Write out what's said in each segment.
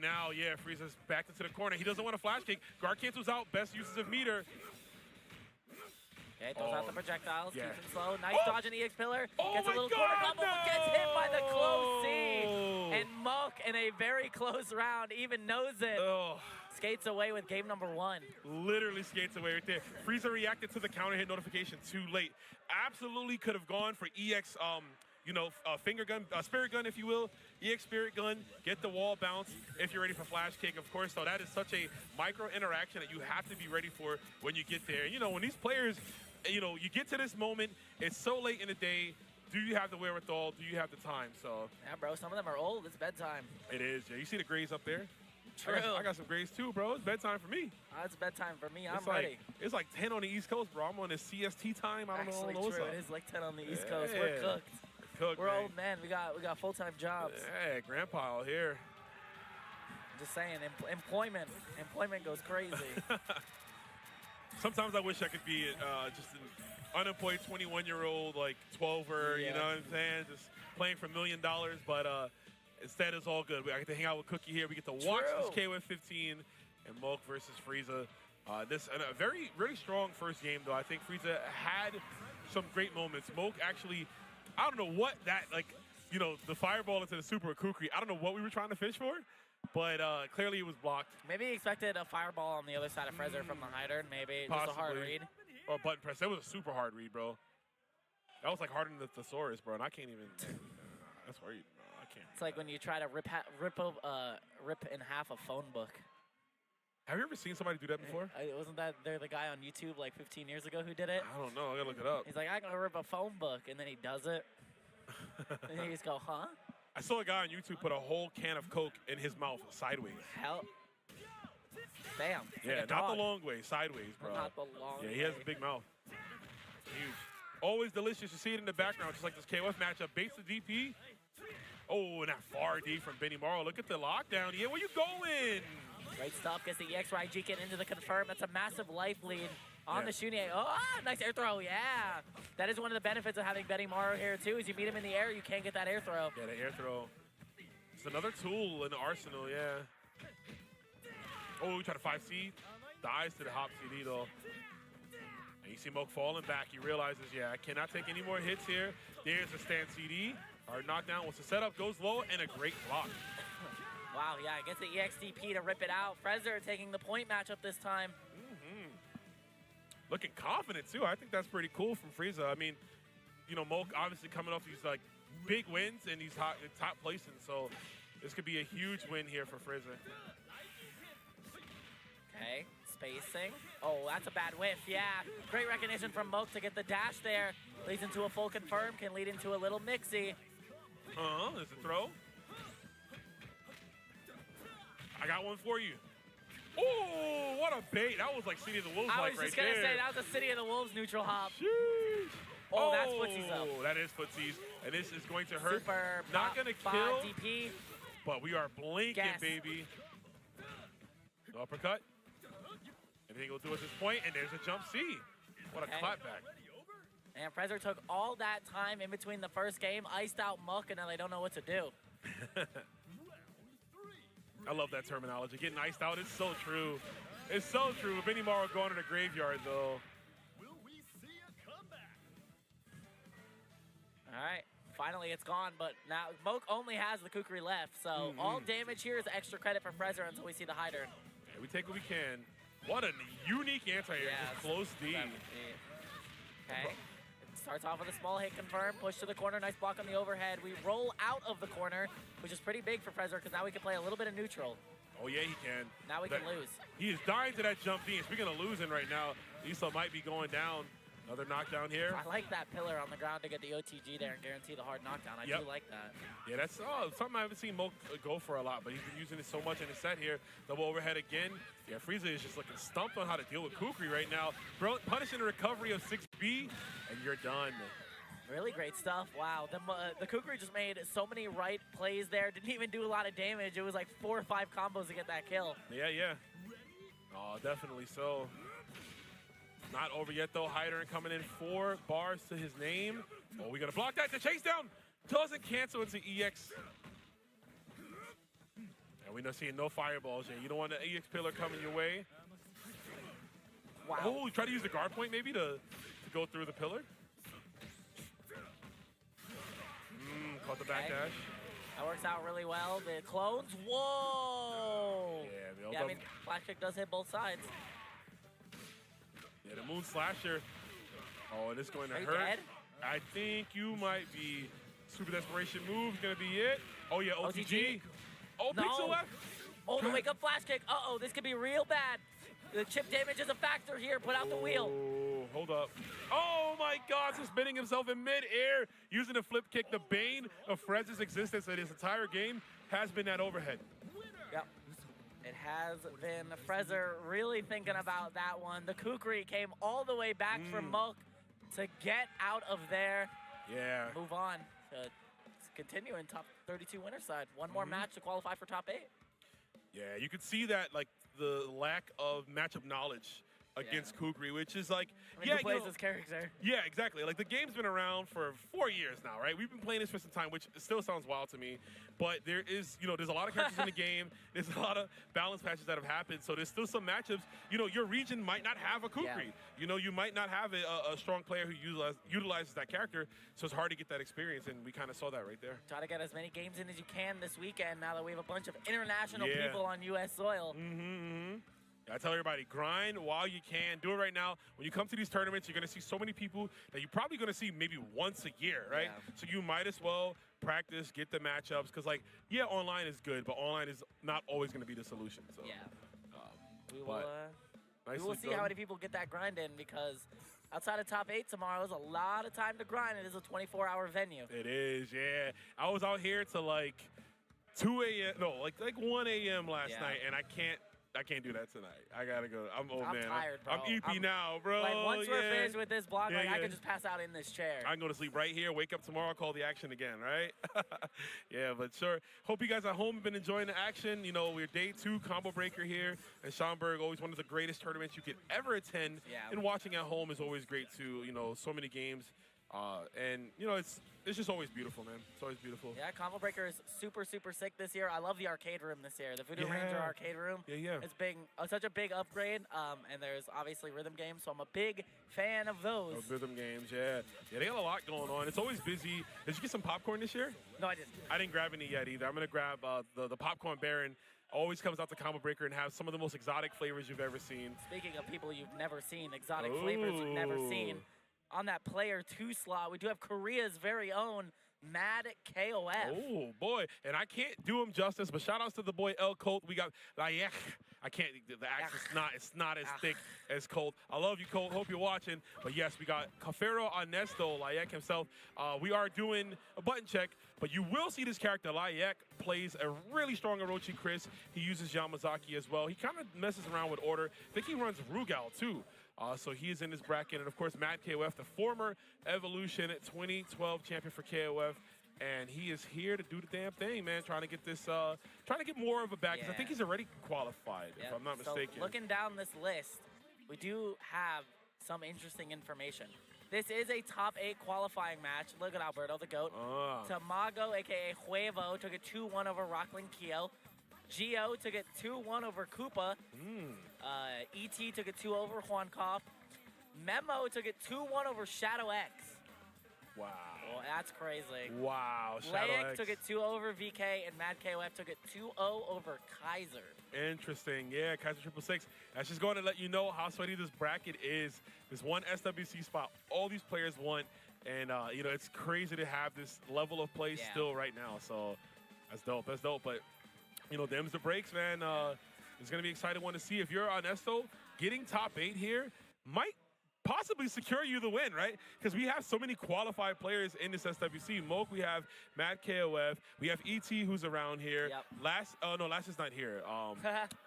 Now, yeah, Frieza's backed into the corner. He doesn't want a flash kick. Guard cancels out. Best uses of meter. Okay, throws out the projectiles, yeah. keeps him slow. Nice dodge in the EX pillar. Oh Gets a little corner combo, but gets hit by the close C. And Mook, in a very close round, even knows it. Skates away with game number 1. Literally skates away right there. Frieza reacted to the counter hit notification too late. Absolutely could have gone for EX, finger gun, spirit gun, if you will. EX spirit gun, get the wall bounce if you're ready for flash kick, of course. So that is such a micro interaction that you have to be ready for when you get there. You know, when these players, you get to this moment, it's so late in the day. Do you have the wherewithal? Do you have the time? So yeah, bro, some of them are old. It's bedtime. It is. Yeah, you see the grays up there? True. I got some grays too, bro. It's bedtime for me. It's bedtime for me. I'm like, ready. It's like 10 on the East Coast, bro. I'm on this CST time. I don't know what's up. It is like 10 on the East Coast. We're cooked. We're old men. We got full-time jobs. Hey, grandpa out here. Just saying, employment goes crazy. Sometimes I wish I could be just an unemployed 21-year-old, like 12er, you know what I'm saying? Just playing for $1 million, but instead it's all good. I get to hang out with Cookie here. We get to watch this KOF 15 and Moke versus Frieza. This a very, really strong first game, though. I think Frieza had some great moments. Moke actually, I don't know what that, the fireball into the super Kukri, I don't know what we were trying to fish for, but clearly it was blocked. Maybe he expected a fireball on the other side of Frezzer from the hider, maybe. Possibly. Just a hard read. Or button press. That was a super hard read, bro. That was like harder than the thesaurus, bro, and I can't even. That's hard, bro. I can't. It's like when you try to rip in half a phone book. Have you ever seen somebody do that before? Wasn't that there the guy on YouTube like 15 years ago who did it? I don't know. I gotta look it up. He's like, I'm gonna rip a phone book, and then he does it. And you just go, huh? I saw a guy on YouTube put a whole can of Coke in his mouth sideways. Hell. Damn. Yeah, not the long way, sideways, bro. Not the long way. Yeah, he has a big mouth. Huge. Always delicious. You see it in the background, just like this KOF matchup. Baits the DP. Oh, and that far D from Benny Morrow. Look at the lockdown. Yeah, where you going? Great stuff. Gets the EX Raijin into the confirm. That's a massive life lead on the Shunier. Oh, nice air throw. Yeah. That is one of the benefits of having Benny Morrow here, too. Is you meet him in the air, you can't get that air throw. Yeah, the air throw. It's another tool in the arsenal, yeah. Oh, we try to 5C. Dies to the hop CD, though. And you see Moke falling back. He realizes, yeah, I cannot take any more hits here. There's a stand CD. Hard knockdown. Once the setup goes low, and a great block. Wow, yeah, gets the EXDP to rip it out. Frezzer taking the point matchup this time. Looking confident, too. I think that's pretty cool from Frieza. I mean, Moke obviously coming off these, big wins and he's top placing. So this could be a huge win here for Frieza. Okay, spacing. Oh, that's a bad whiff, yeah. Great recognition from Moke to get the dash there. Leads into a full confirm, can lead into a little mixy. There's a throw. I got one for you. Oh, what a bait. That was like City of the Wolves I was just going to say, that was a City of the Wolves neutral hop. Sheesh. Oh, that's footsies up. That is footsies. And this is going to hurt. Super Not going to kill. DP. But we are blinking, baby. The uppercut. Anything will do at this point, and there's a jump C. What a clapback. And Frezzer took all that time in between the first game, iced out Muck, and now they don't know what to do. I love that terminology. Getting iced out is so true. It's so true. Benny Morrow going to the graveyard, though. All right. Finally, it's gone, but now Moke only has the Kukri left, so all damage here is extra credit for Frezzer until we see the hider. Yeah, we take what we can. What a unique anti-air. Just close D. Okay. Starts off with a small hit confirm, push to the corner, nice block on the overhead. We roll out of the corner, which is pretty big for Frezzer because now we can play a little bit of neutral. Oh, yeah, he can. Now we can lose. He is dying to that jump D. And speaking of losing right now, Issa might be going down. Another knockdown here. I like that pillar on the ground to get the OTG there and guarantee the hard knockdown. I do like that. Yeah, that's something I haven't seen Moke go for a lot, but he's been using it so much in his set here. Double overhead again. Yeah, Frieza is just looking stumped on how to deal with Kukri right now. Bro, punishing the recovery of 6B, and you're done. Really great stuff. Wow, the Kukri just made so many right plays there. Didn't even do a lot of damage. It was like 4 or 5 combos to get that kill. Yeah, yeah. Oh, definitely so. Not over yet, though. Hider coming in 4 bars to his name. Oh, we got to block that. The chase down doesn't cancel into EX. And we're not seeing no fireballs here. You don't want the EX pillar coming your way. Wow. Oh, try to use the guard point maybe to go through the pillar. Caught the backdash. That works out really well. The clones, whoa! Yeah, I mean, flash kick does hit both sides. Yeah, the moon slasher. Oh, and it's going to Are you hurt. dead? I think you might be. Super desperation move is going to be it. Oh, yeah, OTG. Oh, No. pixel left. Oh, the wake up flash kick. Uh-oh, this could be real bad. The chip damage is a factor here. Put out the wheel. Oh, hold up. Oh my God, suspending himself in mid-air, using a flip kick. The bane of Frez's existence in his entire game has been that overhead. Yep. It has been. Frezer really thinking about that one. The Kukri came all the way back from Mook to get out of there. Yeah. Move on to continue in top 32 winner side. One more match to qualify for top 8. Yeah, you could see that, like, the lack of matchup knowledge against Kukri, which is like, I mean, who plays this character? Yeah, exactly. Like, the game's been around for 4 years now, right? We've been playing this for some time, which still sounds wild to me. But there is, there's a lot of characters in the game. There's a lot of balance patches that have happened. So there's still some matchups. Your region might not have a Kukri. Yeah. You might not have a strong player who utilizes that character. So it's hard to get that experience, and we kind of saw that right there. Try to get as many games in as you can this weekend now that we have a bunch of international people on U.S. soil. I tell everybody, grind while you can. Do it right now. When you come to these tournaments, you're going to see so many people that you're probably going to see maybe once a year, right? Yeah. So you might as well practice, get the matchups, because, like, online is good, but online is not always going to be the solution. So. Yeah. We Nicely will see done. how many people get that grind in, because outside of top 8 tomorrow is a lot of time to grind. It is a 24-hour venue. It is, yeah. I was out here till, like, 2 a.m. No, like 1 a.m. last night, and I can't do that tonight. I gotta go. I'm old, man. Tired, bro. I'm EP now, bro. Like, once we're finished with this block, I Yeah. could just pass out in this chair. I can go to sleep right here, wake up tomorrow, call the action again, right? Yeah, but sure. Hope you guys at home have been enjoying the action. We're day 2 combo breaker here in Schaumburg, always one of the greatest tournaments you could ever attend. Yeah. And watching at home is always great too. So many games. And it's just always beautiful, man. It's always beautiful. Yeah, Combo Breaker is super, super sick this year. I love the arcade room this year. The Voodoo Ranger arcade room. Yeah. It's been such a big upgrade. And there's obviously rhythm games, so I'm a big fan of those. Rhythm games, yeah. Yeah, they got a lot going on. It's always busy. Did you get some popcorn this year? No, I didn't. I didn't grab any yet either. I'm gonna grab the Popcorn Baron. Always comes out to Combo Breaker and has some of the most exotic flavors you've ever seen. Speaking of people you've never seen, exotic flavors you've never seen, on that player 2 slot, we do have Korea's very own Mad KOF. Oh, boy. And I can't do him justice, but shout outs to the boy El Colt. We got Layek. I can't, the accent's not as thick as Colt. I love you, Colt. Hope you're watching. But yes, we got Cafero Ernesto, Layek himself. We are doing a button check, but you will see this character. Layek plays a really strong Orochi Chris. He uses Yamazaki as well. He kind of messes around with order. I think he runs Rugal too. So he is in this bracket. And of course, Mad KOF, the former Evolution 2012 champion for KOF. And he is here to do the damn thing, man. Trying to get this, trying to get more of a back. Because I think he's already qualified, if I'm not mistaken. Looking down this list, we do have some interesting information. This is a top 8 qualifying match. Look at Alberto, the GOAT. Tamago, a.k.a. Huevo, took it 2-1 over Rockling Kyo. Gio took it 2-1 over Koopa. E.T. took it 2 over Juankopf. Memo took it 2-1 over Shadow X. Wow. Well, that's crazy. Wow. Shadow Layek X took it 2 over VK, and Mad KOF took it 2-0 over Kaiser. Interesting. Yeah, Kaiser 666. That's just going to let you know how sweaty this bracket is. This one SWC spot, all these players want. And, it's crazy to have this level of play still right now. So that's dope. That's dope. But, them's the breaks, man. It's going to be exciting one to see. If you're on Esto, getting top 8 here might possibly secure you the win, right? Because we have so many qualified players in this SWC. Moke, we have Mad KOF, we have ET who's around here. Last is not here.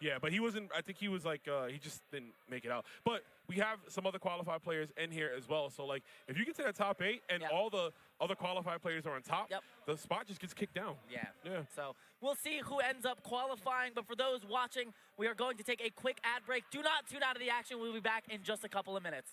Yeah, but he wasn't, I think he was like, he just didn't make it out. But we have some other qualified players in here as well. So, like, if you get to that top 8 and all the other qualified players are on top, the spot just gets kicked down. Yeah. So we'll see who ends up qualifying. But for those watching, we are going to take a quick ad break. Do not tune out of the action. We'll be back in just a couple of minutes.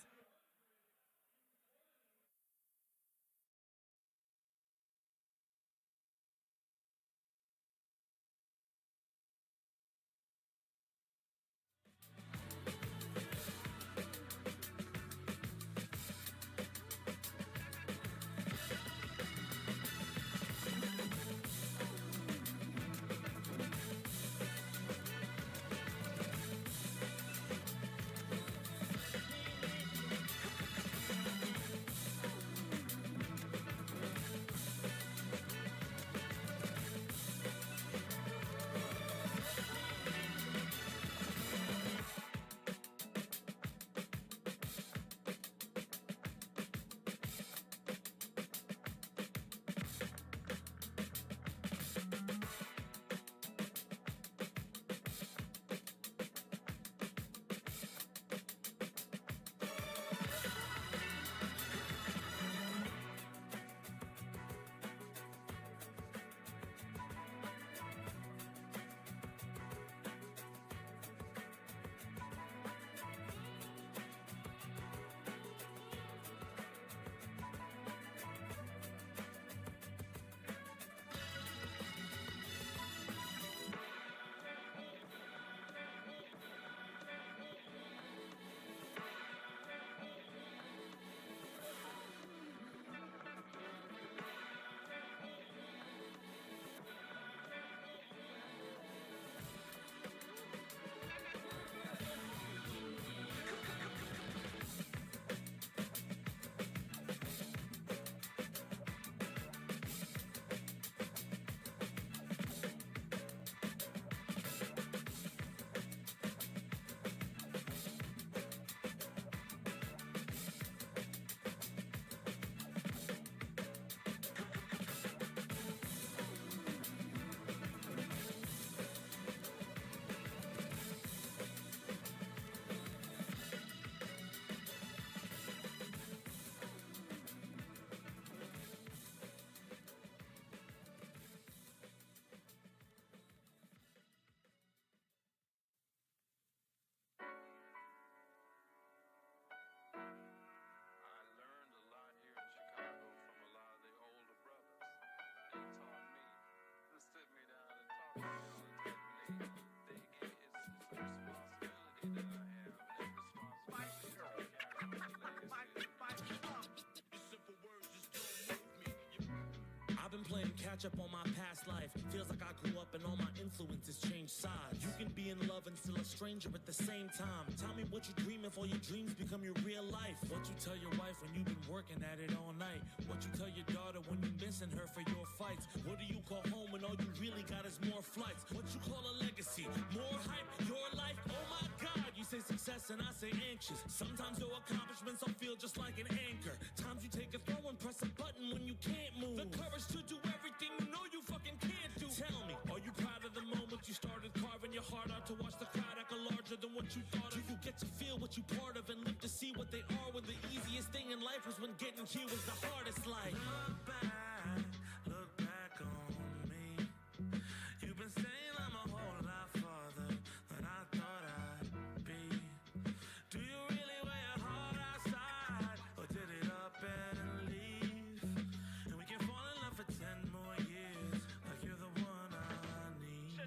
catch up on my past life. Feels like I grew up and all my influences changed sides. You can be in love and still a stranger at the same time. Tell me what you're dreaming for, your dreams become your real life. What you tell your wife when you've been working at it all night. What you tell your daughter when you're missing her for your fights. What do you call home when all you really got is more flights? What you call a legacy? More hype, your life, oh my God. You say success and I say anxious. Sometimes your accomplishments will feel just like an anchor. Times you take a throw and press a button when you can't move. The courage to do everything you know you fucking can't do. Tell me, are you proud of the moment you started carving your heart out to watch the crowd echo larger than what you thought of? Do you get to feel what you part of and live to see what they are when the easiest thing in life was when getting here was the hardest life? Look back on me. You've been saying I'm a whole lot farther than I thought I'd be. Do you really wear your heart outside, or did it up and leave? And we can fall in love for 10 more years, like you're the one I need.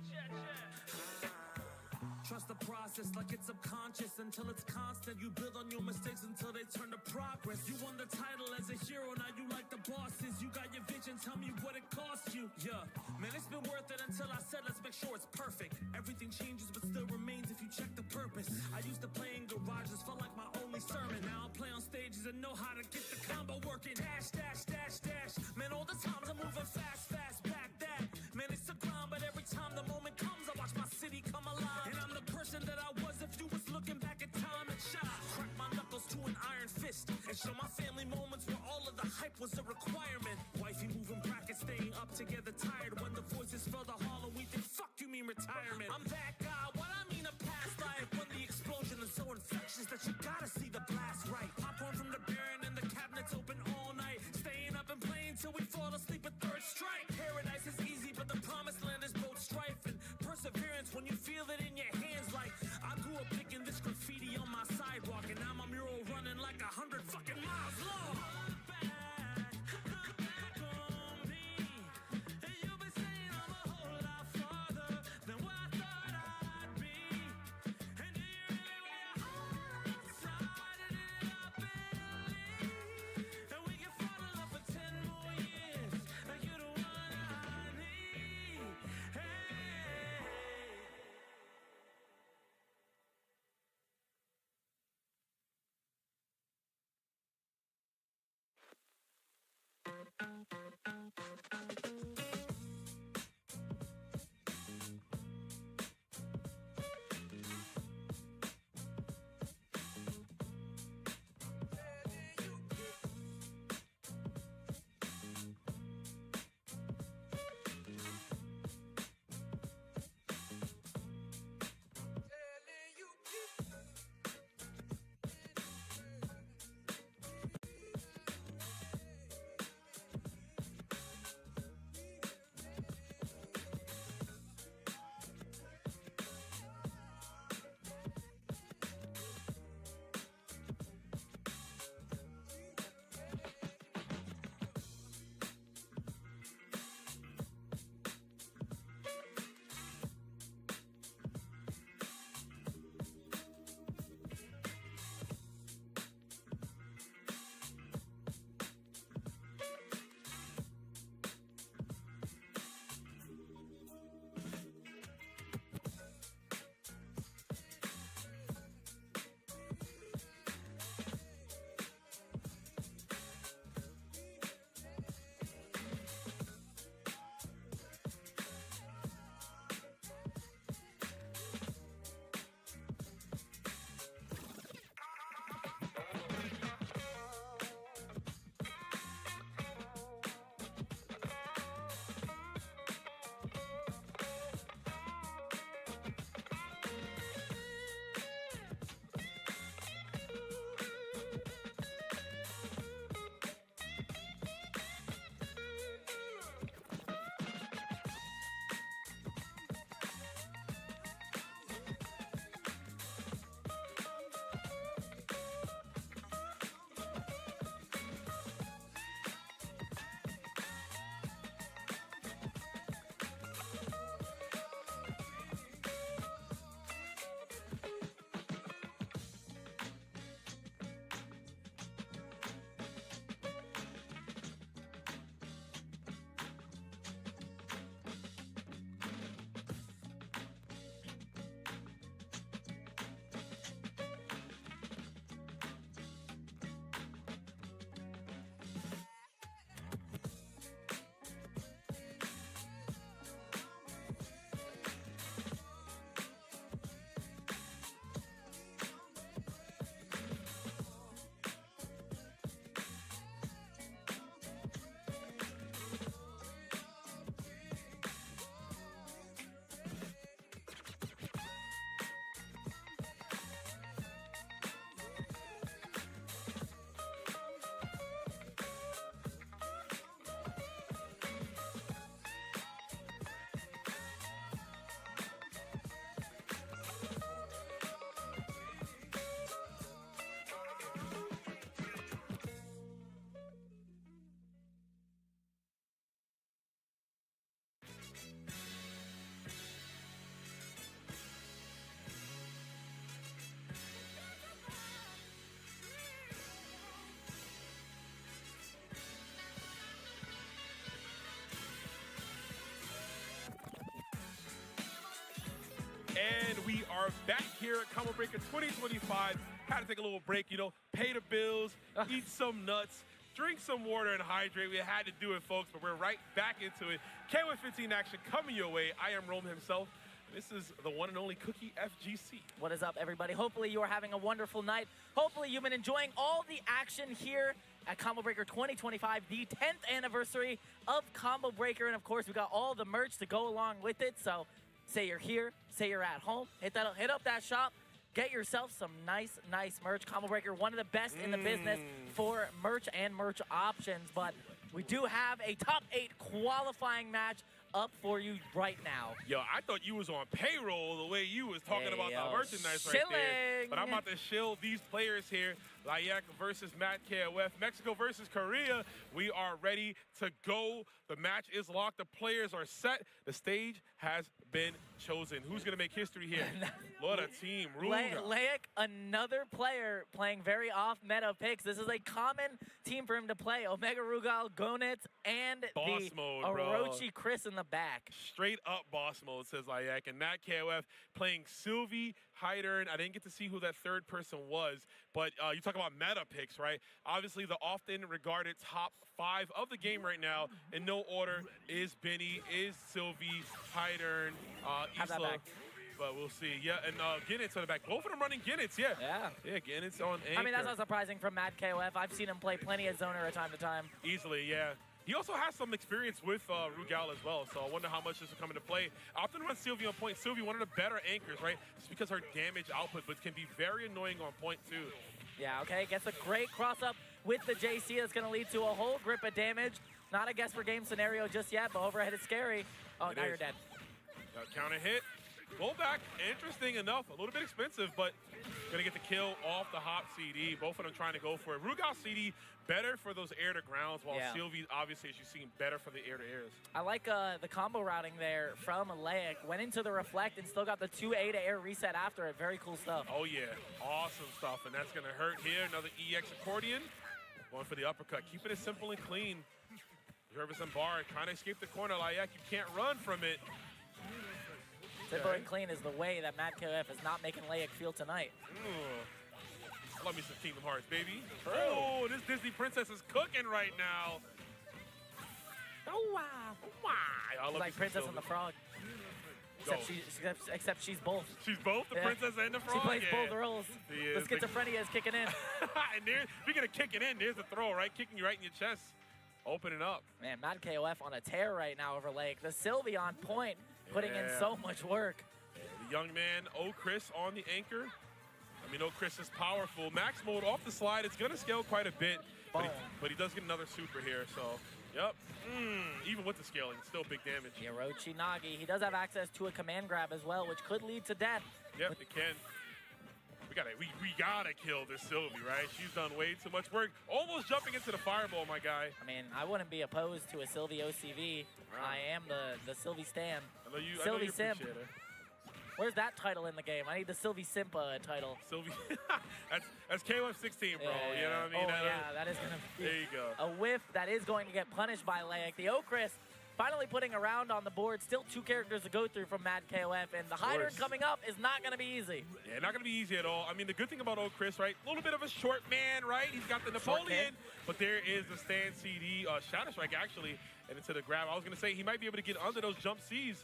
Trust the process like it's subconscious until it's constant. You build on your mistakes until they turn to progress. You won the title as a hero, now you like the bosses. You got your vision, tell me what it cost you. Yeah, man, it's been worth it until I said let's make sure it's perfect. Everything changes but still remains if you check the purpose. I used to play in garages, felt like my only sermon. Now I play on stages and know how to get the combo working. Dash, dash, dash, dash. Man, all the times I'm moving fast, fast, back that. Man, it's a grind, but every time the moment comes, I watch my city come alive. And I'm the person that I was if you was looking back at time and shot. Crack my knuckles to an iron fist and show my family moments where all of the hype was a requirement. Wifey moving brackets, staying up together, tired when the voices fill the hall and we think, fuck you mean retirement. I'm that guy, what I mean a past life when the explosion is so infectious that you gotta see the blast right. Popcorn from the Baron and the cabinets open all night. We are back here at Combo Breaker 2025. Had to take a little break, you know, pay the bills, eat some nuts, drink some water, and hydrate. We had to do it, folks, but we're right back into it. KOF 15 action coming your way. I am Rome himself. This is the one and only Cookie FGC. What is up, everybody? Hopefully you are having a wonderful night. Hopefully you've been enjoying all the action here at Combo Breaker 2025, the 10th anniversary of Combo Breaker. And of course, we got all the merch to go along with it. So say you're here, say you're at home, hit up that shop, get yourself some nice merch. Combo Breaker, one of the best in the business for merch and merch options. But we do have a top 8 qualifying match up for you right now. Yo, I thought you was on payroll the way you was talking about the merchandise right shilling. there. But I'm about to shill these players here. Layak versus Matt KOF, Mexico versus Korea. We are ready to go. The match is locked. The players are set. The stage has been chosen. Who's going to make history here? What a team. Layak, another player playing very off-meta picks. This is a common team for him to play. Omega Rugal, Gonitz, and boss the mode, Orochi Chris in the back. Straight up boss mode, says Layak. And Matt KOF playing Sylvie, Hydern. I didn't get to see who that third person was, but you talk about meta picks, right? Obviously, the often regarded top 5 of the game right now, in no order, is Benny, is Sylvie, Hydern, Isla. But we'll see. Yeah, and Ginitz on the back. Both of them running Ginitz, yeah. Yeah, Ginitz on anchor. I mean, that's not surprising from Matt KOF. I've seen him play plenty of zoner at time to time. Easily, yeah. He also has some experience with Rugal as well, so I wonder how much this will come into play. I often run Sylvie on point. Sylvie, one of the better anchors, right? Just because her damage output, but can be very annoying on point, too. Yeah, okay, gets a great cross-up with the JC. That's going to lead to a whole grip of damage. Not a guess for game scenario just yet, but overhead is scary. Oh, now you're dead. Counter hit. Pull back, interesting enough. A little bit expensive, but gonna get the kill off the hop CD. Both of them trying to go for it. Rugal CD better for those air to grounds, while Sylvie, obviously, as you've seen, better for the air to airs. I like the combo routing there from Layak. Went into the reflect and still got the 2A to air reset after it. Very cool stuff. Oh yeah, awesome stuff, and that's gonna hurt here. Another EX accordion, going for the uppercut. Keeping it simple and clean. Jervis and Bar trying to escape the corner. Layak, you can't run from it. Simple and clean is the way that Matt KOF is not making Layak feel tonight. Love me some Kingdom Hearts, baby. Oh, this Disney princess is cooking right now. Oh, wow. I love like Princess and the Frog. Except she's both. She's both the princess and the frog? She plays both roles. The schizophrenia is kicking in. And speaking of kicking in, there's the throw, right? Kicking you right in your chest. Opening up. Man, Matt KOF on a tear right now over Layak. The Sylvie on point. Putting in so much work. The young man, Chris on the anchor. I mean, Chris is powerful. Max mode off the slide. It's going to scale quite a bit, but he does get another super here. So, yep. Even with the scaling, still big damage. Orochi Nagi. He does have access to a command grab as well, which could lead to death. Yep, it can. We gotta kill this Sylvie, right? She's done way too much work. Almost jumping into the fireball, my guy. I mean, I wouldn't be opposed to a Sylvie OCV. Right. I am the Sylvie Stan. Sylvie Simp. Where's that title in the game? I need the Sylvie Simp title. Sylvie, that's KOF 16, bro. You know what I mean? That is gonna be there you go. A whiff that is going to get punished by Layak. The Chris finally putting a round on the board. Still 2 characters to go through from Matt KOF, and the Hydern coming up is not going to be easy. Yeah, not going to be easy at all. I mean, the good thing about Chris, right? A little bit of a short man, right? He's got the Napoleon, but there is the stand CD, Shadow Strike actually, and into the grab. I was going to say he might be able to get under those jump Cs.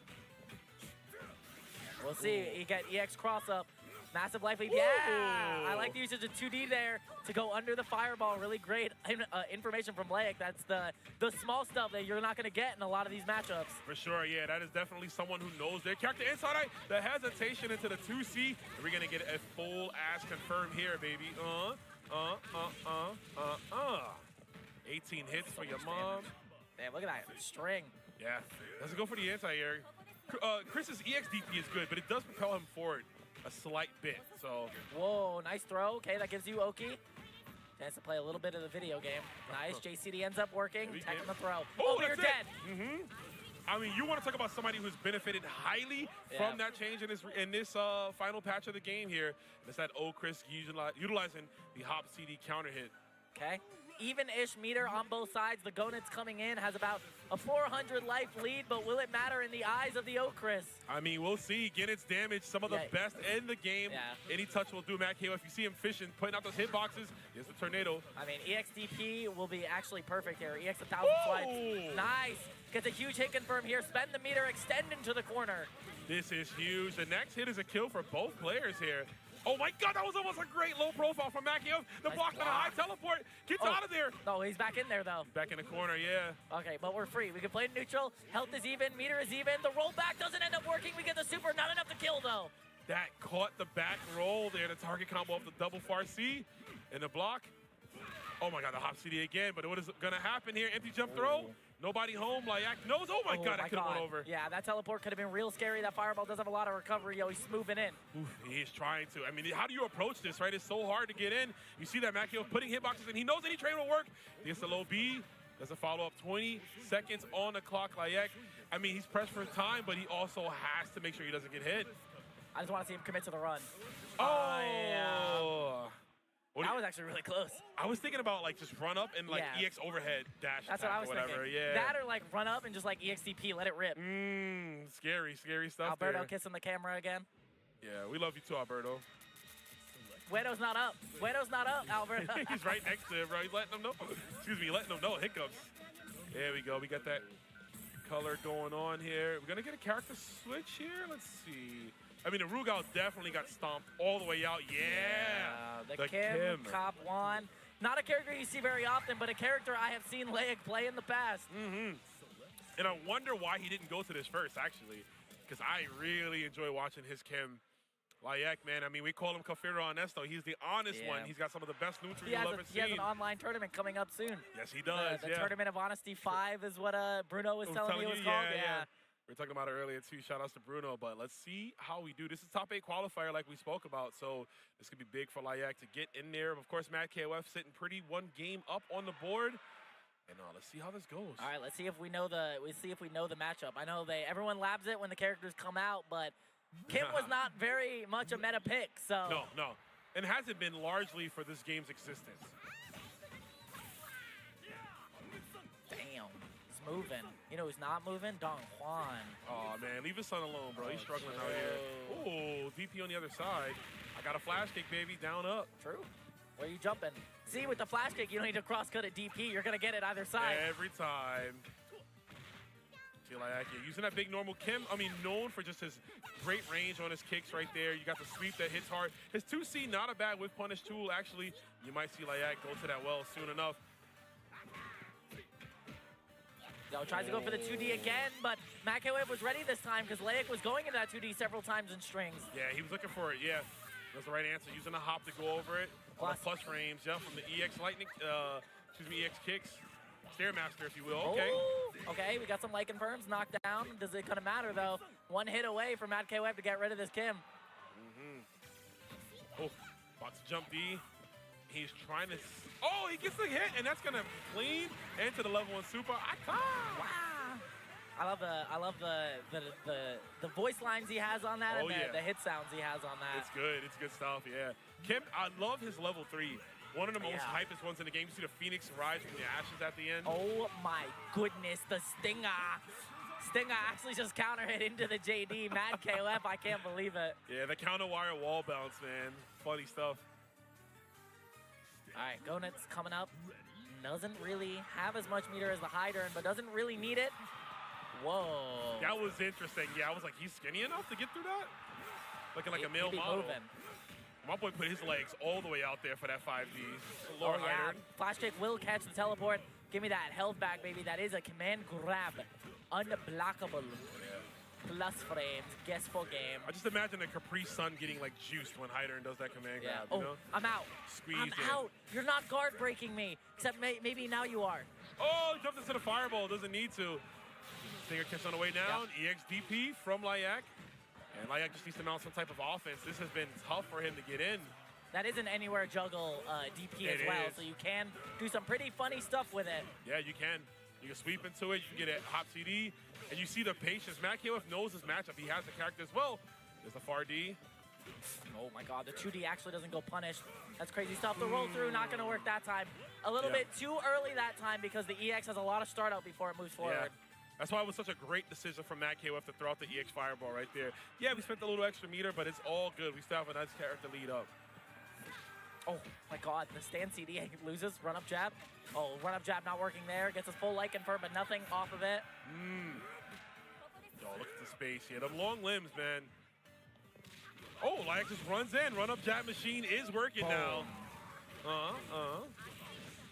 We'll see. You get EX cross up. Massive life lead. Yeah! I like the usage of 2D there to go under the fireball. Really great information from Layak. That's the small stuff that you're not going to get in a lot of these matchups. For sure, yeah. That is definitely someone who knows their character inside out. The hesitation into the 2C. We're going to get a full ass confirmed here, baby. 18 hits for your mom. Damn, look at that string. Yeah. Doesn't go for the anti-air. Chris's EX DP is good, but it does propel him forward a slight bit, so. Whoa, nice throw. Okay, that gives you Oki. Chance to play a little bit of the video game. Nice, JCD ends up working. Tech on the throw. Oh, you're dead. I mean, you want to talk about somebody who's benefited highly from that change in this final patch of the game here. It's that Chris utilizing the hop CD counter hit. Okay. even-ish meter on both sides. The Gonit's coming in, has about a 400 life lead, but will it matter in the eyes of the Okris? I mean, we'll see. Gonit's damage, some of the best in the game. Yeah. Any touch will do, Matt KO. If you see him fishing, putting out those hitboxes, here's the tornado. I mean, EXDP will be actually perfect here. EX 1,000 swipes. Nice. Gets a huge hit confirm here. Spend the meter, extend into the corner. This is huge. The next hit is a kill for both players here. Oh my God, that was almost a great low profile from Macchio. The Nice block on a high teleport. Gets out of there. No, he's back in there though. Back in the corner, yeah. Okay, but we're free. We can play neutral. Health is even, meter is even. The rollback doesn't end up working. We get the super, not enough to kill though. That caught the back roll there. The target combo of the double far C in the block. Oh my God, the hop CD again. But what is gonna happen here? Empty jump throw. Nobody home. Layak knows. Oh my God, that could have went over. Yeah, that teleport could have been real scary. That fireball does have a lot of recovery. Yo, he's moving in. Oof, he's trying to. I mean, how do you approach this, right? It's so hard to get in. You see that Macchio putting hitboxes in. He knows any trade will work. He gets the low B. Does a follow-up. 20 seconds on the clock. Layak, I mean, he's pressed for time, but he also has to make sure he doesn't get hit. I just want to see him commit to the run. Oh! That was actually really close. I was thinking about like just run up and like EX overhead dash. That's what I was whatever. thinking. Yeah. That or like run up and just like EXDP, let it rip. Scary stuff. Alberto there. kissing the camera again. Yeah, we love you too, Alberto. Guido's not up. Guido's not up, Alberto. He's right next to him, bro. He's letting them know. Excuse me, letting them know. Hiccups. There we go. We got that color going on here. We're gonna get a character switch here. Let's see. I mean, the Rugal definitely got stomped all the way out. Yeah. The Kim, Cop Juan. Not a character you see very often, but a character I have seen Layak play in the past. And I wonder why he didn't go to this first, actually, because I really enjoy watching his Kim. Layak, man, I mean, we call him Kafiro Honesto. He's the honest one. He's got some of the best neutrals you'll ever He has seen. an online tournament coming up soon. Yes, he does, The Tournament of Honesty 5 is what Bruno was telling me it was called. Yeah. We were talking about it earlier, too. Shout-outs to Bruno, but let's see how we do. This is top 8 qualifier like we spoke about, so this could be big for Layak to get in there. Of course, Matt KOF sitting pretty, one game up on the board. And let's see how this goes. All right, let's see if we know the matchup. I know everyone labs it when the characters come out, but Kim was not very much a meta pick, so. No. And hasn't been largely for this game's existence. Damn, he's moving. You know who's not moving? Don Juan. Oh, man, leave his son alone, bro. He's struggling out here. Oh, DP on the other side. I got a flash kick, baby, down up. True. Where are you jumping? See, with the flash kick, you don't need to cross-cut at DP. You're going to get it either side. Every time. Feel like using that big normal Kim, I mean, known for just his great range on his kicks right there. You got the sweep that hits hard. His 2C, not a bad whiff punish tool, actually. You might see Layak go to that well soon enough. Yo, tries to go for the 2D again, but Macawave was ready this time because Layak was going into that 2D several times in strings. Yeah, he was looking for it, yeah. That's the right answer. Using a hop to go over it. Plus frames, yeah, from the EX Lightning, EX kicks. Stairmaster, if you will. Okay. Oh, okay, we got some light confirms knocked down. Does it kind of matter, though? One hit away from Mad KOF to get rid of this Kim. Oh, box jump D. He's trying to... Oh, he gets the hit, and that's going to clean into the level 1 super. Wow. I love the voice lines he has on that and the hit sounds he has on that. It's good. It's good stuff, yeah. Kim, I love his level 3. One of the most hypest ones in the game. You see the Phoenix rise from the ashes at the end. Oh my goodness, the Stinger. Stinger actually just counter hit into the JD. Mad KOF, I can't believe it. Yeah, the counter wire wall bounce, man. Funny stuff. All right, Gonit's coming up. Doesn't really have as much meter as the Hydern, but doesn't really need it. Whoa. That was interesting. Yeah, I was like, he's skinny enough to get through that? Looking like a male model. Moving. My boy put his legs all the way out there for that 5D. Oh, yeah. Flash kick will catch the teleport. Give me that health back, baby. That is a command grab. Unblockable. Plus frames. Guess for game. I just imagine a Capri Sun getting like juiced when Hydern does that command grab. Oh, you know? I'm out. Squeezed I'm out. You're not guard breaking me. Except maybe now you are. Oh, he jumped into the fireball. Doesn't need to. Stinger kicks on the way down. EXDP from Layak. And Layak just needs to mount some type of offense. This has been tough for him to get in. That is an anywhere juggle DP as well, so you can do some pretty funny stuff with it. Yeah, you can. You can sweep into it. You can get a hop CD, and you see the patience. Matt KOF knows his matchup. He has the character as well. There's the far D. Oh my god, the 2D actually doesn't go punished. That's crazy stuff. The roll through, not gonna work that time. A little bit too early that time because the EX has a lot of startup before it moves forward. That's why it was such a great decision from Matt KOF to throw out the EX Fireball right there. Yeah, we spent a little extra meter, but it's all good. We still have a nice character lead up. Oh my god, the stand CD loses, run up jab. Oh, run up jab not working there. Gets his full light confirmed, but nothing off of it. Yo, look at the space here. Them long limbs, man. Oh, Lyak just runs in. Run up jab machine is working now.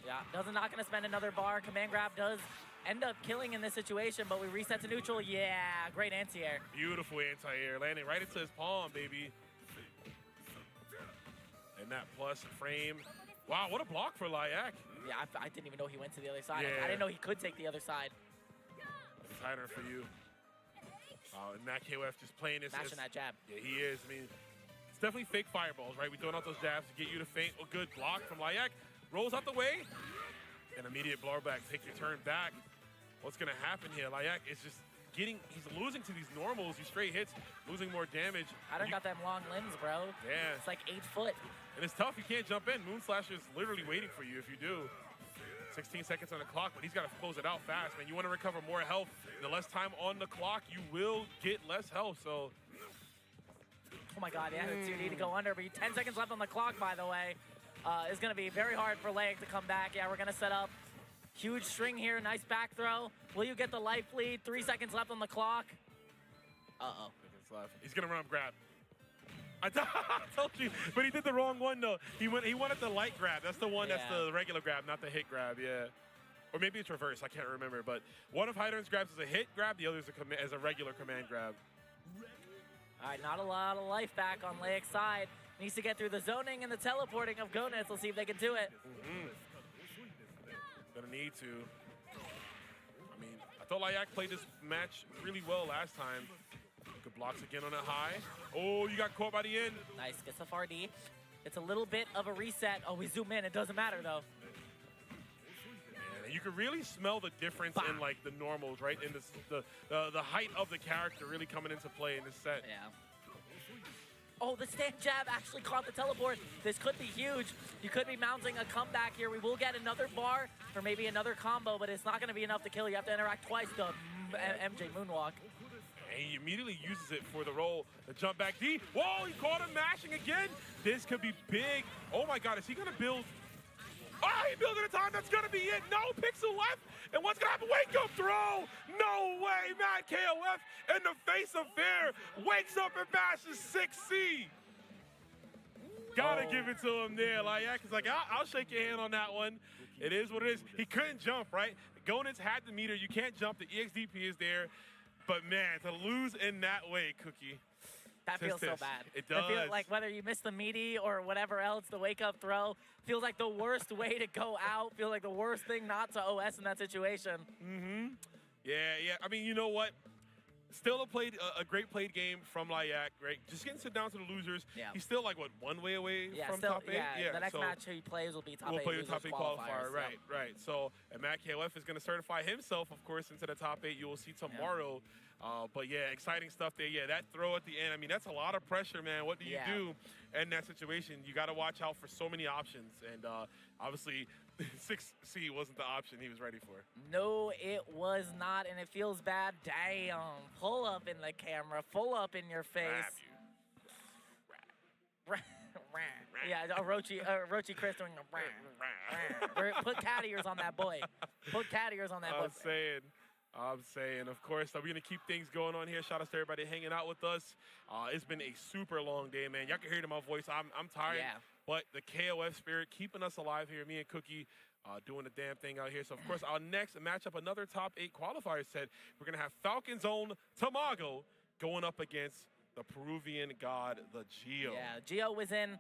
Yeah, not gonna spend another bar. Command grab does end up killing in this situation, but we reset to neutral. Yeah, great anti-air. Beautiful anti-air, landing right into his palm, baby. And that plus frame. Wow, what a block for Lyak. Yeah, I didn't even know he went to the other side. I didn't know he could take the other side. It's tighter for you. And Matt KOF just playing this. Mashing that jab. Yeah, he is. I mean, it's definitely fake fireballs, right? We throwing out those jabs to get you to faint. A good block from Lyak. Rolls out the way. An immediate blowback. Take your turn back. What's going to happen here? Lyak is just he's losing to these normals, these straight hits, losing more damage. I don't got them long limbs, bro. Yeah. It's like 8 foot. And it's tough. You can't jump in. Moonslasher is literally waiting for you if you do. 16 seconds on the clock, but he's got to close it out fast, man. You want to recover more health. The less time on the clock, you will get less health, so. Oh my god, yeah, the 2D to go under, but 10 seconds left on the clock, by the way. It's going to be very hard for Lyak to come back. Yeah, we're going to set up. Huge string here, nice back throw. Will you get the life lead? 3 seconds left on the clock. Uh-oh. He's going to run up grab. I told you, but he did the wrong one, though. He wanted the light grab. That's the one that's the regular grab, not the hit grab, yeah. Or maybe it's reverse, I can't remember. But one of Hydrant's grabs is a hit grab, the other is a regular command grab. All right, not a lot of life back on Lyak's side. Needs to get through the zoning and the teleporting of Gonitz. Let's see if they can do it. Gonna need to. I mean, I thought Lyak played this match really well last time. Good blocks again on that high. Oh, you got caught by the end. Nice, gets the FRD. It's a little bit of a reset. Oh, we zoom in, it doesn't matter though. Man, you can really smell the difference in like the normals, right? In this, the height of the character really coming into play in this set. Yeah. Oh, the stand jab actually caught the teleport. This could be huge. You could be mounting a comeback here. We will get another bar for maybe another combo, but it's not going to be enough to kill. You have to interact twice, the MJ Moonwalk. And he immediately uses it for the roll. The jump back D. Whoa, he caught him mashing again. This could be big. Oh my God, is he gonna build? Oh, he building a time. That's gonna be it. No pixel left. And what's gonna happen? Wake up throw. No way, Matt KOF in the face of fear wakes up and mashes 6C. Gotta give it to him there. Lyak is like, I'll shake your hand on that one. It is what it is. He couldn't jump, right? Gonitz had the meter. You can't jump. The EXDP is there. But man, to lose in that way, Cookie. That feels so bad. It does. I feel like whether you miss the meaty or whatever else, the wake-up throw feels like the worst way to go out. Feels like the worst thing not to OS in that situation. Yeah. I mean, you know what? Still a great played game from Lyak, right? Just getting sit down to the losers. Yeah. He's still like, what, one way away from top 8? Yeah, the next match he plays will be top 8 We'll play the losers top 8 qualifier, right. So, and Matt KOF is going to certify himself, of course, into the top 8. You will see tomorrow. But yeah, exciting stuff there. Yeah, that throw at the end, I mean, that's a lot of pressure, man. What do you do in that situation? You got to watch out for so many options. And obviously, 6C wasn't the option he was ready for. No, it was not, and it feels bad. Damn. Pull up in the camera. Full up in your face. Yeah, Orochi Chris doing a Put cat ears on that boy. Put cat ears on that boy. I'm saying, of course, we're going to keep things going on here. Shout out to everybody hanging out with us. It's been a super long day, man. Y'all can hear it in my voice. I'm tired. Yeah. But the KOF spirit keeping us alive here. Me and Cookie doing the damn thing out here. So, of course, our next matchup, another top 8 qualifier set. We're going to have Falcon's own Tamago going up against the Peruvian god, the Geo. Yeah, Geo was in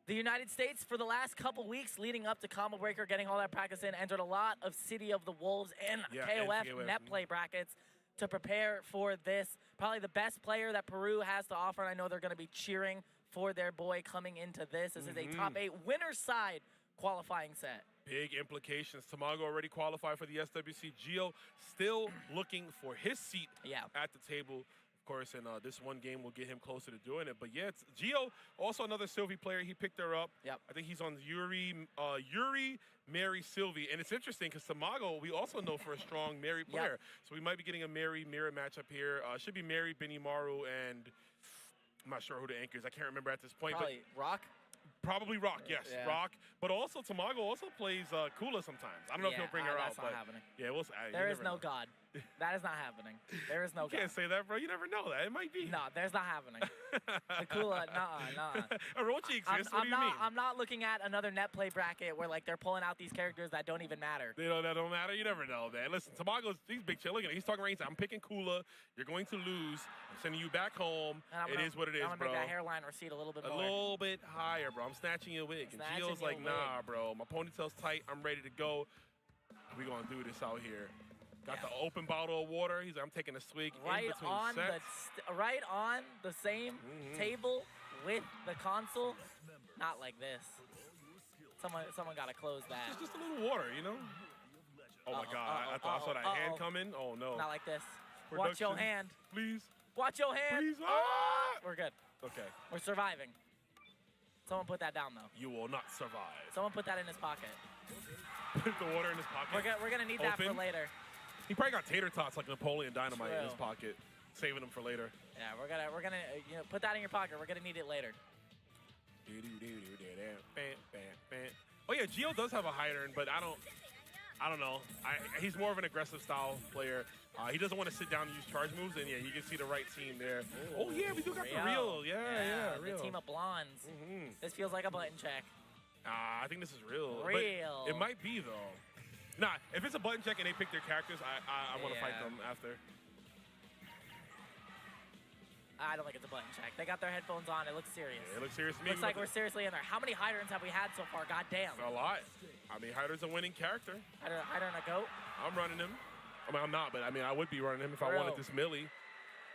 the United States for the last couple weeks leading up to Combo Breaker, getting all that practice in, entered a lot of City of the Wolves and KOF net play brackets to prepare for this. Probably the best player that Peru has to offer, and I know they're going to be cheering for their boy coming into this. This is a top 8 winner's side qualifying set. Big implications. Tamago already qualified for the SWC. Geo still looking for his seat at the table Of course, and this one game will get him closer to doing it. But yeah, it's Gio, also another Sylvie player. He picked her up. Yep. I think he's on Yuri, Mary, Sylvie. And it's interesting because Tamago, we also know for a strong Mary player. Yep. So we might be getting a Mary mirror matchup here. Should be Mary, Benimaru, and I'm not sure who the anchor is. I can't remember at this point. Probably Rock? Probably Rock, yes. Yeah. Rock. But also, Tamago also plays Kula sometimes. I don't know if he'll bring her out. That's not happening. Yeah, we'll see. There is no God. That is not happening. There is no God. You can't say that, bro. You never know that. It might be. No, there's not happening. The Kula, nuh-uh. Orochi exists. What do you mean? I'm not looking at another net play bracket where like they're pulling out these characters that don't even matter. That don't matter. You never know, man. Listen, Tamago's he's big chill. Look at him. He's talking right. I'm picking Kula. You're going to lose. I'm sending you back home. It is what it is, I'm gonna bro. make that hairline recede a little bit more. A little bit higher, bro. I'm snatching your wig. And Gio's like, nah, bro. My ponytail's tight. I'm ready to go. We gonna do this out here. Got the open bottle of water. He's like, I'm taking a swig in between sets. Right on the same table with the console. Not like this. Someone gotta close that. Just a little water, you know? Oh my God! I thought I saw that hand coming. Oh no! Not like this. Production, watch your hand. Please. Watch your hand. Please. We're good. Okay. We're surviving. Someone put that down though. You will not survive. Someone put that in his pocket. Put the water in his pocket. We're gonna need that for later. He probably got tater tots like Napoleon Dynamite in his pocket, saving them for later. Yeah, we're gonna put that in your pocket. We're gonna need it later. Oh yeah, Gio does have a high turn, but I don't know. He's more of an aggressive style player. He doesn't want to sit down and use charge moves, and yeah, you can see the right team there. Ooh, oh yeah, we do got the real. Yeah, real. The team of blondes. This feels like a button check. I think this is real. Real. But it might be though. Nah, if it's a button check and they pick their characters, I want to fight them after. I don't think it's a button check. They got their headphones on. It looks serious. Yeah, it looks serious to me. Looks like we're seriously in there. How many hydrants have we had so far? God damn. A lot. I mean, Hyder's a winning character. Hydrant a goat. I'm running him. I mean, I'm not, but I mean, I would be running him if I wanted this Millie.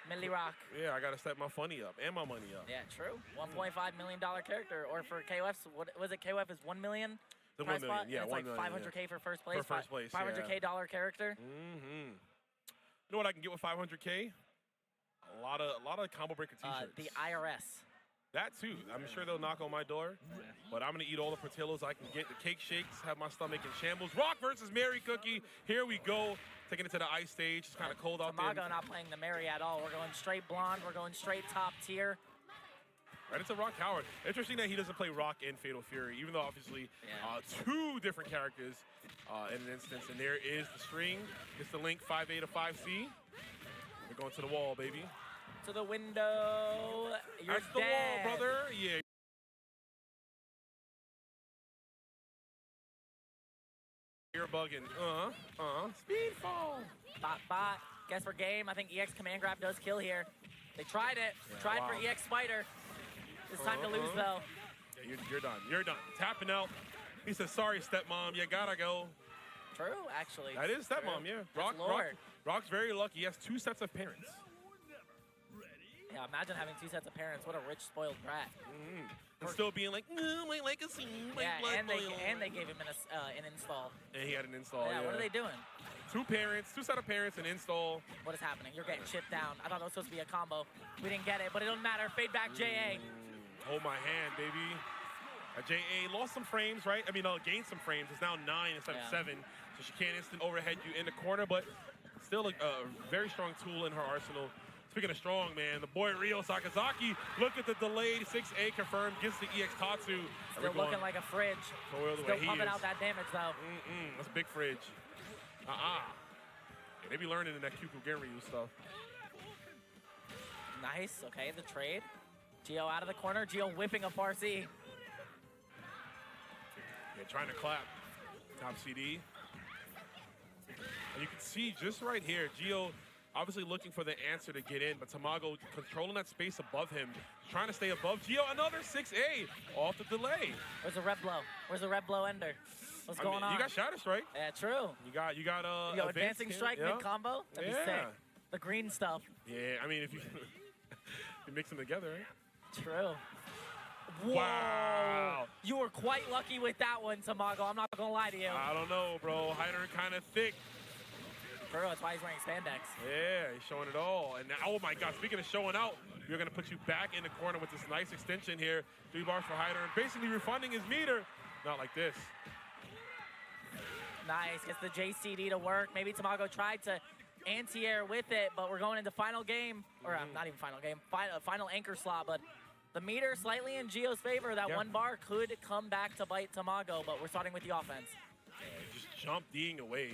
Millie Rock. Yeah, I got to step my funny up and my money up. Yeah, true. $1.5 million character. Or for KOF's, what was it? KOF is $1 million? The $1 million, yeah, it's $1 like million, $500K for first place. For first place, $500K dollar character. You know what I can get with $500K? A lot of combo breaker t-shirts. The IRS. That too. I'm sure they'll knock on my door, but I'm gonna eat all the Portillos I can get. The cake shakes, have my stomach in shambles. Rock versus Mary Cookie. Here we go. Taking it to the ice stage. It's kind of cold out there. Tamago not playing the Mary at all. We're going straight blonde. We're going straight top tier. Right into Rock Howard. Interesting that he doesn't play Rock in Fatal Fury, even though obviously two different characters in an instance. And there is the string. It's the link 5A to 5C. We're going to the wall, baby. To the window. You're That's the wall, brother. Yeah. You're bugging. Speedfall. Bot. Guess we're game. I think EX command grab does kill here. They tried it. Tried for EX Spider. It's time to lose, though. Yeah, you're done. You're done. Tapping out. He says, sorry, stepmom. You gotta go. True, actually. That is stepmom, yeah. Rock's very lucky. He has 2 sets of parents. Yeah, imagine having 2 sets of parents. What a rich, spoiled brat. And still being like, my legacy, my blood and they gave him an install. And he had an install, yeah. What are they doing? 2 parents, 2 set of parents, an install. What is happening? You're getting chipped down. I thought that was supposed to be a combo. We didn't get it, but it doesn't matter. Fade back, JA. Hold my hand, baby. JA lost some frames, right? I mean, gained some frames. It's now 9 instead of 7. So she can't instant overhead you in the corner, but still a very strong tool in her arsenal. Speaking of strong, man, the boy Ryo Sakazaki, look at the delayed 6A confirmed, gets the EX Tatsu. Still looking like a fridge. Still pumping out that damage, though. That's a big fridge. Yeah, they be learning in that Kyuku Genryu stuff. Nice, okay, the trade. Gio out of the corner, Gio whipping a Farsi. Yeah, trying to clap. Top CD. And you can see just right here, Gio obviously looking for the answer to get in, but Tamago controlling that space above him, trying to stay above Gio. Another 6A off the delay. Where's the red blow? Where's the red blow ender? What's going on? You got Shatter Strike. Yeah, true. You got advancing strike mid combo. That'd be sick. The green stuff. Yeah, I mean if you you mix them together, right? True. Whoa. Wow. You were quite lucky with that one, Tamago. I'm not gonna lie to you. I don't know, bro. Hyder kind of thick. For real, that's why he's wearing spandex. Yeah, he's showing it all. And now, oh my God, speaking of showing out, we're going to put you back in the corner with this nice extension here. 3 bars for Hyder, and basically refunding his meter. Not like this. Nice, gets the JCD to work. Maybe Tamago tried to anti-air with it, but we're going into final game. Or not even final game, final anchor slot, but the meter slightly in Gio's favor. That 1 bar could come back to bite Tamago, but we're starting with the offense. Just jump D'ing away.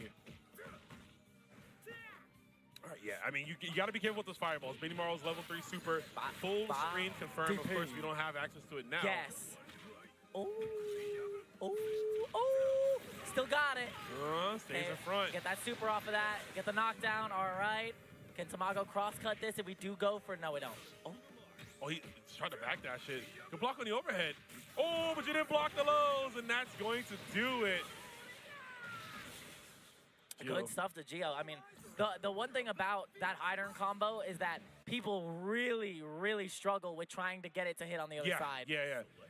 All right, yeah, I mean, you got to be careful with those fireballs. Benny Morrow's level 3 super, full screen confirmed. Of course, we don't have access to it now. Yes. Oh, oh, oh. Still got it. Stays in front. Get that super off of that. Get the knockdown. All right. Can Tamago cross-cut this if we do go for... No, we don't. Oh, he's trying to back that shit. Good block on the overhead. Oh, but you didn't block the lows, and that's going to do it. Good stuff to Gio. I mean, the one thing about that high-turn combo is that people really, really struggle with trying to get it to hit on the other side.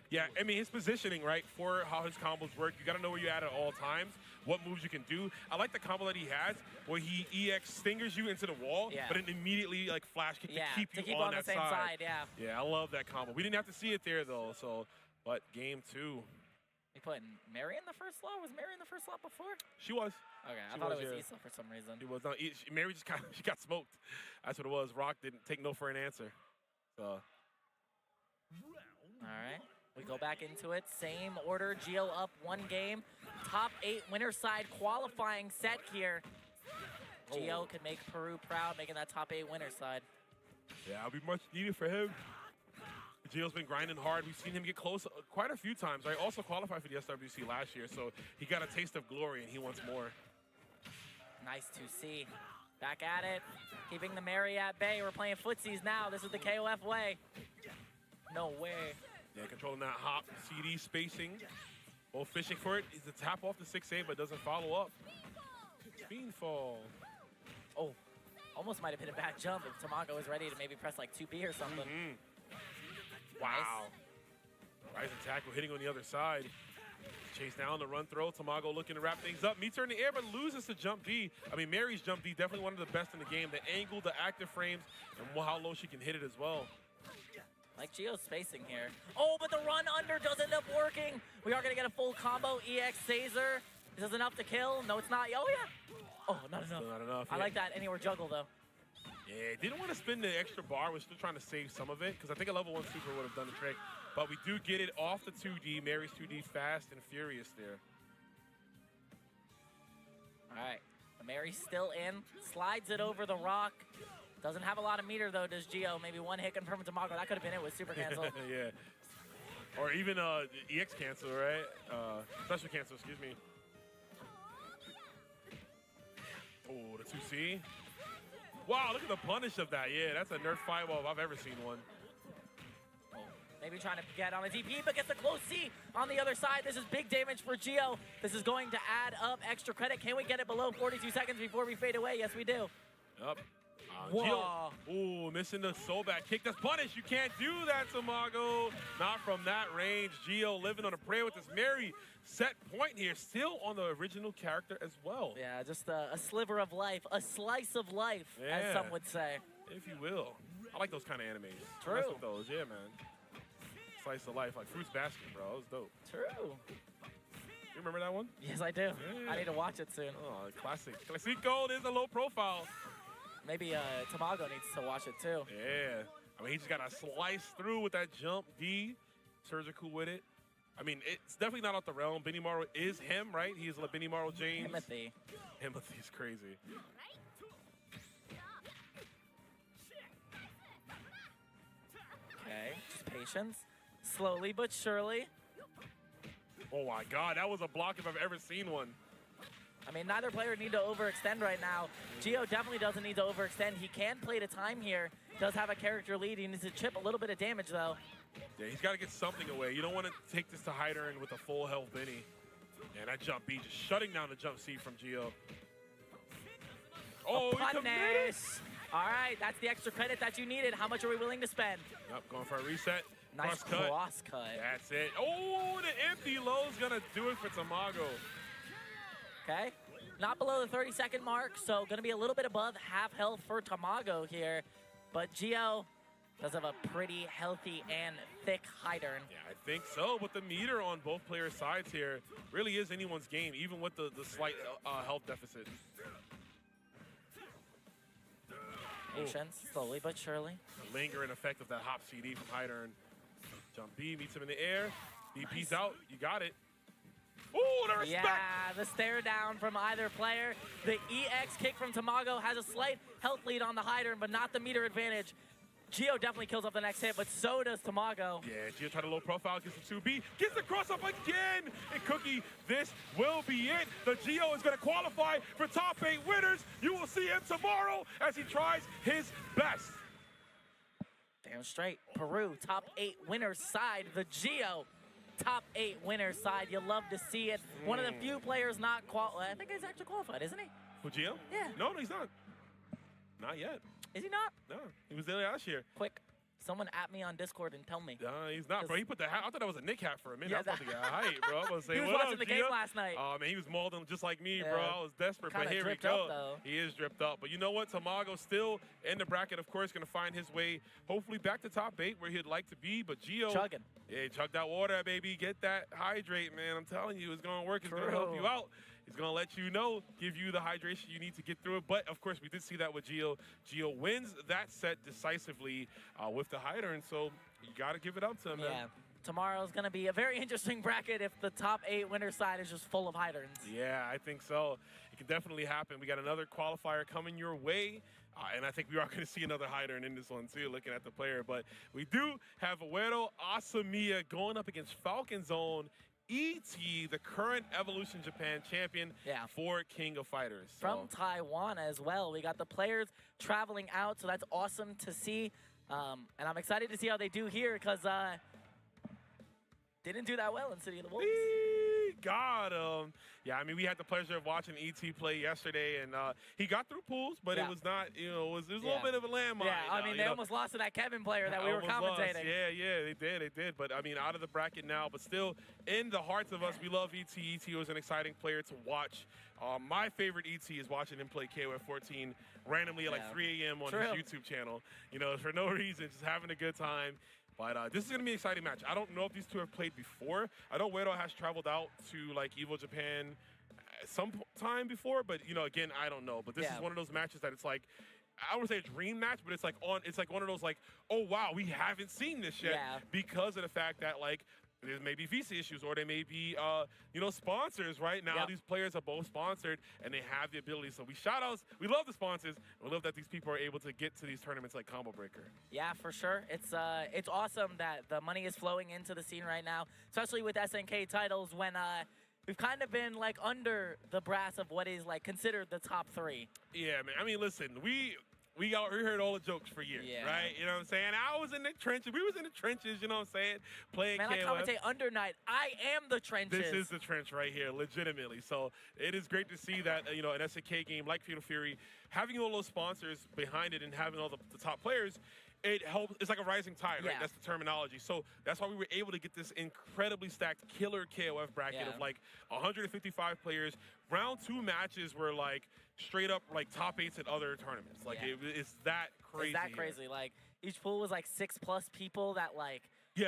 Yeah, I mean, his positioning, right, for how his combos work, you got to know where you're at all times, what moves you can do. I like the combo that he has where he EX stingers you into the wall, but then immediately, like, flash kick to keep you on that the same side. Yeah, I love that combo. We didn't have to see it there, though, so, but game 2. He put Mary in the first slot? Was Mary in the first slot before? She was. Okay, I thought it was Issa for some reason. She was. No, Mary just she got smoked. That's what it was. Rock didn't take no for an answer. So. All right. We go back into it. Same order. Gio up 1 game. Top 8 winner side qualifying set here. Gio can make Peru proud, making that top 8 winner side. Yeah, it'll be much needed for him. Gio's been grinding hard. We've seen him get close quite a few times. I also qualified for the SWC last year, so he got a taste of glory, and he wants more. Nice to see. Back at it. Keeping the Mary at bay. We're playing footsies now. This is the KOF way. No way. Yeah, controlling that hop, CD spacing. Both fishing for it. He's a tap off the 6A, but doesn't follow up. Beanfall. Oh, almost might have been a bad jump if Tamago was ready to maybe press like 2B or something. Wow. Rising tackle hitting on the other side. Chase down the run throw. Tamago looking to wrap things up. Meets her in the air, but loses to jump D. I mean, Mary's jump D, definitely one of the best in the game. The angle, the active frames, and how low she can hit it as well. Like Gio's spacing here. Oh, but the run under doesn't end up working. We are going to get a full combo. EX Taser. Is this enough to kill? No, it's not. Oh, yeah. Oh, not enough. Still not enough. I like that anywhere juggle, though. Yeah, didn't want to spin the extra bar. We're still trying to save some of it because I think a level 1 super would have done the trick. But we do get it off the 2D. Mary's 2D fast and furious there. All right. Mary's still in. Slides it over the rock. Doesn't have a lot of meter, though, does Gio. Maybe 1 hit confirmed Tamago. That could have been it with super cancel. Yeah. Or even EX cancel, right? Special cancel, excuse me. Oh, the 2C. Wow, look at the punish of that. Yeah, that's a nerf fireball if I've ever seen one. Oh, maybe trying to get on a DP, but gets a close C on the other side. This is big damage for Gio. This is going to add up extra credit. Can we get it below 42 seconds before we fade away? Yes, we do. Yep. Whoa. Ooh, missing the soul back kick. That's punish. You can't do that, Tamago. Not from that range. Gio living on a prayer with this Mary set point here. Still on the original character as well. Yeah, just a sliver of life. A slice of life, as some would say. If you will. I like those kind of animes. True. Mess with those. Yeah, man. Slice of life. Like Fruits Basket, bro. That was dope. True. You remember that one? Yes, I do. Yeah. I need to watch it soon. Oh, classic. Classico is a low profile. Maybe Tamago needs to watch it too. Yeah. I mean, he just got to slice through with that jump D. Surgical with it. I mean, it's definitely not off the realm. Benny Morrow is him, right? He is Benny Morrow James. Timothy. Timothy is crazy. Okay, just patience. Slowly but surely. Oh my God, that was a block if I've ever seen one. I mean, neither player need to overextend right now. Gio definitely doesn't need to overextend. He can play to time here. Does have a character lead. He needs to chip a little bit of damage, though. Yeah, he's got to get something away. You don't want to take this to Hyder in with a full health Benny. And that jump B just shutting down the jump C from Gio. Oh, he committed. All right, that's the extra credit that you needed. How much are we willing to spend? Yep, going for a reset. Nice cross cut. That's it. Oh, the empty low is going to do it for Tamago. Okay. not below the 30-second mark, so going to be a little bit above half health for Tamago here. But Gio does have a pretty healthy and thick Hydern. Yeah, I think so. But the meter on both players' sides here really is anyone's game, even with the slight health deficit. Patience, slowly but surely. The lingering effect of that hop CD from Hydern. Jump B meets him in the air. DP's out. You got it. Ooh, the respect! Yeah, the stare down from either player. The EX kick from Tamago has a slight health lead on the Hydern, but not the meter advantage. Gio definitely kills off the next hit, but so does Tamago. Yeah, Gio tried a low profile, gets the 2B, gets the cross up again! And Cookie, this will be it. The Gio is gonna qualify for top 8 winners. You will see him tomorrow as he tries his best. Damn straight. Peru, top 8 winners side. The Gio, top 8 winners side. You love to see it. One of the few players not qualified. I think he's actually qualified, isn't he? For Gio? Yeah. No, he's not. Not yet. Is he not? No, he was there last year. Quick, someone at me on Discord and tell me. He's not, bro. He put the hat. I thought that was a Nick hat for a minute. Yeah, I was about to get hype, bro. I was about to say, he was what watching up, the game Gio? last night. Oh, man, he was mauled him just like me, Yeah. bro. I was desperate, but Kinda here we dripped go. up, though. He is dripped up. But you know what? Tamago still in the bracket, of course, going to find his way, hopefully back to top 8 where he'd like to be. But Gio, Chugging. yeah, chug that water, baby. Get that hydrate, man. I'm telling you, it's going to work. It's going to help you out. He's going to let you know, give you the hydration you need to get through it. But, of course, we did see that with Gio. Gio wins that set decisively with the Hydern, so you got to give it up to him, man. Yeah. Tomorrow's going to be a very interesting bracket if the top 8 winner side is just full of Hydrons. Yeah, I think so. It can definitely happen. We got another qualifier coming your way. And I think we are going to see another Hydern in this one, too, looking at the player. But we do have Aguero Asamiya going up against Falcon Zone ET, the current Evolution Japan champion for King of Fighters. So. From Taiwan as well. We got the players traveling out, so that's awesome to see. And I'm excited to see how they do here because didn't do that well in City of the Wolves. Got him. Yeah, I mean, we had the pleasure of watching ET play yesterday, and he got through pools, but it was not, it was a little bit of a landmine. Yeah, I mean, they almost lost to that Kevin player that we were commentating. Lost. Yeah, they did. But, I mean, out of the bracket now, but still in the hearts of us, we love ET. ET was an exciting player to watch. My favorite ET is watching him play KOF 14 randomly at like 3 a.m. on his YouTube channel. You know, for no reason, just having a good time. But this is going to be an exciting match. I don't know if these two have played before. I know Uedo has traveled out to, like, Evo Japan some time before, but, you know, again, I don't know. But this is one of those matches that it's like, I don't want to say a dream match, but it's like one of those, like, oh, wow, we haven't seen this yet because of the fact that, like, there may be visa issues or they may be, you know, sponsors, right? Now these players are both sponsored and they have the ability. So we love the sponsors. We love that these people are able to get to these tournaments like Combo Breaker. Yeah, for sure. It's awesome that the money is flowing into the scene right now, especially with SNK titles when we've kind of been like under the brass of what is like considered the top 3. Yeah, man. I mean, listen, we heard all the jokes for years, right? You know what I'm saying? I was in the trenches. We was in the trenches, you know what I'm saying? Playing KOF. Man, I commentate under night. I am the trenches. This is the trench right here, legitimately. So it is great to see that, you know, an SNK game like Fatal Fury, having all those sponsors behind it and having all the top players, it helps. It's like a rising tide, right? That's the terminology. So that's why we were able to get this incredibly stacked killer KOF bracket of like 155 players. Round 2 matches were like straight up like top 8s at other tournaments. Like it's that crazy. It's that crazy. Like each pool was like 6+ people that like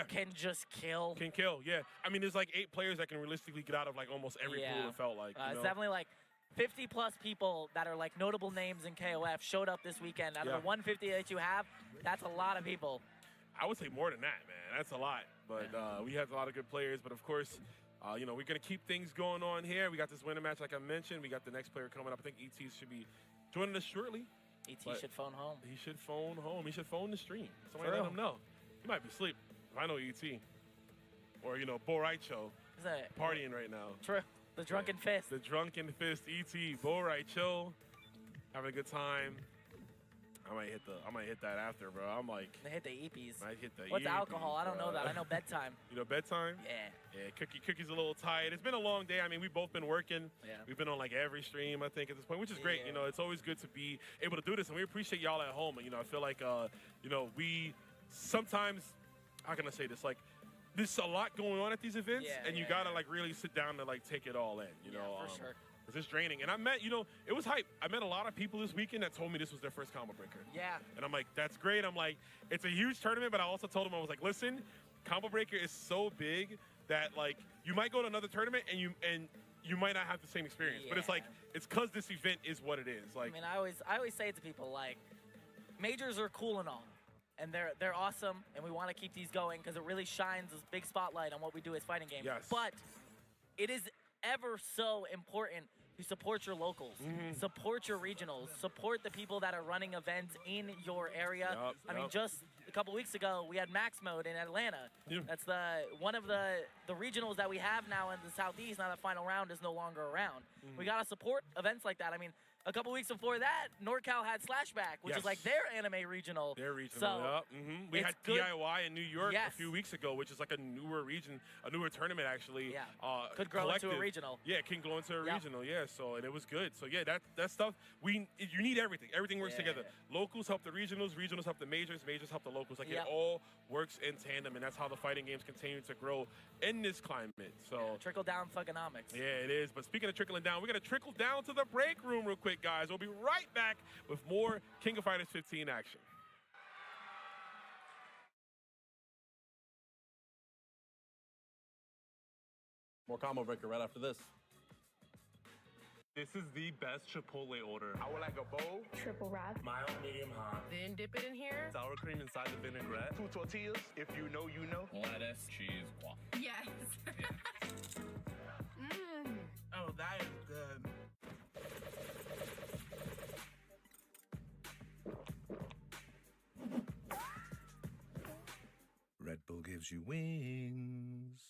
can just kill. Can kill, yeah. I mean, there's like 8 players that can realistically get out of like almost every pool. It felt like. It's definitely like 50+ people that are like notable names in KOF showed up this weekend. Out of the 150 that you have, that's a lot of people. I would say more than that, man. That's a lot. But we have a lot of good players. But of course, you know, we're going to keep things going on here. We got this winner match, like I mentioned. We got the next player coming up. I think ET should be joining us shortly. ET should phone home. He should phone home. He should phone the stream. Somebody let him know. He might be asleep. If I know ET. Or, you know, Boraicho partying right now. True. The Drunken Fist. The Drunken Fist, ET, Boraicho, having a good time. I might hit that after, bro. I'm like. They hit the EPs. Might hit the What's EPs, alcohol? I don't know that. I know bedtime. You know bedtime? Yeah. Yeah, Cookie's a little tired. It's been a long day. I mean, we've both been working. Yeah. We've been on like every stream, I think, at this point, which is great. You know, it's always good to be able to do this, and we appreciate y'all at home. And, you know, I feel like, you know, we sometimes, how can I say this? Like, there's a lot going on at these events, and you gotta like really sit down and like take it all in. You know, for sure. because it's draining. And I met, you know, it was hype. I met a lot of people this weekend that told me this was their first combo breaker. Yeah. And I'm like, that's great. I'm like, it's a huge tournament, but I also told them, I was like, listen, combo breaker is so big that like you might go to another tournament and you might not have the same experience. But it's like, it's because this event is what it is. Like, I mean, I always say it to people, like, majors are cool and all, and they're awesome, and we want to keep these going because it really shines this big spotlight on what we do as fighting games. Yes. But it is ever so important to support your locals, support your regionals, support the people that are running events in your area. I mean, just a couple weeks ago, we had Max Mode in Atlanta. That's one of the regionals that we have now in the Southeast. Now the final round is no longer around. We got to support events like that. I mean, a couple weeks before that, NorCal had Slashback, which is like their anime regional. Their regional, so We had DIY in New York a few weeks ago, which is like a newer region, a newer tournament actually. Yeah, could grow into a regional. Yeah, it can grow into a regional, so, and it was good. So yeah, that stuff, you need everything. Everything works together. Locals help the regionals help the majors help the locals. Like it all works in tandem, and that's how the fighting games continue to grow in this climate. So trickle down thugonomics. Yeah, it is. But speaking of trickling down, we're going to trickle down to the break room real quick, guys. We'll be right back with more King of Fighters 15 action. More combo breaker right after this. This is the best Chipotle order. I would like a bowl. Triple wrap. Mild, medium, hot. Then dip it in here. Sour cream inside the vinaigrette. 2 tortillas. If you know, you know. Lettuce, cheese, guac. Yes. Oh, that is good. Red Bull gives you wings.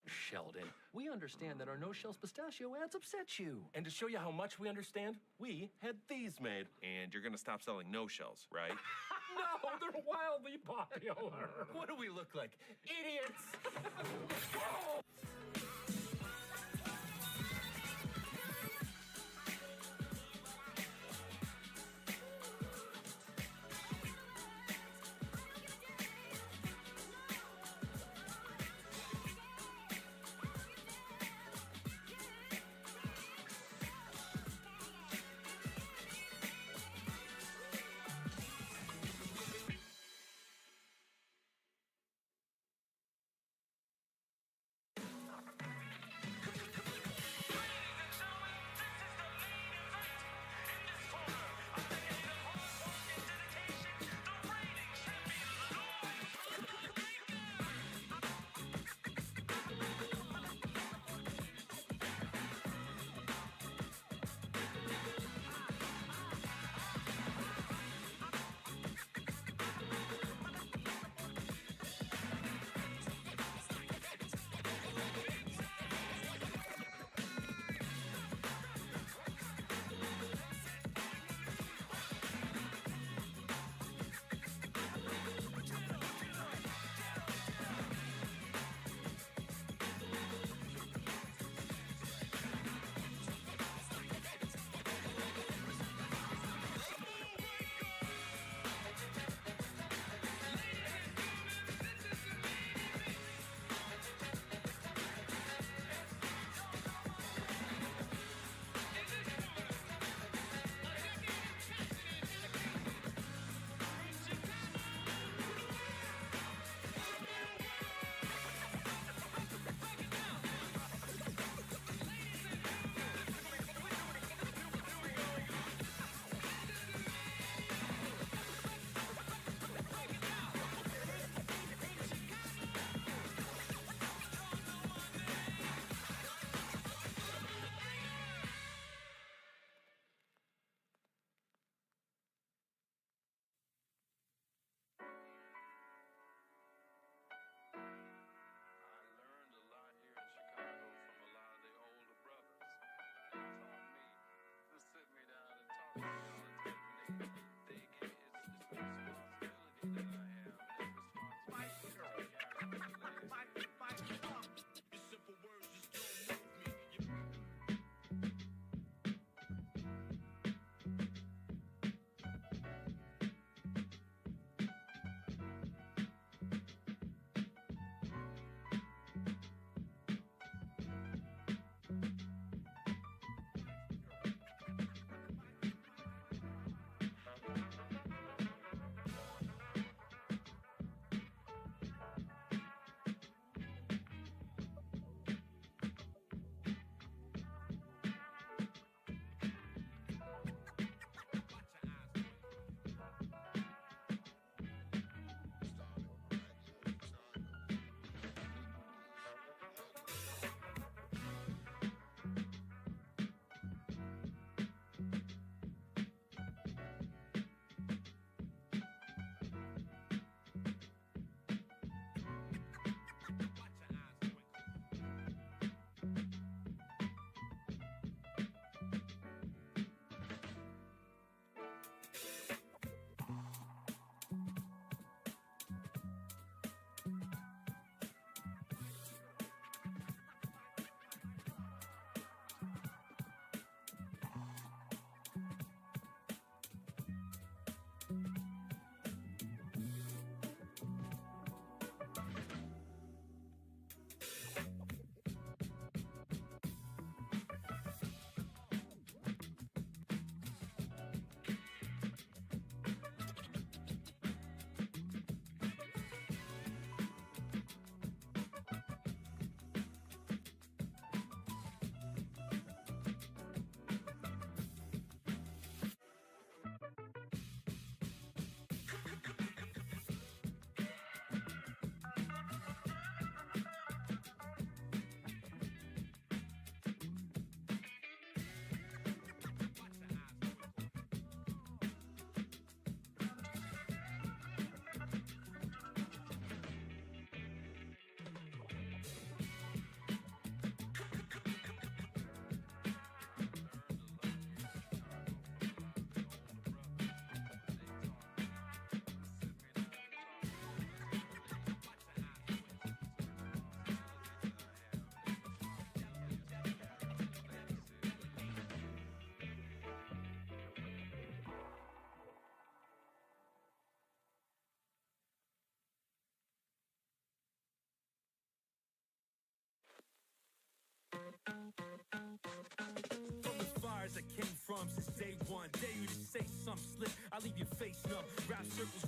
Sheldon, we understand that our no-shells pistachio ads upset you. And to show you how much we understand, we had these made. And you're gonna stop selling no-shells, right? No, they're wildly popular. What do we look like? Idiots!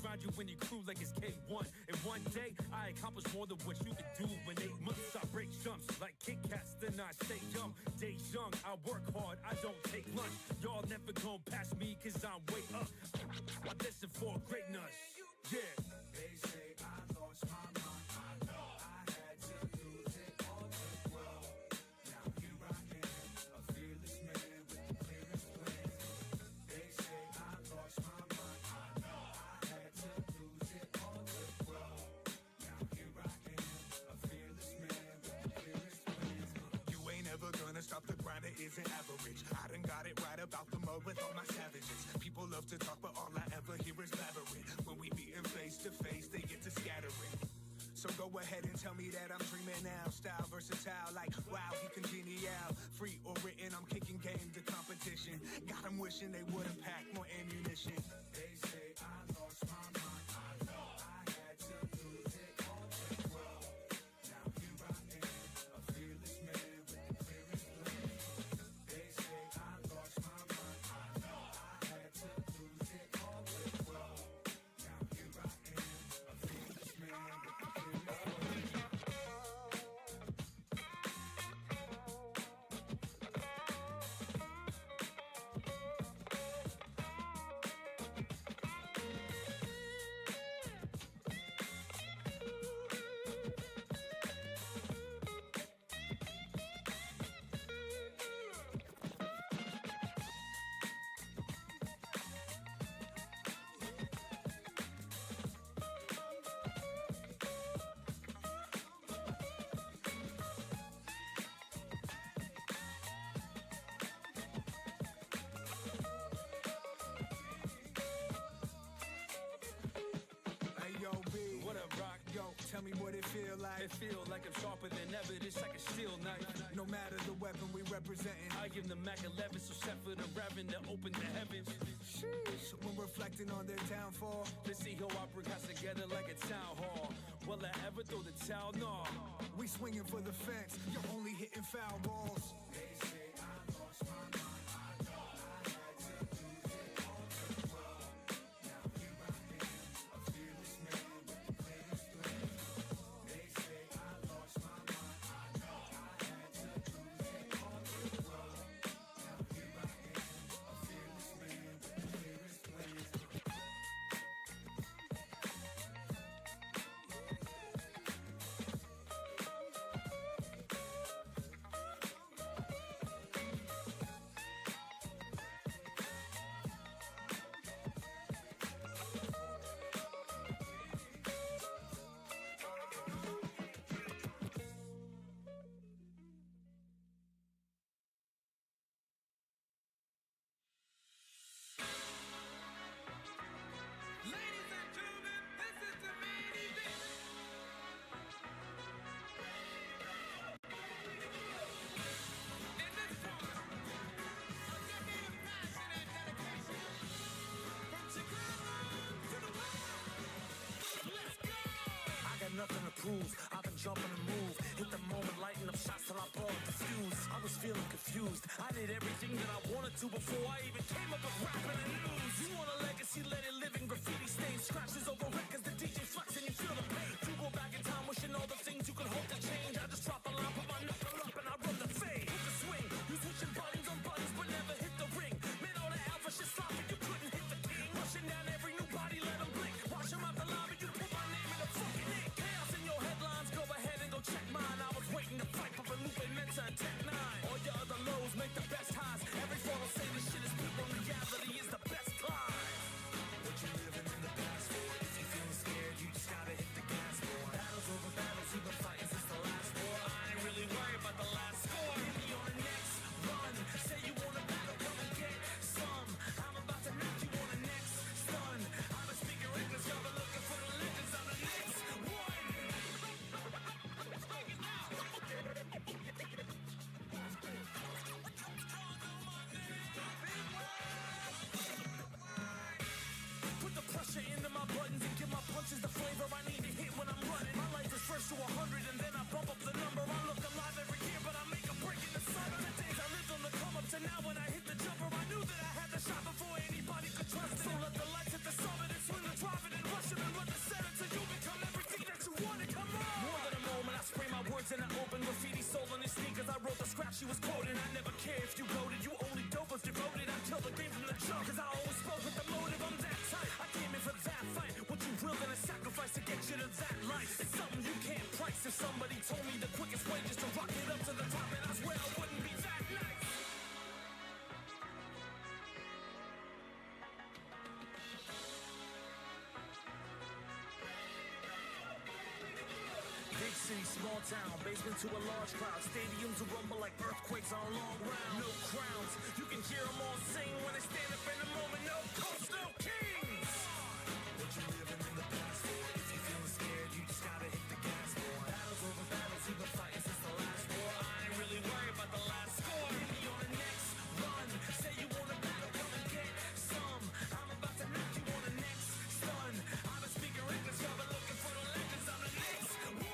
surround you when you crew like it's K1. And one day, I accomplish more than what you could do in 8 months. I break jumps like Kit Kats, then I stay young. Days young, I work hard, I don't take lunch. Y'all never gon' pass me, cause I'm way up. I listen for greatness. Yeah. They say I lost my mind. I know I had to lose it all to grow. Now here I am, a fearless man with the clearest plans. They say I lost my mind. I know I had to lose it all to grow. Now here I am, a fearless man with the clearest plans. You ain't ever gonna stop the grind, it isn't average. I done got it right about the mud with all my savages. People love to talk, but all I ever hear is blabbering. When we meeting face to face, they get to scattering. So go ahead and tell me that I'm dreaming now. Style versatile, like wow, he congenial. Free or written, I'm kicking game to competition. Got 'em wishing they would've packed more ammunition. They say I lost my mind. I know I had to lose it all to grow. Now here I am, a fearless man with the clearest plans. They say I lost my mind. I know I had to lose it all to grow. Now here I am, a fearless man with the clearest plans. Hey, yo, B. What up, Rock? Yo, tell me what it feel like. It feel like I'm sharper than ever. It's like a steel knife. No matter the weapon we representing. I give the Mac 11, so set for the raven to open the heavens. Sheesh. When reflecting on their downfall, they see how I bring us together like a town hall. Will I ever throw the towel? No. We swinging for the fence. You're only hitting foul balls. They say I lost my mind. I know I had to lose it all to grow. Now here I am, a fearless man with the clearest plans. They say I lost my mind. I know I had to lose it all to grow. Now here I am, a fearless man with the clearest plans. Ladies and gentlemen, this is the main event. In this one, a decade of passion and dedication. From Chicago to the world. Let's go! I got nothing to prove. I've been jumping to move. Hit the moment, lighting up shots till I blow up the fuse. I was feeling confused. I did everything that I wanted to before I even came up with rapping and news. You want a legacy, let it live in graffiti stains, scratches over records, the DJ flex and you feel the pain. You go back in time wishing all the things you could hope to change. I just drop a line, put my knuckle up and I run the fade. Hit the swing, you switching buttons on buttons but never hit the ring. Made all the alpha shit sloppy, you couldn't hit the king. Rushing down every new body, let them blink. Watch them out the lobby, you put my name in the fucking ink. Chaos in your headlines, go ahead and go check mine. I was waiting to fight for a loop and Mensa and Tech 9. All your other lows make the best highs. Every fall will say this shit is people, reality is the best climb. What you living in the past for? If you feeling scared, you just gotta hit the gas for. Battles over battles, you've been fighting since the last war. I ain't really worried about the last score. Hit me on the next run. Say you want a battle, come and get some. I'm about to knock you on the next stun. I've been speaking reckless, y'all been looking for the legends. I'm the next one. Put the pressure into my buttons and give my punches the flavor I need to hit when I'm running. My life is first to 100 and then I bump up the number. I look alive every year, but I make a break in the sun. The days I lived on the come up to now when I hit the jumper, I knew that I had the shot before anybody could trust it. So let the lights hit the summit and swing the drop it and rush city, small town, basement to a large crowd. Stadiums will rumble like earthquakes on a long round. No crowns, you can hear them all sing when they stand up in the moment. No coast, no kings. What you living in the past for? If you feeling scared, you just gotta hit the gas for. Battles over battles, we've been fighting since the last war. I ain't really worried about the last score. Be on the next run. Say you want a battle, come and get some. I'm about to knock you on the next stun. I've been speaking reckless, y'all been looking for the legends. I'm the next one.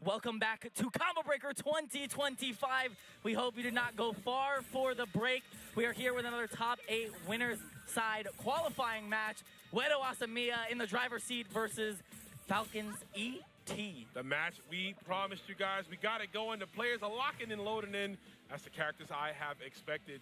Welcome back to Combo Breaker 2025. We hope you did not go far for the break. We are here with another top 8 winners side qualifying match. Wedo Asamiya in the driver's seat versus Falcons ET. The match we promised you guys. We got it going. The players are locking and loading in. That's the characters I have expected.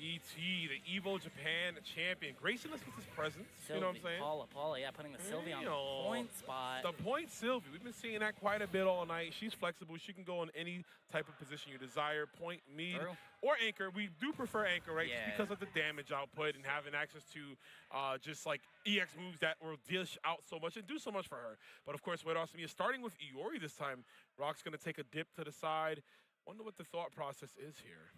ET, the Evo Japan champion, gracing us with his presence. Sylvie, you know what I'm saying? Paula, yeah, putting the Sylvie on the point spot. The point Sylvie, we've been seeing that quite a bit all night. She's flexible. She can go in any type of position you desire, point, mid, or anchor. We do prefer anchor, right? Yeah. Just because of the damage output and having access to just like EX moves that will dish out so much and do so much for her. But of course, Wedo Asamiya starting with Iori this time. Rock's going to take a dip to the side. Wonder what the thought process is here.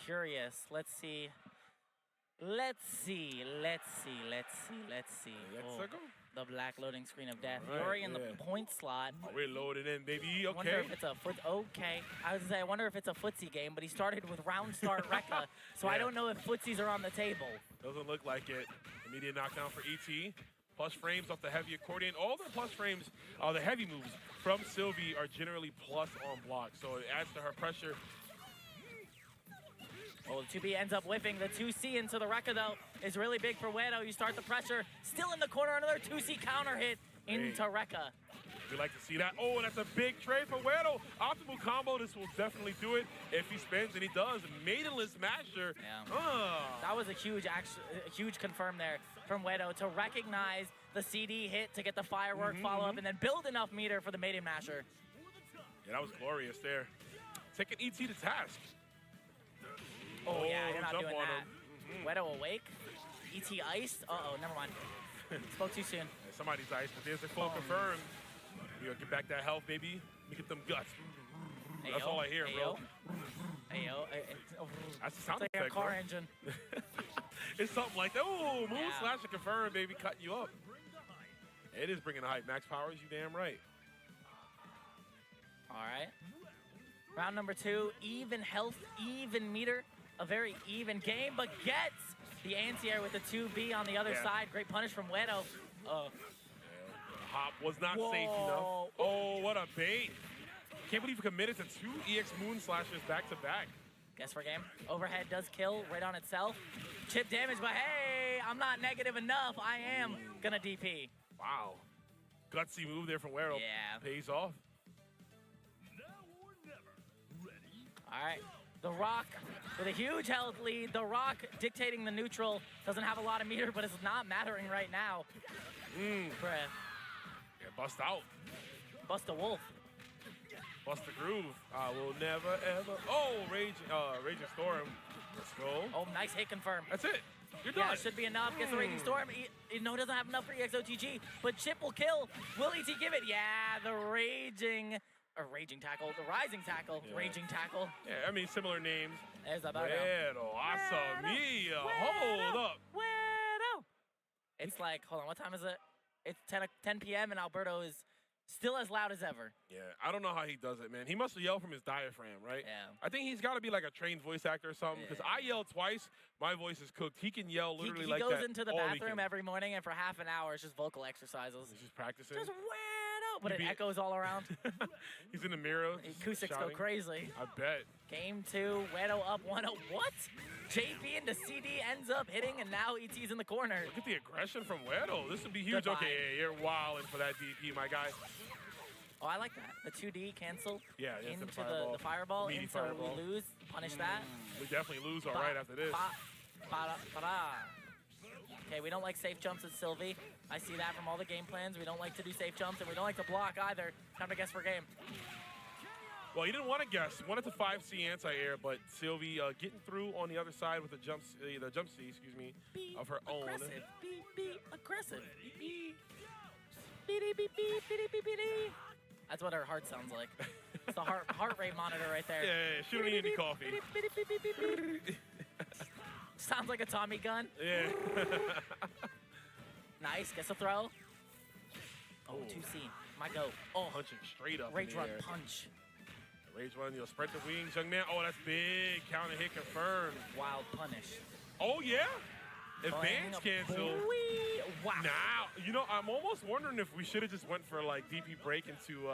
Curious. Let's see. Let's see. Oh, the black loading screen of death. Right, Yuri in the point slot. Oh, we're loaded in, baby. Okay. Wonder if it's a foot. Okay. I was gonna say, I wonder if it's a footsie game, but he started with round start Rekka, so I don't know if footsies are on the table. Doesn't look like it. Immediate knockdown for ET. Plus frames off the heavy accordion. All the plus frames, the heavy moves from Sylvie are generally plus on block, so it adds to her pressure. Oh, the 2B ends up whiffing. The 2C into the Rekka, though, is really big for Wedo. You start the pressure. Still in the corner, another 2C counter hit into Rekka. We like to see that. Oh, and that's a big trade for Wedo. Optimal combo. This will definitely do it if he spins, and he does. Maidenless Masher. Yeah. That was a huge confirm there from Wedo to recognize the CD hit to get the firework follow-up and then build enough meter for the Maiden Masher. Yeah, that was glorious there. Taking ET to task. Oh, yeah, you're not doing that. Wedo awake. ET iced. Uh-oh, never mind. Spoke too soon. Yeah, somebody's iced, but there's the full confirm. You know, get back that health, baby. Let me get them guts. That's all I hear, bro. Ayo. That's the sound like effect, a car bro. engine. It's something like that. Oh, move slash and confirm, baby, cutting you up. It is bringing the hype. Max powers, you damn right. All right. Round number 2, even health, even meter. A very even game, but gets the anti-air with the 2B on the other side. Great punish from Wedo. Hop was not safe enough. Oh, what a bait. Can't believe he committed to 2 EX Moon Slashers back-to-back. Guess for game. Overhead does kill right on itself. Chip damage, but hey, I'm not negative enough. I am gonna DP. Wow. Gutsy move there from Wedo. Yeah. Pays off. All right. The Rock with a huge health lead. The Rock dictating the neutral. Doesn't have a lot of meter, but it's not mattering right now. Bruh. Yeah, bust out. Bust a wolf. Bust the groove. I will never, ever. Oh, Raging Storm. Let's go. Oh, nice hit confirm. That's it. You're done. Yeah, should be enough. Gets the Raging Storm. He doesn't have enough for EXOTG, but Chip will kill. Will ET give it? Yeah, the Raging tackle, the Rising tackle, Raging tackle. Yeah, I mean, similar names. There's a Wedo Asamiya. Hold up. Wedo. It's like, hold on, what time is it? It's 10 p.m. and Alberto is still as loud as ever. Yeah, I don't know how he does it, man. He must yell from his diaphragm, right? Yeah. I think he's got to be like a trained voice actor or something, because I yelled twice. My voice is cooked. He can yell literally like that. He goes into the bathroom weekend. every morning, and for half an hour, it's just vocal exercises. He's just practicing. Just Wedo, but it echoes all around. He's in the mirror. Acoustics go crazy. I bet. Game 2, Wedo up 1-0. What? JP into CD ends up hitting, and now ET's in the corner. Look at the aggression from Wedo. This would be huge. Goodbye. Okay, yeah, you're wilding for that DP, my guy. Oh, I like that. The 2D cancel into the fireball. Meaty So fireball. we lose. Punish that. We definitely lose all right after this. Okay, we don't like safe jumps at Sylvie. I see that from all the game plans. We don't like to do safe jumps, and we don't like to block either. Time to guess for game. Well, he didn't want to guess. He wanted to 5C anti-air, but Sylvie getting through on the other side with the jump C, excuse me, of her own. Aggressive. Be aggressive. Be. That's what her heart sounds like. It's the heart rate monitor right there. Yeah, she don't need any coffee. Sounds like a Tommy gun. Yeah. Nice. Gets a throw. Oh, 2C. My go. Oh, punching straight up. Rage run punch. Rage run, you'll spread the wings, young man. Oh, that's big. Counter hit confirmed. Wild punish. Oh, yeah? Advance cancel. Wow. Now, you know, I'm almost wondering if we should have just went for like DP break into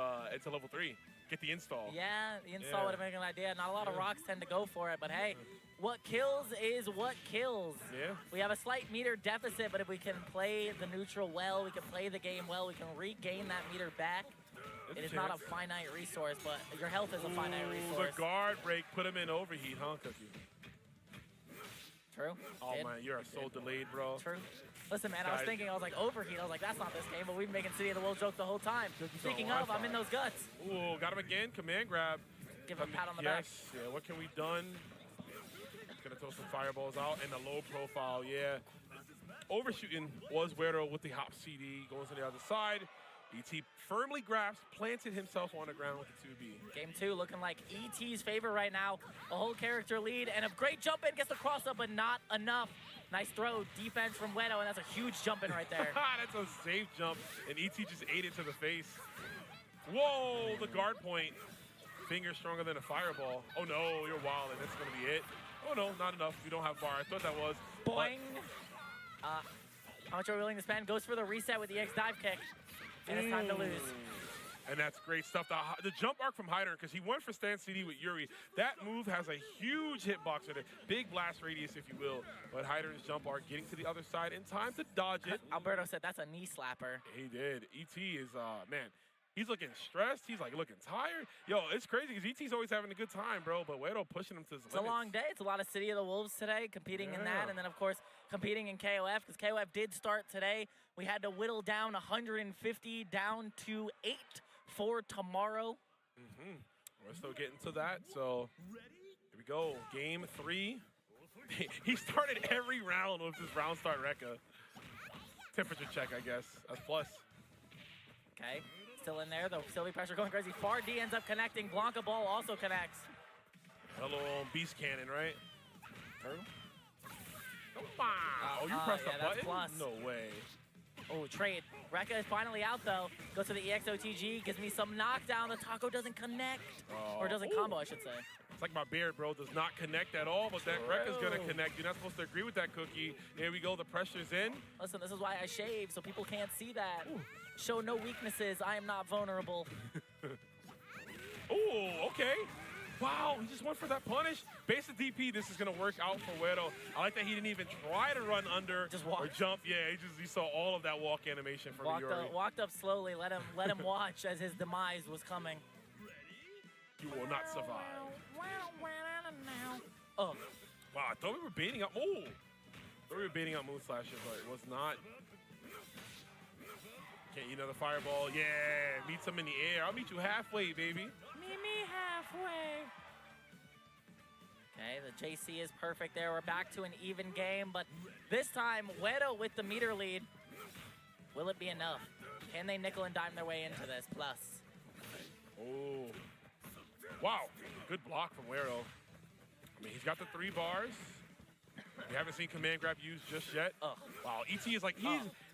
level 3. Get the install. Yeah, the install would have been a good idea. Not a lot of rocks tend to go for it, but hey, what kills is what kills. Yeah. We have a slight meter deficit, but if we can play the neutral well, we can play the game well, we can regain that meter back. It is not a finite resource, but your health is a finite resource. The guard break put him in overheat, huh, Cookie? True. Oh, man, you're so delayed, bro. True. Listen, man, I was thinking, I was like, overheat. I was like, that's not this game, but we've been making City of the World joke the whole time. Speaking of, I'm in those guts. Ooh, got him again. Command grab. Give him a pat on the back. Yes. Yeah, what can we done? Gonna throw some fireballs out and the low profile, yeah. Overshooting was Weirdo with the hop CD. Goes to the other side. ET firmly grasps, planted himself on the ground with the 2B. Game 2 looking like ET's favor right now. A whole character lead and a great jump in, gets the cross up, but not enough. Nice throw, defense from Wedo, and that's a huge jump in right there. That's a safe jump, and ET just ate it to the face. Whoa, the guard point. Finger stronger than a fireball. Oh no, you're wild, and that's gonna be it. Oh no, not enough. We don't have bar. I thought that was. Boing. How much are we willing to spend? Goes for the reset with the X dive kick. And it's time to lose. And that's great stuff. The jump arc from Hyder, because he went for stand CD with Yuri. That move has a huge hitbox with it. Big blast radius, if you will. But Hyder's jump arc getting to the other side in time to dodge it. Alberto said that's a knee slapper. He did. ET is, man, he's looking stressed. He's like looking tired. Yo, it's crazy because ET's always having a good time, bro. But Wedo pushing him to his limits. It's a long day. It's a lot of City of the Wolves today, competing in that. And then, of course, competing in KOF, because KOF did start today. We had to whittle down 150 down to 8 for tomorrow. We're still getting to that. So here we go. Game 3. He started every round with this round start Rekka. Temperature check, I guess. That's plus. Okay. Still in there, though. Sylvie pressure going crazy. Far D ends up connecting. Blanca ball also connects. Hello, beast cannon, right? True. Oh, you pressed the button? Plus. No way. Oh, trade. Rekka is finally out, though. Goes to the EXOTG. Gives me some knockdown. The taco doesn't connect. Or doesn't combo, I should say. It's like my beard, bro. Does not connect at all, but that Rekka's going to connect. You're not supposed to agree with that, Cookie. Here we go. The pressure's in. Listen, this is why I shave, so people can't see that. Show no weaknesses. I am not vulnerable. Oh, okay. Wow, he just went for that punish. Base of DP, this is going to work out for Wedo. I like that he didn't even try to run under or jump. Yeah, he saw all of that walk animation from Yuri. Walked up slowly, let him watch as his demise was coming. You will not survive. Oh. Wow, I thought we were baiting up. Oh, I thought we were baiting up Moonslasher, but it was not. Can't eat another fireball. Yeah, meet some in the air. I'll meet you halfway, baby. Meet me halfway. Okay, the JC is perfect there. We're back to an even game, but this time, Wedo with the meter lead. Will it be enough? Can they nickel and dime their way into this? Plus. Oh. Wow, good block from Wedo. I mean, he's got the 3 bars. We haven't seen command grab used just yet. Wow, ET is like,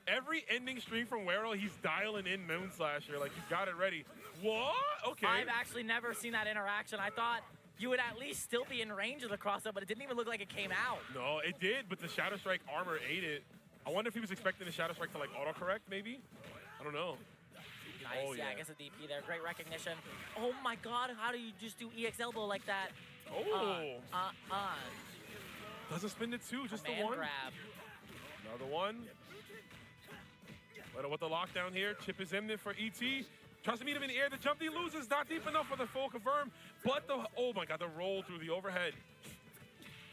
every ending stream from Wedo, he's dialing in Moonslasher. Like, he's got it ready. What? Okay. I've actually never seen that interaction. I thought you would at least still be in range of the cross-up, but it didn't even look like it came out. No, it did, but the Shadow Strike armor ate it. I wonder if he was expecting the Shadow Strike to, like, auto-correct, maybe? I don't know. Nice, yeah, I guess a DP there. Great recognition. Oh, my God, how do you just do EX elbow like that? Oh. Doesn't spin it 2, just the 1. Grab. Another one. Wedo with the lockdown here. Chip is in there for ET. Tries to meet him in the air. The jump he loses. Not deep enough for the full confirm. But the, oh my God, the roll through the overhead.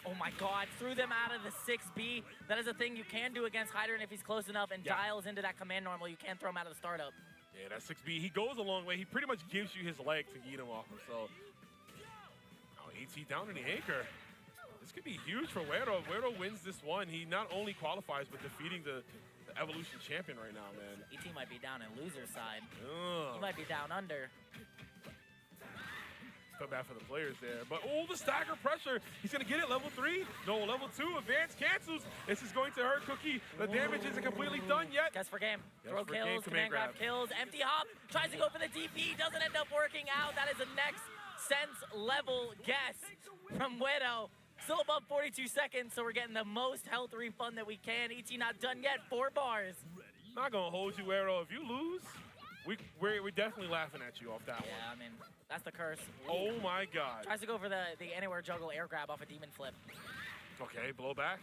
Oh my God, threw them out of the 6B. That is a thing you can do against Hyder, and if he's close enough and dials into that command normal, you can throw him out of the startup. Yeah, that 6B, he goes a long way. He pretty much gives you his leg to eat him off of, so. Oh, ET down in the anchor. This could be huge for Wedo. If Wedo wins this one, he not only qualifies, but defeating the Evolution champion right now, man. ET might be down in loser side. He might be down under. Feel bad for the players there. But, oh, the stagger pressure. He's going to get it, level 3. No, level 2. Advance cancels. This is going to hurt Cookie. The damage isn't completely done yet. Guess for game. Guess Throw for kills, game. command grab kills. Empty hop. Tries to go for the DP. Doesn't end up working out. That is the next sense level guess from Wedo. Still above 42 seconds, so we're getting the most health refund that we can. ET not done yet, 4 bars. Not gonna hold you, Arrow. If you lose, we're definitely laughing at you off that one. Yeah, I mean, that's the curse. Oh my God. Tries to go for the anywhere juggle air grab off a demon flip. Okay, blow back.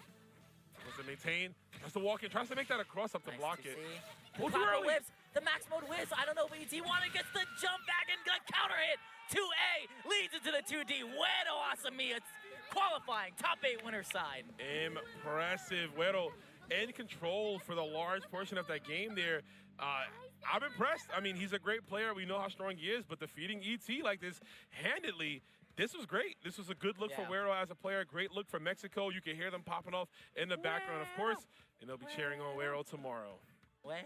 Tries to maintain. Tries to walk in. Tries to make that across up to Nice block to it. see. Pull too Clapper early. whips, the max mode whips. I don't know if ET wanted, gets the jump back and the counter hit. 2A leads into the 2D. Bueno Asami, it's qualifying. Top 8 winner side. Impressive. Güero in control for the large portion of that game there. I'm impressed. I mean, he's a great player. We know how strong he is, but defeating ET like this handedly, this was great. This was a good look for Güero as a player. Great look for Mexico. You can hear them popping off in the background, of course, and they'll be cheering on Güero tomorrow. Bueno.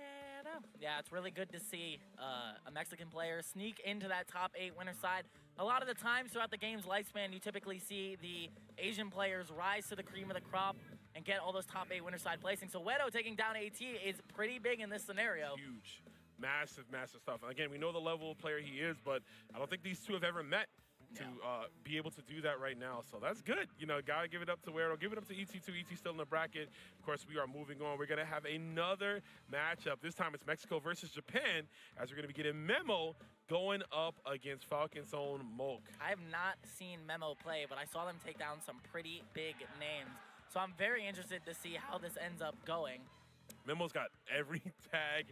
Yeah, it's really good to see a Mexican player sneak into that top 8 winner side. A lot of the times throughout the game's lifespan, you typically see the Asian players rise to the cream of the crop and get all those top 8 winner side placings. So Güero taking down AT is pretty big in this scenario. Huge. Massive, massive stuff. And again, we know the level of player he is, but I don't think these two have ever met to be able to do that right now. So that's good. You know, gotta give it up to Güero. Give it up to ET2. ET still in the bracket. Of course, we are moving on. We're gonna have another matchup. This time it's Mexico versus Japan, as we're gonna be getting Memo going up against Falcon's own Moke. I have not seen Memo play, but I saw them take down some pretty big names. So I'm very interested to see how this ends up going. Memo's got every tag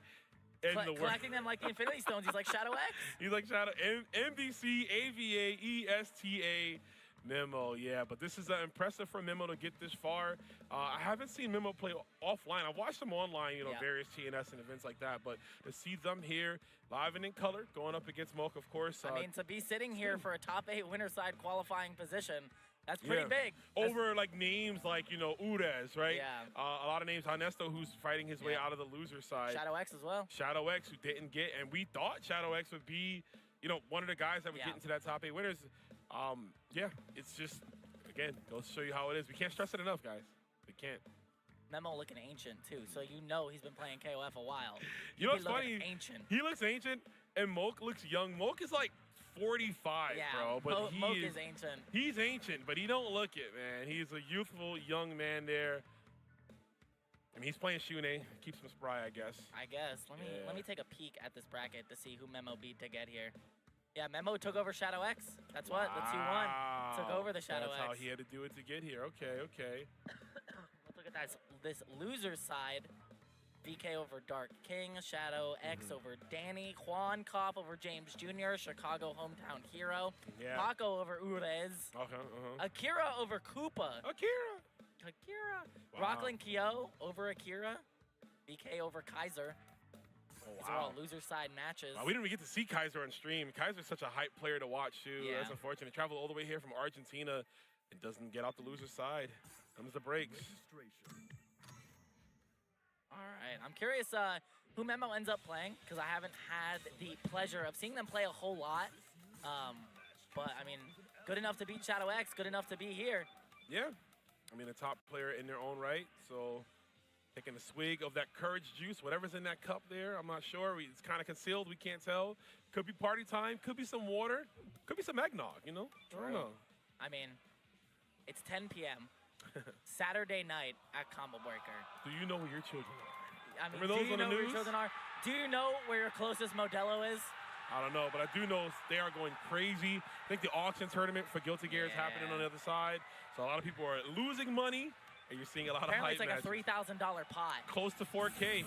in the world. Collecting them like the Infinity Stones. He's like Shadow X. He's like Shadow MVC, AVA, ESTA, Memo. Yeah, but this is impressive for Memo to get this far. I haven't seen Memo play offline. I've watched him online, you know, various TNS and events like that. But to see them here, live and in color, going up against Moke, of course. I mean, to be sitting here for a top 8 winner side qualifying position, that's pretty big. Over like names like, you know, Urez, right? Yeah. A lot of names. Ernesto, who's fighting his way out of the loser side. Shadow X as well. Shadow X, who didn't get, and we thought Shadow X would be, you know, one of the guys that would get into that top 8 winners. Yeah, it's just, again, goes to show you how it is. We can't stress it enough, guys. We can't. Memo looking ancient, too, so you know he's been playing KOF a while. You know what's funny? Ancient. He looks ancient, and Moke looks young. Moke is like 45, bro. But Moke is ancient. He's ancient, but he don't look it, man. He's a youthful young man there. I mean, he's playing Shune. Keeps him spry, I guess. Let me take a peek at this bracket to see who Memo beat to get here. Yeah, Memo took over Shadow X. That's what, the 2-1. Took over the Shadow X. That's how he had to do it to get here. Okay, okay. Let's look at this loser side. VK over Dark King, Shadow X over Danny, Juan Kopp over James Jr., Chicago hometown hero, Paco over Urez, Akira over Koopa, Akira, Rockland Kyo over Akira, VK over Kaiser. These are all loser side matches. We didn't even get to see Kaiser on stream. Kaiser's such a hype player to watch, too. Yeah. That's unfortunate. Traveled all the way here from Argentina and doesn't get out the loser side. Comes the breaks. All right, I'm curious who Memo ends up playing, because I haven't had the pleasure of seeing them play a whole lot. But, I mean, good enough to beat Shadow X, good enough to be here. Yeah. I mean, a top player in their own right, so taking a swig of that courage juice, whatever's in that cup there, I'm not sure. It's kind of concealed, we can't tell. Could be party time, could be some water, could be some eggnog, you know? I don't know. I mean, it's 10 p.m. Saturday night at Combo Breaker. Do you know where your children are? I mean, do you know where your children are? Do you know where your closest Modelo is? I don't know, but I do know they are going crazy. I think the auction tournament for Guilty Gear is happening on the other side. So a lot of people are losing money, and you're seeing a lot Apparently of hype it's like matches. a $3,000 pot. Close to 4K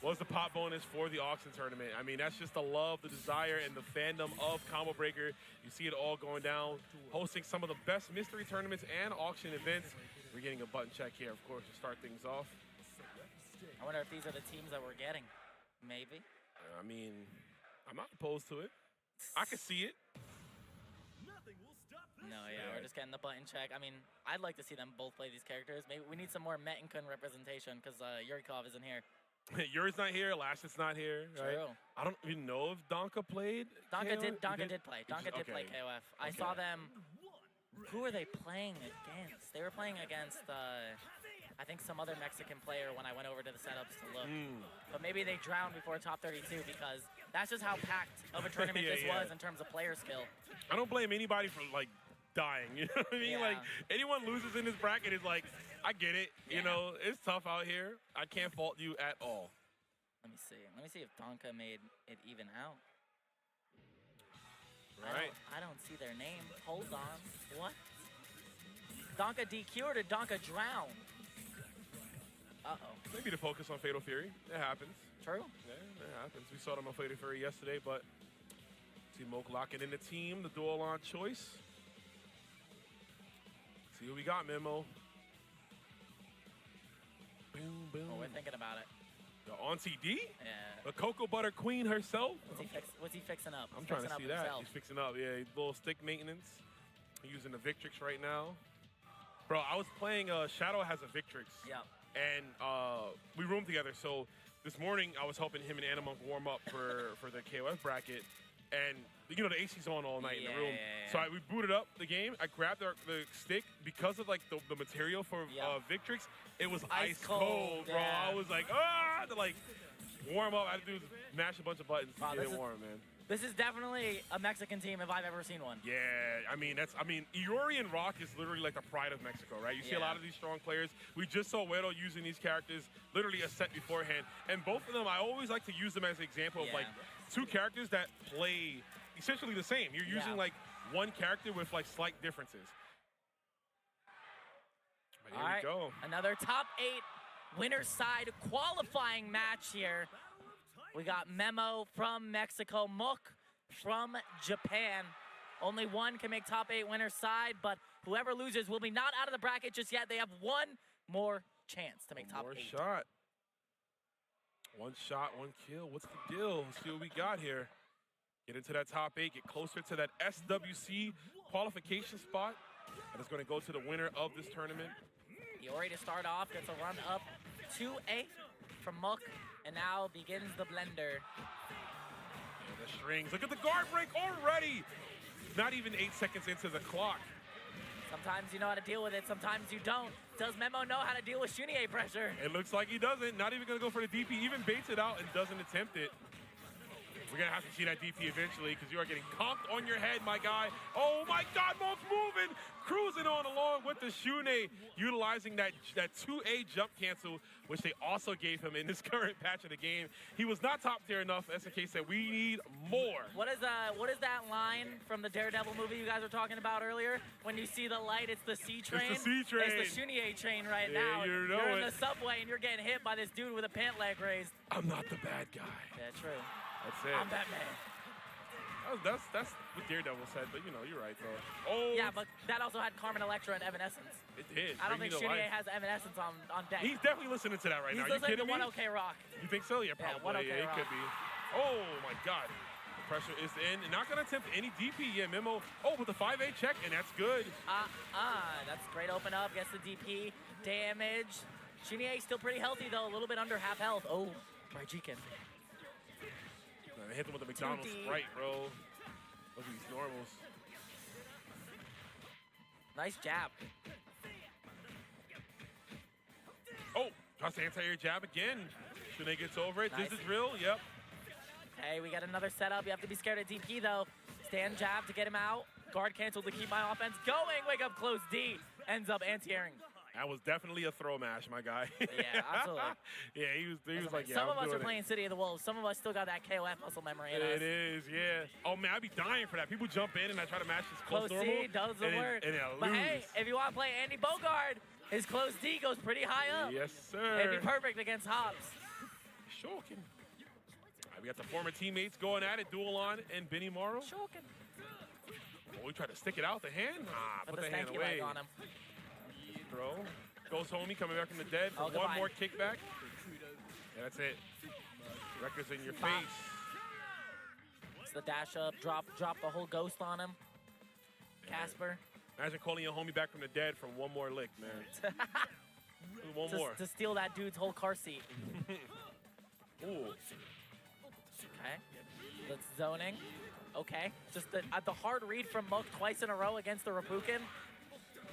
was the pot bonus for the auction tournament. I mean, that's just the love, the desire, and the fandom of Combo Breaker. You see it all going down, hosting some of the best mystery tournaments and auction events. We're getting a button check here, of course, to start things off. I wonder if these are the teams that we're getting. Maybe. I mean, I'm not opposed to it. I can see it. No, we're just getting the button check. I mean, I'd like to see them both play these characters. Maybe we need some more Metinkun representation because Yurikov isn't here. Yuri's not here. Lashit's not here. Right? True. I don't even know if Donka played. Donka KOF? did play. Donka did play KOF. I saw them. Who were they playing against? They were playing against, I think, some other Mexican player when I went over to the setups to look. But maybe they drowned before top 32 because that's just how packed of a tournament this was in terms of player skill. I don't blame anybody for, like, dying. You know what I mean? Yeah. Like, anyone loses in this bracket is like, I get it. You know, it's tough out here. I can't fault you at all. Let me see. Let me see if Donka made it even out. Right. I don't see their name. Hold on. What? Donka DQ or did Donka drown? Uh-oh. Maybe to focus on Fatal Fury. It happens. True. Yeah, it happens. We saw them on Fatal Fury yesterday, but see Moke locking in the team, the dual on choice. See what we got, Memo. Boom, boom. Oh, we're thinking about it. The Auntie D? Yeah. The Cocoa Butter Queen herself? What's he fixing up? I'm He's trying to fixing see up that. himself. He's fixing up, yeah. Little stick maintenance. He's using the Victrix right now. Bro, I was playing, Shadow has a Victrix. Yeah. And we roomed together, so this morning I was helping him and Animunk warm up for the KOF bracket. And, you know, the AC's on all night in the room. Yeah. So we booted up the game. I grabbed the stick. Because of, like, the material for Victrix, it was ice cold, bro. yeah. I was like, to, like, warm up. I had to do mash a bunch of buttons to get it warm, man. This is definitely a Mexican team if I've ever seen one. Yeah, I mean, Iori and Rock is literally like the pride of Mexico, right? You see a lot of these strong players. We just saw Wedo using these characters literally a set beforehand. And both of them, I always like to use them as an example of like two characters that play essentially the same. You're using like one character with like slight differences. But here we go. Another top 8 winner's side qualifying match here. We got Memo from Mexico, Mook from Japan. Only one can make top 8 winner's side, but whoever loses will be not out of the bracket just yet. They have one more chance to make top 8. One shot, one kill. What's the deal? Let's see what we got here. Get into that top 8, get closer to that SWC qualification spot. That is going to go to the winner of this tournament. Iori to start off, gets a run up 2-8 from Mook. And now begins the blender. And the strings. Look at the guard break already. Not even 8 seconds into the clock. Sometimes you know how to deal with it. Sometimes you don't. Does Memo know how to deal with Shunie pressure? It looks like he doesn't. Not even going to go for the DP. Even baits it out and doesn't attempt it. We're going to have to see that DP eventually because you are getting conked on your head, my guy. Oh, my God. Moke's moving. Cruising on along with the Shune, utilizing that 2A jump cancel, which they also gave him in this current patch of the game. He was not top tier enough. SNK said, we need more. What is that line from the Daredevil movie you guys were talking about earlier? When you see the light, it's the C train. It's the C train. It's the Shune train right Yeah, now. you know You're in it. the subway and you're getting hit by this dude with a pant leg raised. I'm not the bad guy. Yeah, true. That's it. I'm Batman. That's what Daredevil said, but you know, you're right, though. Oh. Yeah, but that also had Carmen Electra and Evanescence. It did. I don't Bring think me to Shune life. has Evanescence on deck. He's definitely listening to that right now. He's Are you listening kidding to me? 1OK Rock. You think so? Yeah, Yeah, probably. 1OK Yeah, it Rock. could be. Oh, my God. The pressure is in. Not going to attempt any DP. Yeah, Memo. Oh, with the 5A check, and that's good. That's great open up. Gets the DP. Damage. Shune still pretty healthy, though. A little bit under half health. Oh, Rajikin. They hit him with the McDonald's Sprite, bro. Look at these normals. Nice jab. Oh, tries to anti-air jab again. Shune gets over it. Nice. This is real. Yep. Hey, we got another setup. You have to be scared of DP, though. Stand jab to get him out. Guard cancel to keep my offense going. Wake up close D. Ends up anti-airing. That was definitely a throw mash, my guy. Yeah, absolutely. Yeah, he was like, yeah, Some of I'm us are doing playing City of the Wolves. Some of us still got that KOF muscle memory in us. It is, yeah. Oh, man, I'd be dying for that. People jump in and I try to match his close Close normal. D doesn't work. And But hey, if you want to play Andy Bogard, his close D goes pretty high up. Yes, sir. It'd be perfect against Hobbs. Shocking. All right, we got the former teammates going at it, Dualon and Benny Morrow. Shocking. Oh, we tried to stick it out the hand. Put the hand stanky away. leg on him. Throw. Goes homie coming back from the dead for one more kickback. Yeah, that's it. Records in your face. It's the dash up, drop the whole ghost on him. Casper. Imagine calling your homie back from the dead from one more lick, man. One more. To steal that dude's whole car seat. Ooh. Okay. That's zoning. Okay. Just the hard read from Mook twice in a row against the Rapukin.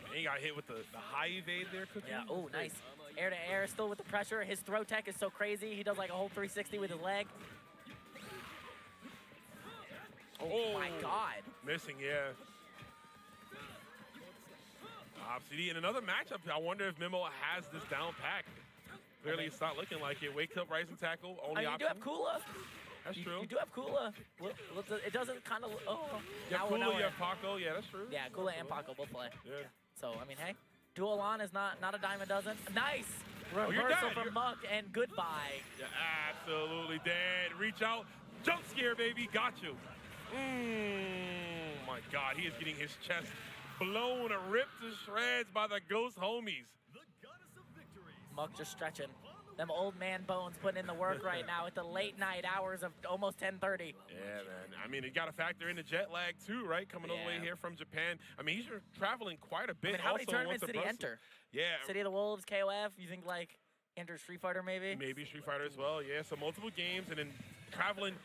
And he got hit with the high evade there, Cookie. Yeah, oh, nice. Air to air, still with the pressure. His throw tech is so crazy. He does like a whole 360 with his leg. Oh, my God. Missing, yeah. Obsidy in another matchup. I wonder if Memo has this down pack. Clearly, it's not looking like it. Wake up, rising tackle, only you option. do have Kula. That's true. You do have Kula. It doesn't kind of. Oh, Yeah, now Kula, we're- you have Paco. Yeah, that's true. Yeah, Kula and Paco both play. Yeah. So I mean, hey, dual on is not a dime a dozen. Nice you're reversal dead. from Muck and goodbye. Yeah, absolutely dead. Reach out, jump scare, baby. Got you. My God, he is getting his chest blown, ripped to shreds by the ghost homies. Muck just stretching. Them old man bones putting in the work right now at the late night hours of almost 10:30. Yeah, man. I mean, you got to factor in the jet lag too, right? Coming all the way here from Japan. I mean, he's traveling quite a bit. I mean, how many also tournaments once did he Brussels. enter? Yeah. City of the Wolves, KOF. You think like enter Street Fighter maybe? Maybe Street Fighter as well. Yeah. So multiple games, and then traveling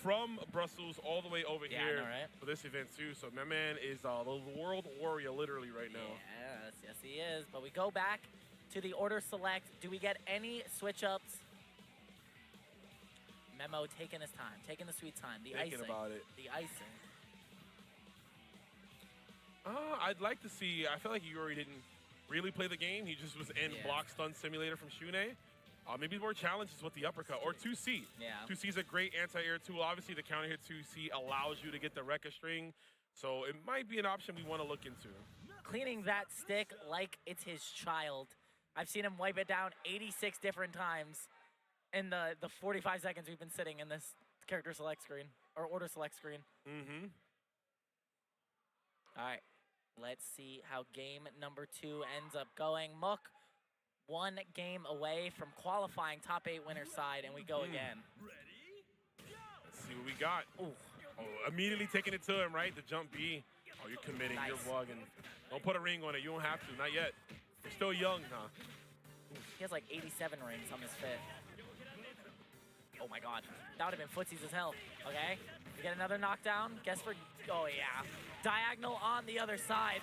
from Brussels all the way over Yeah, I here know, right? for this event too. So my man is the world warrior literally right now. Yes, he is. But we go back to the order select. Do we get any switch ups? Memo taking his time, taking the sweet time. The Thinking icing. about it. The icing. I'd like to see. I feel like Yuri didn't really play the game. He just was in block stun simulator from Shune. Maybe more challenges with the uppercut or 2C. Yeah. 2C is a great anti-air tool. Obviously, the counter hit 2C allows you to get the Rekka string, so it might be an option we want to look into. Cleaning that stick like it's his child. I've seen him wipe it down 86 different times in the 45 seconds we've been sitting in this character select screen or order select screen. All right, let's see how game number 2 ends up going. Mook, 1 game away from qualifying top 8 winner side, and we go again. Let's see what we got. Ooh. Oh, immediately taking it to him, right? The jump B. Oh, you're committing. Nice. You're bugging. Don't put a ring on it. You don't have to. Not yet. You're still young, huh? He has like 87 rings on his fit. Oh my God, that would have been footsies as hell. Okay, we get another knockdown. Guess for, oh yeah. Diagonal on the other side.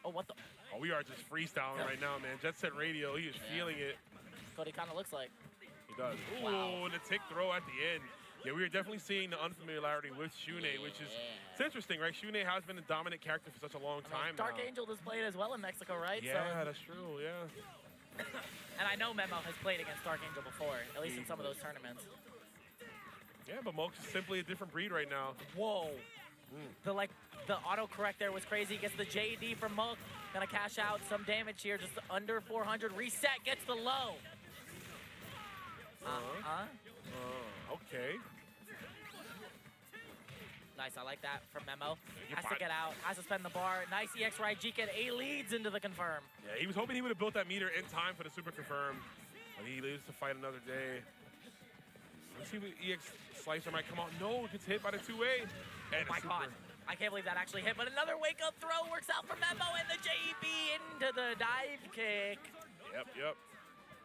Oh, what the? Oh, we are just freestyling right now, man. Jet Set Radio, he is feeling it. That's what he kind of looks like. He does. Ooh, Wow. and the tick throw at the end. Yeah, we are definitely seeing the unfamiliarity with Shune, which is, it's interesting, right? Shune has been a dominant character for such a long time Dark now. Angel has played as well in Mexico, right? Yeah, that's true, yeah. And I know Memo has played against Dark Angel before, at least in some of those tournaments. Yeah, but Moke's is simply a different breed right now. Whoa. The autocorrect there was crazy. Gets the JD from Moke. Gonna cash out some damage here, just under 400. Reset, gets the low. Okay. Nice, I like that from Memo. Your Has to bot- get out, has to spend the bar. Nice EX right, G-Kid A leads into the confirm. Yeah, he was hoping he would have built that meter in time for the super confirm, but he lives to fight another day. Let's see if EX Slicer might come out. No, gets hit by the 2A. And Oh my God, I can't believe that actually hit, but another wake-up throw works out for Memo and the JB into the dive kick. Yep.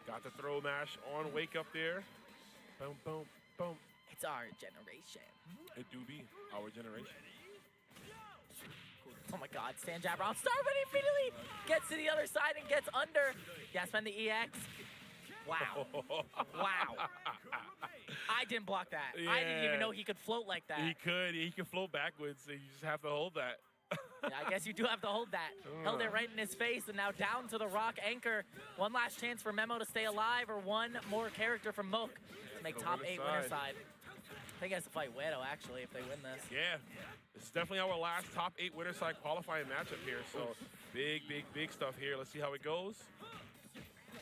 Got the throw mash on Wake Up there. Boom, boom, boom. It's our generation. It do be our generation. Oh my God, stand jab round. Star, but he immediately gets to the other side and gets under. Yeah, spend the EX. Wow. Wow. I didn't block that. I didn't even know he could float like that. He could float backwards. So you just have to hold that. Yeah, I guess you do have to hold that. Held it right in his face, and now down to the rock anchor. One last chance for Memo to stay alive, or one more character from Moke to make top 8 winner side. I think he has to fight Widow, actually, if they win this. Yeah, this is definitely our last top 8 winner side qualifying matchup here. So big stuff here. Let's see how it goes.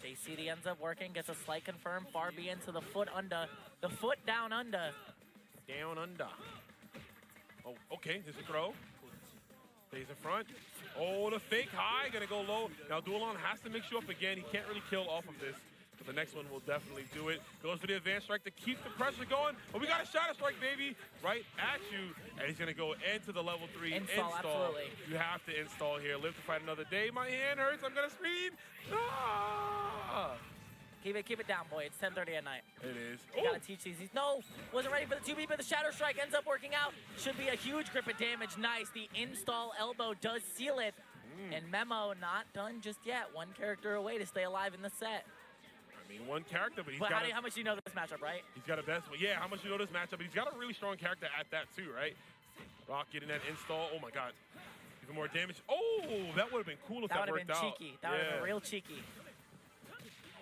JCD ends up working, gets a slight confirm. Far B into the foot under. The foot down under. Down under. Oh, okay, there's a throw. Stays in front. Oh, the fake high, gonna go low. Now Dualon has to mix you up again. He can't really kill off of this. But the next one will definitely do it. Goes for the advanced strike to keep the pressure going. Oh, we got a shadow strike, baby, right at you. And he's gonna go into the level 3 Install, absolutely. You have to install here. Live to fight another day. My hand hurts, I'm gonna scream. Ah! Keep it down, boy. It's 10:30 at night. It is. You gotta teach these. No, wasn't ready for the 2B, but the Shadow Strike ends up working out. Should be a huge grip of damage. Nice. The install elbow does seal it. And Memo not done just yet. One character away to stay alive in the set. I mean, one character, but he's But got how much do you know this matchup, right? He's got a best one. Yeah, how much you know this matchup? But he's got a really strong character at that too, right? Rock getting that install. Oh my God. Even more damage. Oh, that would have been cool if that, That would worked have been out. cheeky. That would have been real cheeky.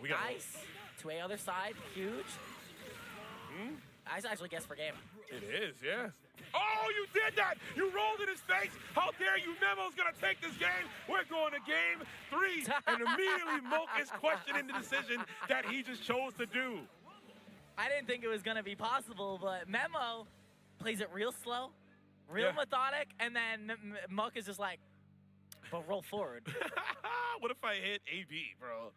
We got Nice. 2A other side. Huge. Nice actually guess for game. It is, yeah. Oh, you did that! You rolled in his face! How dare you! Memo's gonna take this game! We're going to game 3! And immediately Moke is questioning the decision that he just chose to do. I didn't think it was gonna be possible, but Memo plays it real slow, real methodic, and then Moke is just like, but roll forward. What if I hit AB, bro?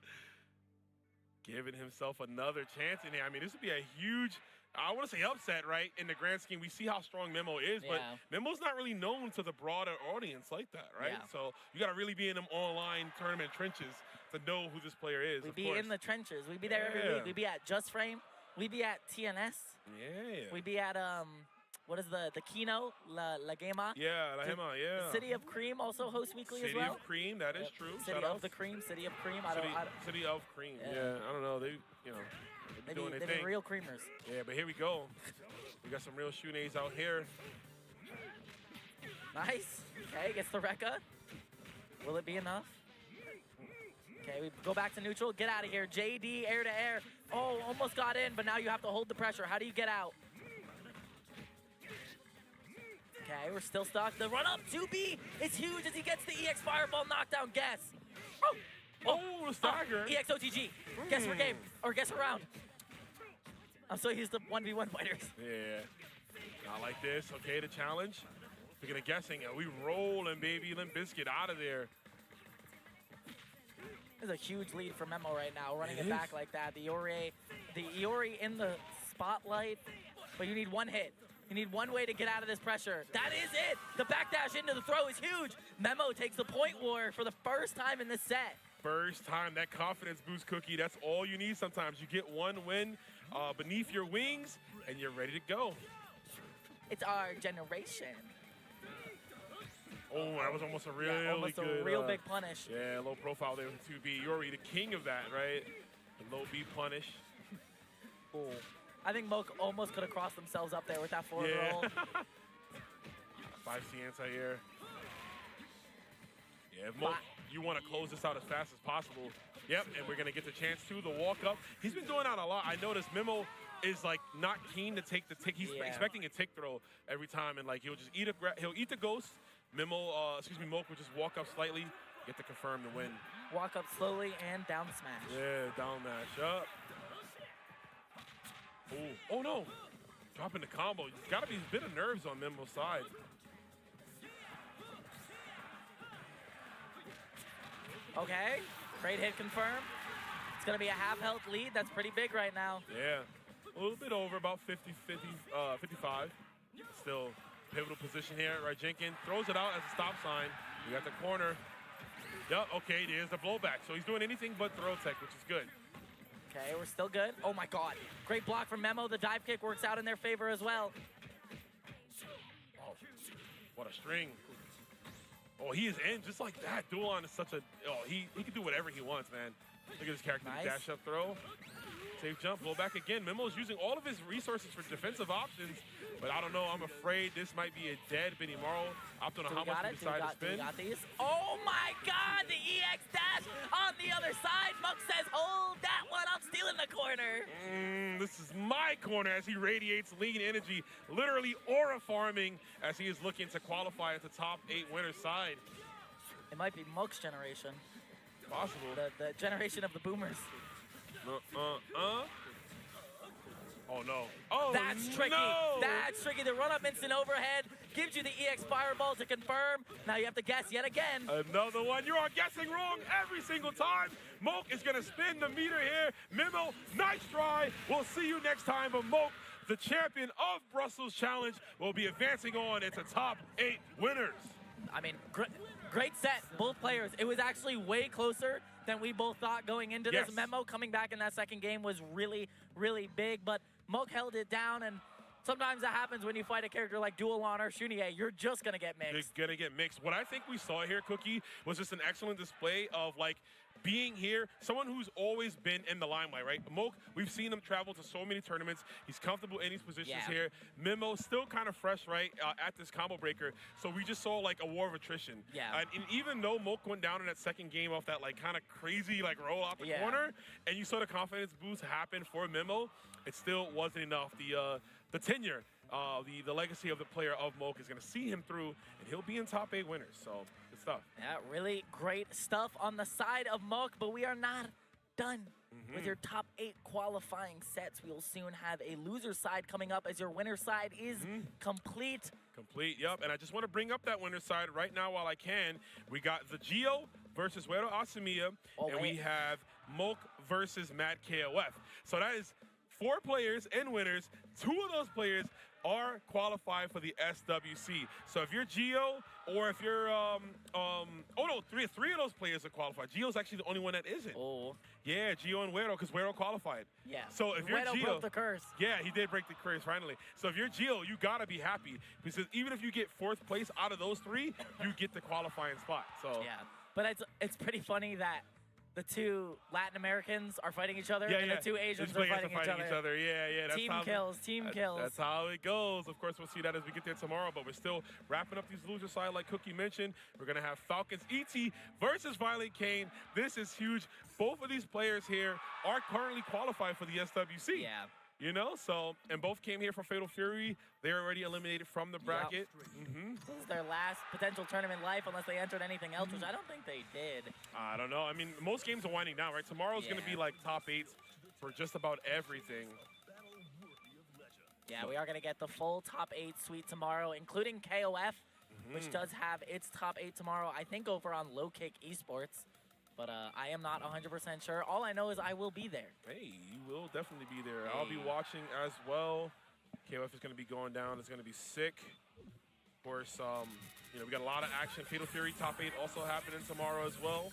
Giving himself another chance in here. I mean, this would be a huge, I want to say upset, right? In the grand scheme, we see how strong Memo is, but Memo's not really known to the broader audience like that, right? Yeah. So you got to really be in them online tournament trenches to know who this player is. We'd be in the trenches. We'd be there every week. We'd be at Just Frame. We'd be at TNS. Yeah. We'd be at what is the Kino La Gema? Yeah, La Gema, yeah. City of Cream also hosts weekly City as well. of Cream, that is true. City of the Cream, City of Cream. City of Cream. Yeah, I don't know. They, you know, they be doing their thing. They're real creamers. Yeah, but here we go. We got some real Shuneis out here. Nice. Okay, gets the Rekka. Will it be enough? Okay, we go back to neutral. Get out of here. JD, air to air. Oh, almost got in, but now you have to hold the pressure. How do you get out? Okay, we're still stuck. The run up 2B is huge as he gets the EX Fireball knockdown guess. Oh, the stagger. EX OTG. Guess for game, or guess for round. I'm so used to 1v1 fighters. Yeah, not like this. Okay, the challenge. Speaking of guessing, we rolling, baby. Limp Bizkit out of there. There's a huge lead for Memo right now, running it back like that. The Iori in the spotlight, but you need one hit. You need one way to get out of this pressure. That is it. The backdash into the throw is huge. Memo takes the point war for the first time in this set. First time, that confidence boost, Cookie. That's all you need sometimes. You get one win beneath your wings, and you're ready to go. It's our generation. Oh, that was almost a really good, a real big punish. Yeah, low profile there with 2B. You're already the king of that, right? The low B punish. Ooh. I think Moke almost could have crossed themselves up there with that forward roll. 5C anti-air. Yeah, if Moke, you want to close this out as fast as possible. Yep, and we're going to get the chance to the walk up. He's been doing that a lot. I noticed Memo is like not keen to take the tick. He's expecting a tick throw every time, and like he'll just eat the ghost. Moke will just walk up slightly, get to confirm the win. Walk up slowly and down smash. Yeah, down mash up. Ooh. Oh no, dropping the combo. There's got to be a bit of nerves on Memo's side. Okay, great hit confirmed. It's gonna be a half health lead. That's pretty big right now. Yeah, a little bit over, about 55. Still pivotal position here, right? Jenkins throws it out as a stop sign. We got the corner. Yep, okay, there's the blowback. So he's doing anything but throw tech, which is good. Okay, we're still good. Oh my God, great block from Memo. The dive kick works out in their favor as well. Oh, what a string. Oh, he is in just like that. Dualon is such a, he can do whatever he wants, man. Look at his character, dash up throw. Safe jump, blow back again. Memo's using all of his resources for defensive options, but I don't know. I'm afraid this might be a dead Benimaru. I don't know how much he decides to spin. Got these? Oh my God, the EX dash on the other side. Monk says, hold that one. I'm stealing the corner. This is my corner as he radiates lean energy, literally aura farming as he is looking to qualify at the top 8 winner side. It might be Monk's generation. Possible. The generation of the boomers. Oh no. Oh, that's tricky. No. That's tricky. The run up instant overhead gives you the EX Fireball to confirm. Now you have to guess yet again. Another one. You are guessing wrong every single time. Moke is going to spin the meter here. Memo, nice try. We'll see you next time. But Moke, the champion of Brussels Challenge, will be advancing on into top 8 winners. I mean, great set, both players. It was actually way closer than we both thought going into this. Memo coming back in that second game was really, really big, but Moke held it down, and sometimes that happens when you fight a character like Dualon or Shunie. You're just going to get mixed. You're going to get mixed. What I think we saw here, Cookie, was just an excellent display of, like, being here, someone who's always been in the limelight, right? Moke, we've seen him travel to so many tournaments. He's comfortable in these positions here. Memo, still kind of fresh, right, at this combo breaker. So we just saw, like, a war of attrition. Yeah. And even though Moke went down in that second game off that, like, kind of crazy, like, roll out the corner, and you saw the confidence boost happen for Memo, it still wasn't enough. The tenure, the legacy of the player of Moke is going to see him through, and he'll be in top 8 winners. So, good stuff. Yeah, really great stuff on the side of Moke, but we are not done with your top 8 qualifying sets. We will soon have a loser side coming up as your winner side is complete. Complete, yep. And I just want to bring up that winner side right now while I can. We got the Geo versus Wero Asamiya, and we have Moke versus Mad KOF. So that is 4 players and winners. 2 of those players are qualified for the SWC. So if you're Geo, or if you're, three of those players are qualified. Geo's actually the only one that isn't. Oh. Yeah, Geo and Wero, because Wero qualified. Yeah. So if you're Wero Geo, broke the curse. Yeah, he did break the curse finally. So if you're Geo, you gotta be happy, because even if you get 4th place out of those 3, you get the qualifying spot. So yeah, but it's pretty funny that the 2 Latin Americans are fighting each other, and the 2 Asians are fighting each other. Yeah. That's team kills. That's how it goes. Of course, we'll see that as we get there tomorrow, but we're still wrapping up these loser side like Cookie mentioned. We're going to have Falcons ET versus Violent Kane. This is huge. Both of these players here are currently qualified for the SWC. Yeah. You know, so, and both came here from Fatal Fury. They're already eliminated from the bracket. This is their last potential tournament life, unless they entered anything else, which I don't think they did. I don't know. I mean, most games are winding down, right? Tomorrow's going to be like top 8s for just about everything. Yeah, we are going to get the full top 8 suite tomorrow, including KOF, which does have its top 8 tomorrow, I think over on Low Kick Esports. But I am not 100% sure. All I know is I will be there. Hey, you will definitely be there. I'll be watching as well. KOF is going to be going down. It's going to be sick. Of course, you know, we got a lot of action. Fatal Fury top 8 also happening tomorrow as well.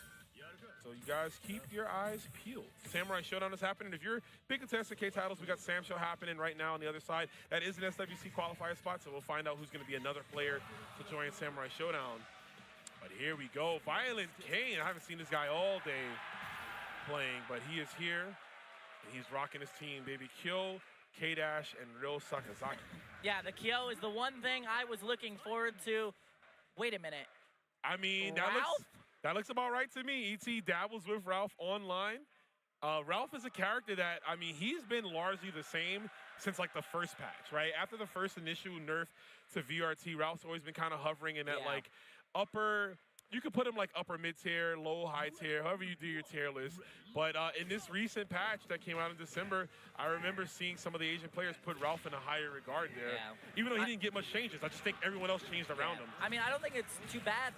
So you guys keep your eyes peeled. Samurai Showdown is happening. If you're big into SNK titles, we got Sam Show happening right now on the other side. That is an SWC qualifier spot, so we'll find out who's going to be another player to join Samurai Showdown. But here we go, Violent Kane. I haven't seen this guy all day playing, but he is here. And he's rocking his team, baby. Kyo, K-Dash, and Ryo Sakazaki. Yeah, the Kyo is the one thing I was looking forward to. Wait a minute. I mean, Ralph? that looks about right to me. ET dabbles with Ralph online. Ralph is a character that, I mean, he's been largely the same since like the first patch, right? After the first initial nerf to VRT, Ralph's always been kind of hovering in that like upper, you could put him like upper mid tier, low high tier, however you do your tier list. But in this recent patch that came out in December, I remember seeing some of the Asian players put Ralph in a higher regard there. Yeah. Even though he didn't get much changes, I just think everyone else changed around him. I mean, I don't think it's too bad,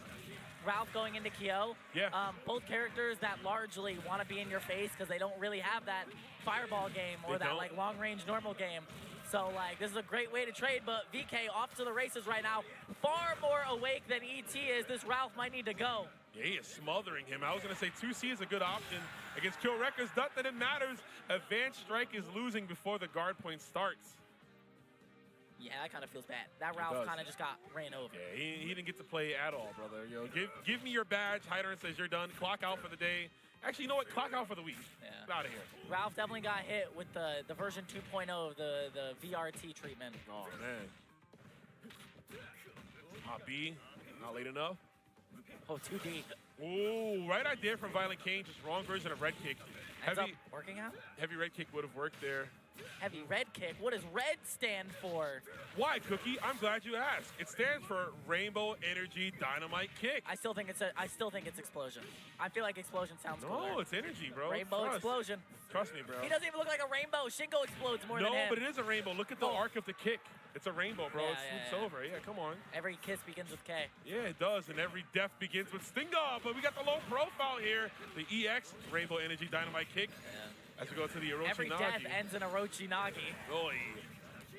Ralph going into Kyo. Yeah. Both characters that largely want to be in your face because they don't really have that fireball game or that like long range normal game. So like this is a great way to trade, but VK off to the races right now. Far more awake than ET is. This Ralph might need to go. Yeah, he is smothering him. I was gonna say 2C is a good option against Kill Records. Not that it matters. Advanced Strike is losing before the guard point starts. Yeah, that kind of feels bad. That Ralph kind of just got ran over. Yeah, he didn't get to play at all, brother. You know, give me your badge. Hyder says you're done. Clock out for the day. Actually, you know what? Clock out for the week. Yeah. Get out of here. Ralph definitely got hit with the version 2.0 of the VRT treatment. Oh, man. B, not late enough. Oh, 2D. Ooh, right idea from Violent Kane. Just wrong version of red kick. Ends up working out? Heavy red kick would have worked there. Heavy red kick. What does red stand for? Why, Cookie? I'm glad you asked. It stands for Rainbow Energy Dynamite Kick. I still think it's explosion. I feel like explosion sounds cooler. No, it's energy, bro. Rainbow explosion. Trust me, bro. He doesn't even look like a rainbow. Shingo explodes more than him. No, but it is a rainbow. Look at the arc of the kick. It's a rainbow, bro. Yeah, it swoops over. Yeah, come on. Every kiss begins with K. Yeah, it does, and every death begins with Stinga. But we got the low profile here. The EX Rainbow Energy Dynamite Kick. Yeah. As we go to the Orochi Every Nagi. death ends in Orochi Nagi. Oy.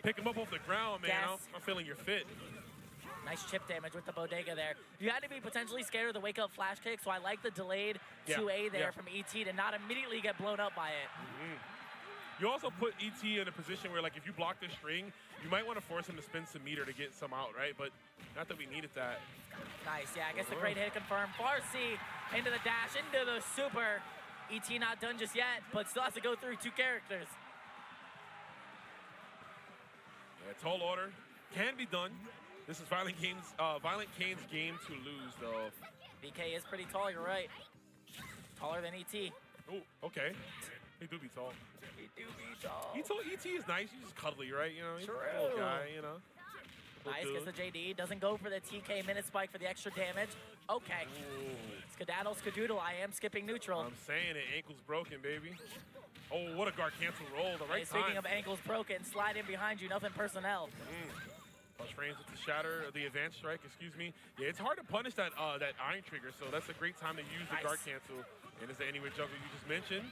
Pick him up off the ground, man. Yes. I'm feeling your fit. Nice chip damage with the bodega there. You had to be potentially scared of the wake-up flash kick, so I like the delayed 2A there from ET to not immediately get blown up by it. You also put ET in a position where, like, if you block this string, you might want to force him to spin some meter to get some out, right? But not that we needed that. Nice, yeah, I guess the great hit confirmed. Farsi Into the dash, into the super. ET not done just yet, but still has to go through 2 characters. Yeah, tall order can be done. This is Violent Kane's game to lose, though. VK is pretty tall, you're right. Taller than ET. Oh, okay. He do be tall. He do be tall. ET is nice. He's just cuddly, right? You know, he's True. a little guy, you know. Nice, gets the JD. Doesn't go for the TK minute spike for the extra damage. Okay. Ooh. Skedaddle, Skadoodle. I am skipping neutral. I'm saying it. Ankle's broken, baby. Oh, what a guard cancel roll. The right Hey, speaking time. of ankles broken, slide in behind you. Nothing personnel. Plus frames with the shatter, the advanced strike, excuse me. Yeah, it's hard to punish that that iron trigger, so that's a great time to use the guard cancel. And it's the anywhere juggle you just mentioned.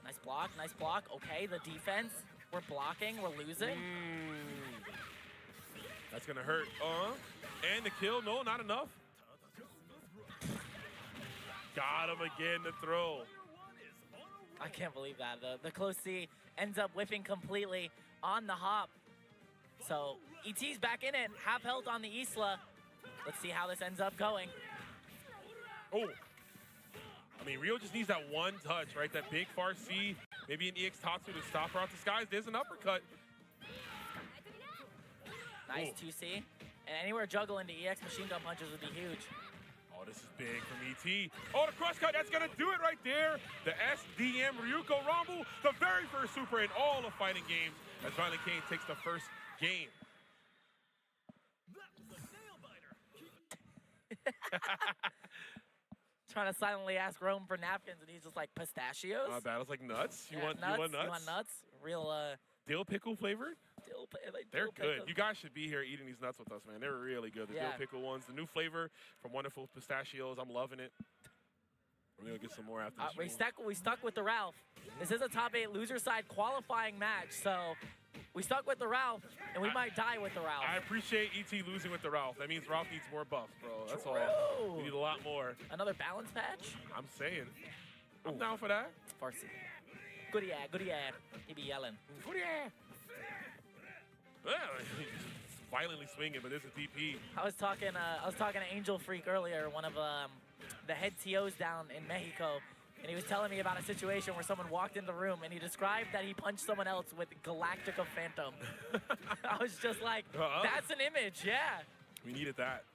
Nice block, nice block. Okay, the defense. We're blocking, we're losing. That's gonna hurt. And the kill, no, not enough. Got him again, the throw. I can't believe that. The close C ends up whipping completely on the hop. So ET's back in it, half health on the Isla. Let's see how this ends up going. Oh. I mean, Rio just needs that one touch, right? That big far C, maybe an EX Tatsu to stop her out the skies. There's an uppercut. Nice 2C. And anywhere juggle into EX machine gun punches would be huge. Oh, this is big from ET. Oh, the cross cut, that's gonna do it right there. The SDM Ryuko Rumble, the very first super in all of fighting games, as Violent Kane takes the first game. Trying to silently ask Rome for napkins, and he's just like, pistachios? My bad, I was like, nuts? You Yeah, want nuts? nuts? You want nuts? Real, Dill pickle flavored? They're dill good. pickle. You guys should be here eating these nuts with us, man. They're really good. The dill Yeah. pickle ones, the new flavor from Wonderful Pistachios. I'm loving it. We're gonna get some more after this. We stuck with the Ralph. This is a top 8 loser side qualifying match, so we stuck with the Ralph, and we might die with the Ralph. I appreciate ET losing with the Ralph. That means Ralph needs more buffs, bro. That's all. True. We need a lot more. Another balance patch? I'm saying. I'm down for that. Farsi. Good yeah, good yeah. He be yelling. Good yeah. Well, he's violently swinging, but there's a DP. I was talking to Angel Freak earlier, one of the head TOs down in Mexico, and he was telling me about a situation where someone walked in the room and he described that he punched someone else with Galactica Phantom. I was just like, that's an image, yeah. We needed that.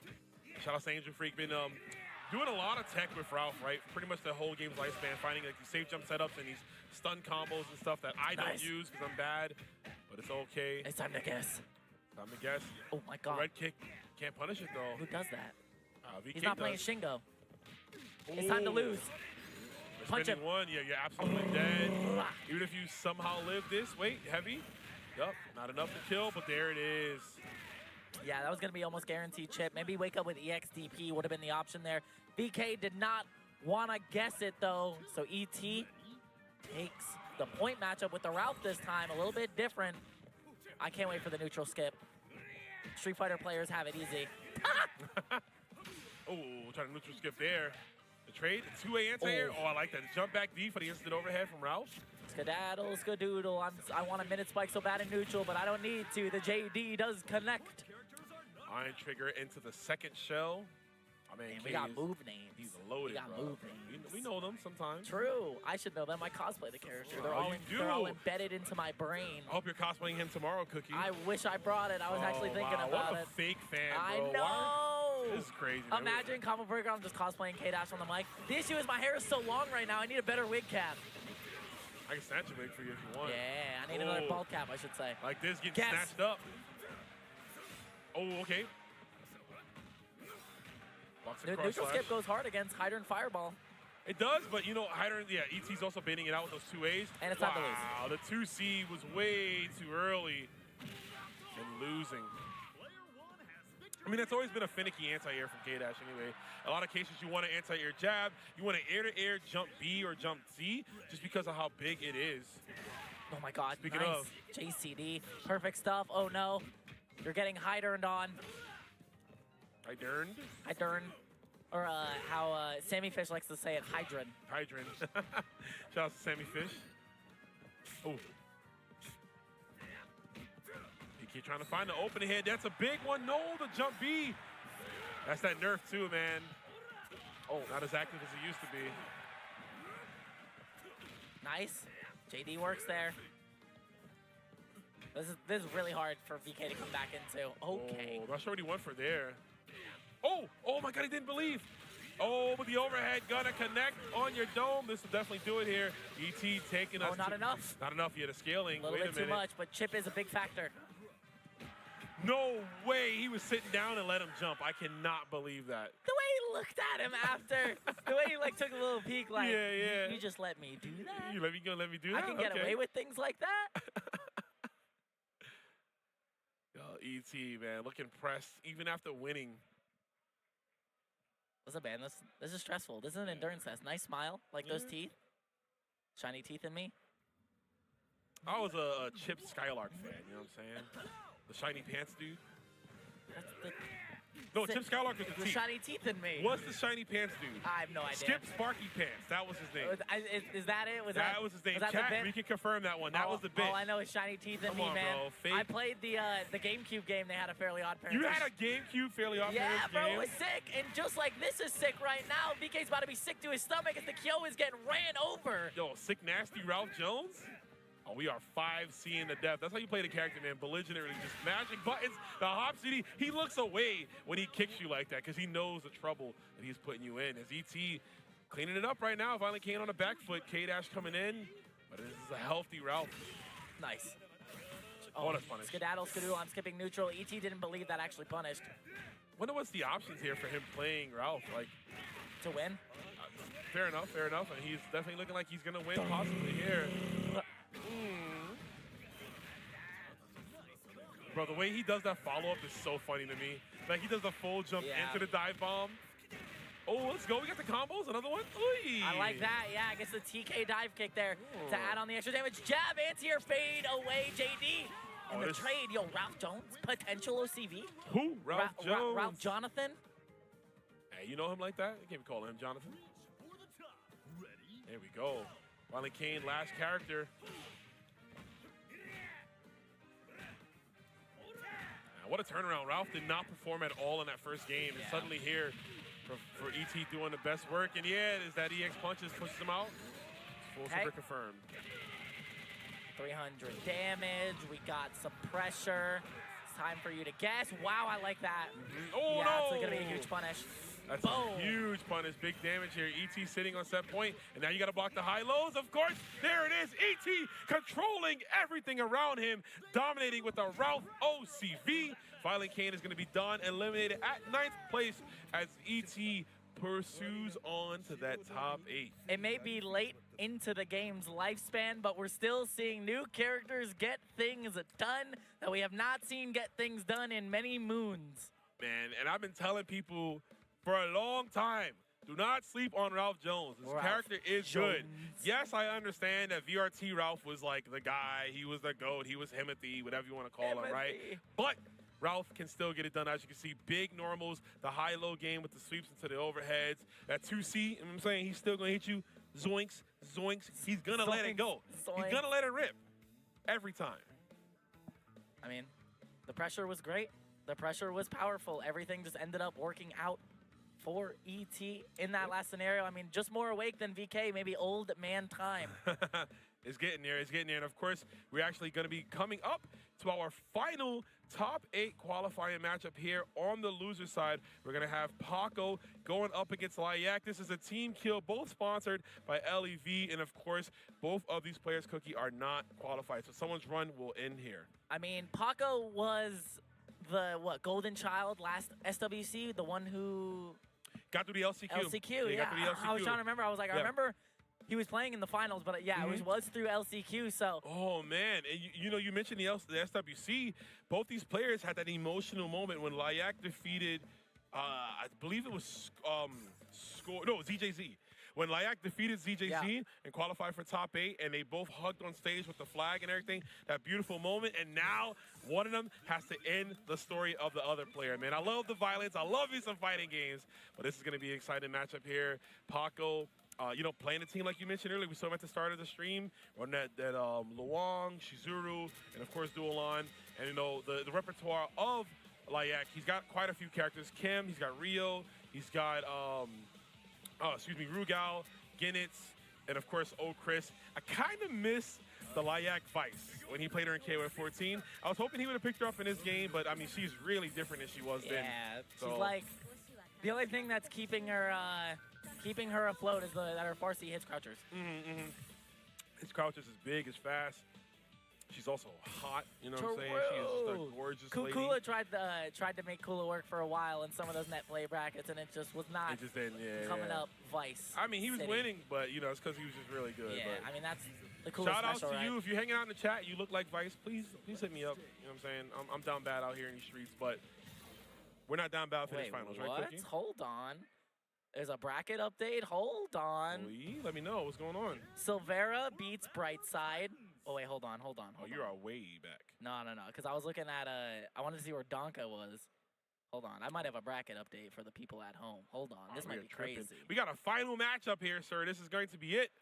Shout out to Angel Freak. Been doing a lot of tech with Ralph, right? Pretty much the whole game's lifespan, finding like these safe jump setups and these stun combos and stuff that I don't use because I'm bad, but it's okay. It's time to guess. Time to guess. Oh my god. The red kick, can't punish it though. Who does that? VK He's not playing does. Shingo. It's time to lose. Punch him. One, yeah, you're absolutely dead. Even if you somehow live this, wait, heavy. Yup, not enough to kill, but there it is. Yeah, that was going to be almost guaranteed chip. Maybe wake up with EXDP would have been the option there. VK did not want to guess it, though. So ET takes the point matchup with the Ralph this time. A little bit different. I can't wait for the neutral skip. Street Fighter players have it easy. Oh, trying to neutral skip there. The trade, the 2A anti-air. Oh, I like that. The jump back D for the instant overhead from Ralph. Skedaddle, Skadoodle. I want a minute spike so bad in neutral, but I don't need to. The JD does connect. Iron trigger into the second shell. I mean, we got move names. He's loaded, We got bro. move names. We know them sometimes. True. I should know them. I cosplay the character. They're, Oh, they're all embedded into my brain. I hope you're cosplaying him tomorrow, Cookie. I wish I brought it. I was actually thinking about what it. a fake fan, I bro. know. Why? This is crazy. man. Imagine Combo Burger, I'm just cosplaying K-Dash on the mic. The issue is my hair is so long right now. I need a better wig cap. I can snatch a wig for you if you want. Yeah, I need another bald cap, I should say. Like this, getting Guess. snatched up. Oh, okay. Neutral skip goes hard against Hydra and Fireball. It does, but you know, Hydra, yeah, ET's also baiting it out with those 2As. And it's not the lose. Wow, the 2C was way too early and losing. I mean, that's always been a finicky anti-air from K-Dash anyway. A lot of cases you want an anti-air jab, you want an air-to-air jump B or jump Z just because of how big it is. Oh my god, Speaking nice. of. JCD, perfect stuff. Oh no, you're getting Hyderned on. Hyderned? Hydern. Or how Sammy Fish likes to say it, Hydran. Hydran. Shout out to Sammy Fish. Oh. He keep trying to find the opening head. That's a big one. No, the jump B. That's that nerf too, man. Oh, not as active as it used to be. Nice. JD works there. This is really hard for VK to come back into. Okay. Oh, I'm not sure what he went for there. Oh my God, he didn't believe. Oh, but the overhead gonna connect on your dome. This will definitely do it here. ET taking us. Oh, not enough. Not enough yet. The scaling. A little bit too much, but chip is a big factor. No way he was sitting down and let him jump. I cannot believe that. The way he looked at him after, the way he like took a little peek, like, yeah. You just let me do that? You gonna let me do that? I can get away with things like that? Oh, ET, man, looking pressed even after winning. Listen, man, this is stressful. This is an endurance test. Nice smile, like those teeth. Shiny teeth in me. I was a Chip Skylark fan, you know what I'm saying? The shiny pants dude. That's the No, Chip Skylark with the teeth. shiny teeth in me. What's the shiny pants dude? I have no idea. Skip Sparky Pants. That was his name. Is that it? That was his name. Was that Chat, the bit? we can confirm that one. That was the bit. All I know is shiny teeth in Come me, on, man. bro. Fake. I played the GameCube game. They had a Fairly Odd Parents. You had a GameCube Fairly Odd Yeah, Parents bro, game? it was sick. And just like this is sick right now, VK's about to be sick to his stomach as the Kyo is getting ran over. Yo, sick nasty Ralph Jones? Oh, we are 5C in the depth. That's how you play the character, man. Belligerently, just mashing buttons. The hop CD, he looks away when he kicks you like that because he knows the trouble that he's putting you in. As ET cleaning it up right now. Violent Kane on the back foot. K-Dash coming in. But this is a healthy Ralph. Nice. What a punish. Skedaddle, Skidoo, I'm skipping neutral. ET didn't believe that actually punished. Wonder what's the options here for him playing Ralph. Like, to win? Fair enough, fair enough. And he's definitely looking like he's going to win possibly here. Bro, the way he does that follow-up is so funny to me. Like, he does the full jump into the dive bomb. Oh, let's go. We got the combos. Another one. Oy. I like that. Yeah, I guess the TK dive kick there to add on the extra damage. Jab, anti-air, fade away, JD. And the trade, yo, Ralph Jones, potential OCV. Who? Ralph Jones? Ralph Jonathan. Hey, you know him like that? You can't be calling him Jonathan. There we go. Violent Kane, last character. What a turnaround. Ralph did not perform at all in that first game. And suddenly here for ET doing the best work. And yeah, is that EX punches pushes him out. Full super confirmed. 300 damage. We got some pressure. It's time for you to guess. Wow, I like that. Oh, yeah, no. it's going to be a huge punish. That's a huge punish. Big damage here. ET sitting on set point. And now you got to block the high lows. Of course, there it is. ET controlling everything around him. Dominating with the Ralph OCV. Violent Kane is going to be done. Eliminated at 9th place as ET pursues on to that top 8. It may be late into the game's lifespan, but we're still seeing new characters get things done that we have not seen get things done in many moons. Man, and I've been telling people for a long time, do not sleep on Ralph Jones. His character is good. Yes, I understand that VRT Ralph was like the guy. He was the GOAT. He was Himothy, whatever you want to call him, right? But Ralph can still get it done. As you can see, big normals, the high-low game with the sweeps into the overheads. That 2C, you know what I'm saying? He's still going to hit you. Zoinks, zoinks. He's going to let it go. Zoinks. He's going to let it rip every time. I mean, the pressure was great. The pressure was powerful. Everything just ended up working out for ET in that last scenario. I mean, just more awake than VK, maybe old man time. It's getting there, it's getting there. And of course, we're actually going to be coming up to our final top 8 qualifying matchup here on the loser side. We're going to have Paco going up against Layak. This is a team kill, both sponsored by LEV. And of course, both of these players, Cookie, are not qualified. So someone's run will end here. I mean, Paco was the, golden child last SWC, the one who got through the LCQ. LCQ, Got through the LCQ. I was trying to remember. I was like, I remember he was playing in the finals, but it was through LCQ, so. Oh, man. And you know, you mentioned the SWC. Both these players had that emotional moment when Layak defeated, I believe it was ZJZ. When Layak defeated ZJZ and qualified for top 8, and they both hugged on stage with the flag and everything, that beautiful moment, and now one of them has to end the story of the other player, man. I love the violence. I love me some fighting games, but this is going to be an exciting matchup here. Paco, playing the team like you mentioned earlier. We saw him at the start of the stream, on that Luong, Shizuru, and of course Duolan. And, the repertoire of Layak. He's got quite a few characters. Kim, he's got Rio, he's got, Rugal, Ginnitz, and of course, Chris. I kind of miss the Layak Vice when he played her in KOF 14. I was hoping he would have picked her up in this game, but I mean, she's really different than she was then. Yeah, So. she's like, the only thing that's keeping her afloat is that her Farsi hits crouchers. His crouchers is big, is fast. She's also hot, you know what I'm saying? She is just a gorgeous lady. Kula tried to make Kula work for a while in some of those net play brackets, and it just was not It just didn't, coming up Vice. I mean, he was City. winning, but, you know, it's because he was just really good. Yeah, but. I mean, that's the Kula Shout out special, to right? you. If you're hanging out in the chat, you look like Vice, please hit me up. You know what I'm saying? I'm down bad out here in these streets, but we're not down bad for Wait, this finals, what? right, Cookie? Hold on. There's a bracket update. Hold on. Please, let me know what's going on. Silvera beats Brightside. Oh, wait, hold on. Oh, you're way back. No, because I was looking at, I wanted to see where Donka was. Hold on. I might have a bracket update for the people at home. Hold on. This might be crazy. We got a final matchup here, sir. This is going to be it.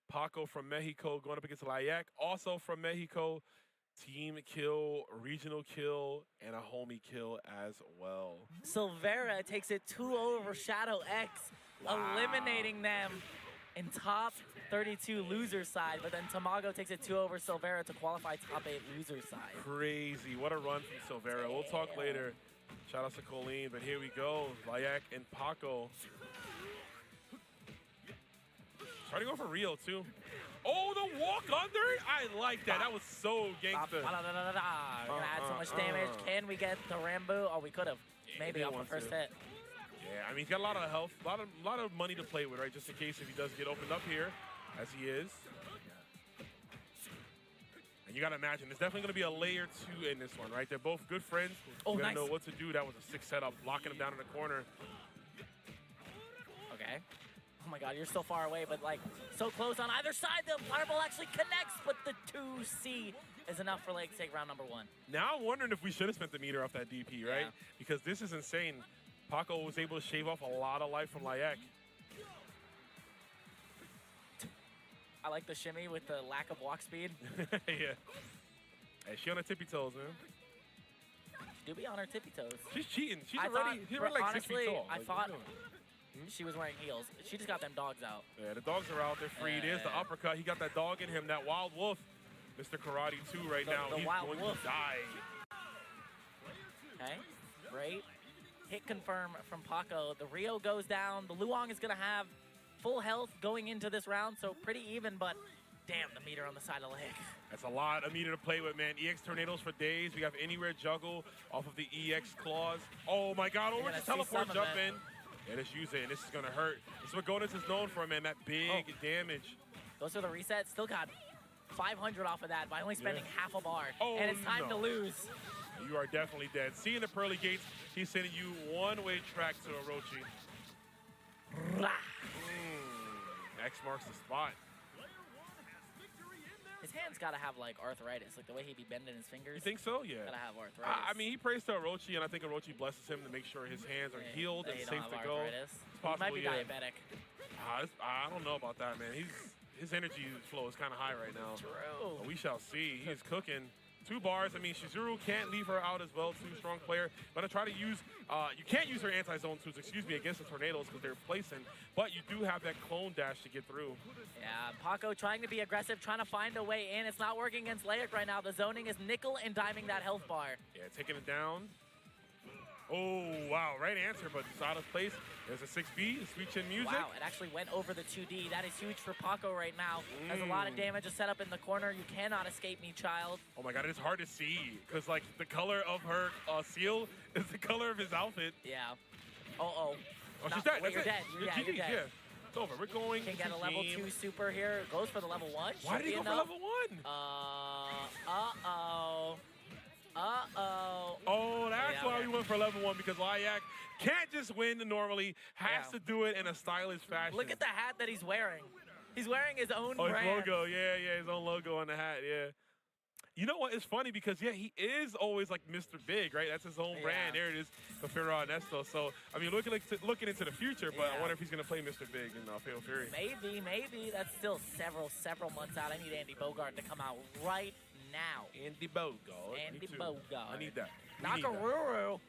Paco from Mexico going up against Layak. Also from Mexico, team kill, regional kill, and a homie kill as well. Silvera takes it 2 over Shadow X, eliminating them in top 32 loser side, but then Tamago takes it 2 over Silvera to qualify top 8 loser side. Crazy. What a run from Silvera. We'll talk later. Shout out to Colleen, but here we go. Layak and Paco. Trying to go for Rio, too. Oh, the walk under? I like that. That was so gangster. We're going to add so much damage. Can we get the Rambo? Oh, we could have. Maybe off the first hit. Yeah, I mean, he's got a lot of health, a lot of money to play with, right? Just in case if he does get opened up here, as he is. And you got to imagine, there's definitely going to be a layer 2 in this one, right? They're both good friends. Oh, you got to nice. know what to do. That was a 6 setup, locking him down in the corner. Okay. Oh my god, you're so far away, but like so close on either side. The fireball actually connects, but the 2C is enough for Lake to take round number 1. Now I'm wondering if we should have spent the meter off that DP, right? Yeah. Because this is insane. Paco was able to shave off a lot of life from Layak. I like the shimmy with the lack of walk speed. Yeah. Hey, she on her tippy toes, man. She do be on her tippy toes. She's cheating. She's I already like 6 feet honestly, tall. I Like, thought what you doing? she was wearing heels. She just got them dogs out. Yeah, the dogs are out. They're free. There's the uppercut. He got that dog in him, that wild wolf. Mr. Karate 2 right now. The He's wild going wolf. to die. Okay, great. Hit confirm from Paco. The Rio goes down. The Luong is going to have full health going into this round, so pretty even, but damn, the meter on the side of the leg. That's a lot of meter to play with, man. EX Tornadoes for days. We have Anywhere Juggle off of the EX Claws. Oh, my God. Over to teleport jump in. Yeah, let's use it, and this is going to hurt. This is what Gonas is known for, man, that big damage. Goes for the reset. Still got 500 off of that by only spending half a bar. Oh, and it's time to lose. You are definitely dead. Seeing the pearly gates, he's sending you one-way track to Orochi. X marks the spot. His hands gotta have like arthritis, like the way he be bending his fingers. You think so? Yeah. Gotta have arthritis. I mean, he prays to Orochi, and I think Orochi blesses him to make sure his hands are healed and safe to go. It's possible, he might be diabetic. I don't know about that, man. His energy flow is kind of high right now. True. But we shall see. He's cooking. 2 bars. I mean, Shizuru can't leave her out as well. 2 strong player. Gonna try to use, you can't use her anti-zone 2s, against the Tornadoes because they're placing, but you do have that clone dash to get through. Yeah, Paco trying to be aggressive, trying to find a way in. It's not working against Layak right now. The zoning is nickel and diming that health bar. Yeah, taking it down. Oh, wow, right answer, but it's out of place. There's a 6B, Sweet Chin music. Wow, it actually went over the 2D. That is huge for Paco right now. Has a lot of damage to set up in the corner. You cannot escape me, child. Oh my God, it's hard to see because like the color of her seal is the color of his outfit. Yeah. Oh, she's dead. Wait, you're dead. You're dead. Yeah, it's over. We're going Can get to a level game. 2 super here. Goes for the level 1. Why did he go for level 1? Oh, that's why we went for level 1, because Layak can't just win normally, has to do it in a stylish fashion. Look at the hat that he's wearing. He's wearing his own brand. His logo, yeah, his own logo on the hat, yeah. You know what? It's funny because, yeah, he is always like Mr. Big, right? That's his own brand. There it is, Fafiro Ernesto. So, I mean, looking into the future, but I wonder if he's going to play Mr. Big in Fatal Fury. Maybe. That's still several months out. I need Andy Bogart to come out right now. Andy Bogard. Andy Me too. Bogard. I need that. We need that. Nakaruru.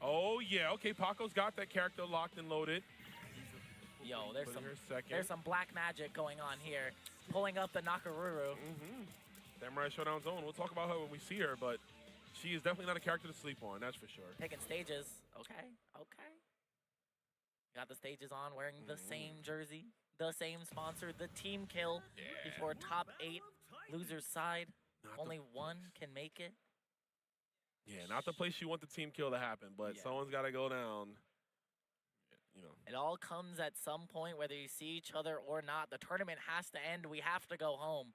Oh, yeah. Okay, Paco's got that character locked and loaded. Yo, there's Put in some, her second. there's some black magic going on here. Pulling up the Nakaruru. Samurai Showdown Zone. We'll talk about her when we see her, but she is definitely not a character to sleep on, that's for sure. Taking stages. Okay, okay. Got the stages on, wearing the same jersey, the same sponsor, the team kill before top 8 losers side. Only one can make it. Yeah, not the place you want the team kill to happen, but someone's got to go down. You know. It all comes at some point, whether you see each other or not. The tournament has to end. We have to go home.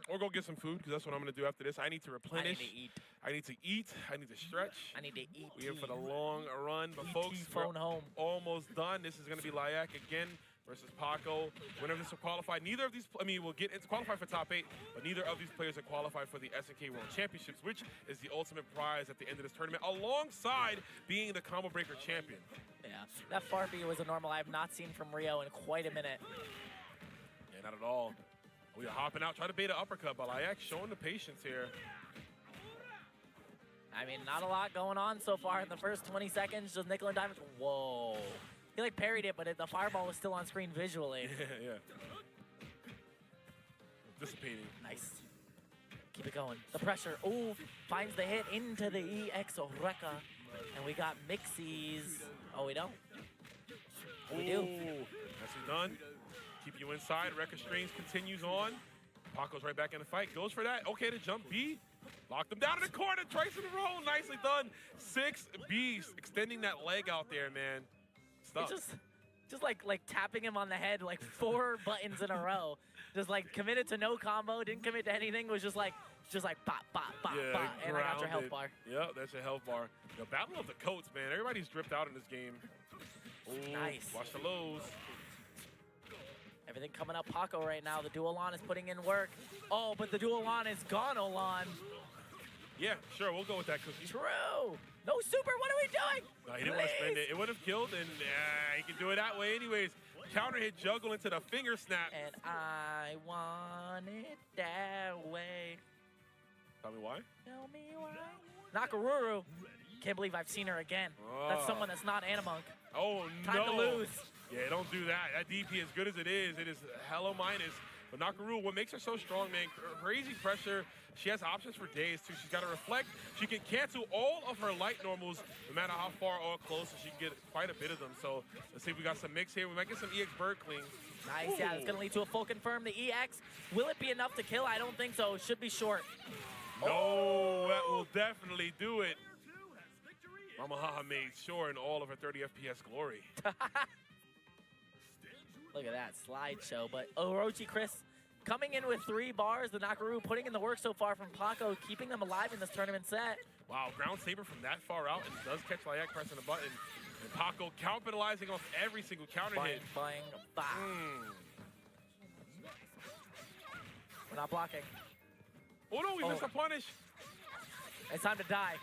Or go get some food, because that's what I'm going to do after this. I need to replenish. I need to eat. I need to eat. I need to stretch. I need to eat. We're in for the long run. But folks, phone home. Almost done. This is going to be Layak again versus Paco. Winner of this will qualify. Neither of these, we'll get into qualify for top 8, but neither of these players are qualified for the SNK World Championships, which is the ultimate prize at the end of this tournament, alongside being the Combo Breaker champion. Yeah, that far B was a normal I have not seen from Rio in quite a minute. Yeah, not at all. We are hopping out, try to bait an uppercut, but Layak showing the patience here. I mean, not a lot going on so far in the first 20 seconds. Just nickel and diamond. Whoa. He like parried it, but the fireball was still on screen visually. Yeah. Dissipating. Nice. Keep it going. The pressure. Ooh, finds the hit into the EX Oreka. And we got Mixies. Oh, we don't? We do. That's done. Keep you inside. Record Strings continues on. Paco's right back in the fight. Goes for that. Okay, to jump B. Locked him down in the corner. Twice in a row. Nicely done. 6 Bs. Extending that leg out there, man. Stuff. Just like tapping him on the head like 4 buttons in a row. Just like committed to no combo. Didn't commit to anything. Was just like bop, bop, bop, bop. And I got your health bar. Yep, that's your health bar. The battle of the coats, man. Everybody's dripped out in this game. Ooh, nice. Watch the lows. Everything coming up Paco right now. The dual on is putting in work. Oh, but the dual on is gone, Olan. Yeah, sure, we'll go with that, Cookie. True. No super, what are we doing? No, he didn't want to spend it. It would have killed, and he can do it that way anyways. Counter hit juggle into the finger snap. And I want it that way. Tell me why? Tell me why. Nakaruru. Can't believe I've seen her again. That's someone that's not Animunk. Oh, no. Time to lose. Yeah, don't do that. That DP, as good as it is hello minus. But Nakaruru, what makes her so strong, man, crazy pressure. She has options for days, too. She's got to reflect. She can cancel all of her light normals, no matter how far or close, and she can get quite a bit of them. So let's see if we got some mix here. We might get some EX Bird Cling. Nice, yeah, it's going to lead to a full confirm. The EX, will it be enough to kill? I don't think so. It should be short. No, that will definitely do it. Mama Haha made sure in all of her 30 FPS glory. Look at that slideshow. But Orochi Chris coming in with 3 bars. The Nakaruru putting in the work so far from Paco, keeping them alive in this tournament set. Wow, ground saber from that far out, and does catch Layak pressing the button. And Paco capitalizing off every single counter hit. Bang, bang. We're not blocking. Oh no, we missed a punish. It's time to die.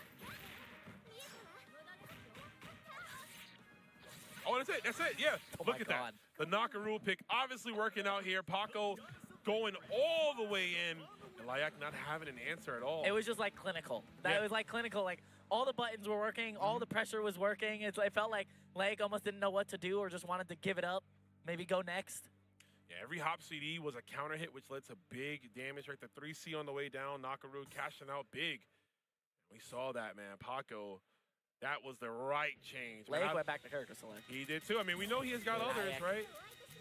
Oh, that's it, yeah. Oh Look at God. that. The Nakaruru pick obviously working out here. Paco going all the way in. And Layak not having an answer at all. It was just like clinical. It was like clinical, like all the buttons were working, all the pressure was working. It felt like Layak almost didn't know what to do or just wanted to give it up, maybe go next. Yeah, every hop CD was a counter hit, which led to big damage right there. 3C on the way down. Nakaruru cashing out big. We saw that, man. Paco, that was the right change. Layak went back to character select. He did too. I mean, we know he has got others, right?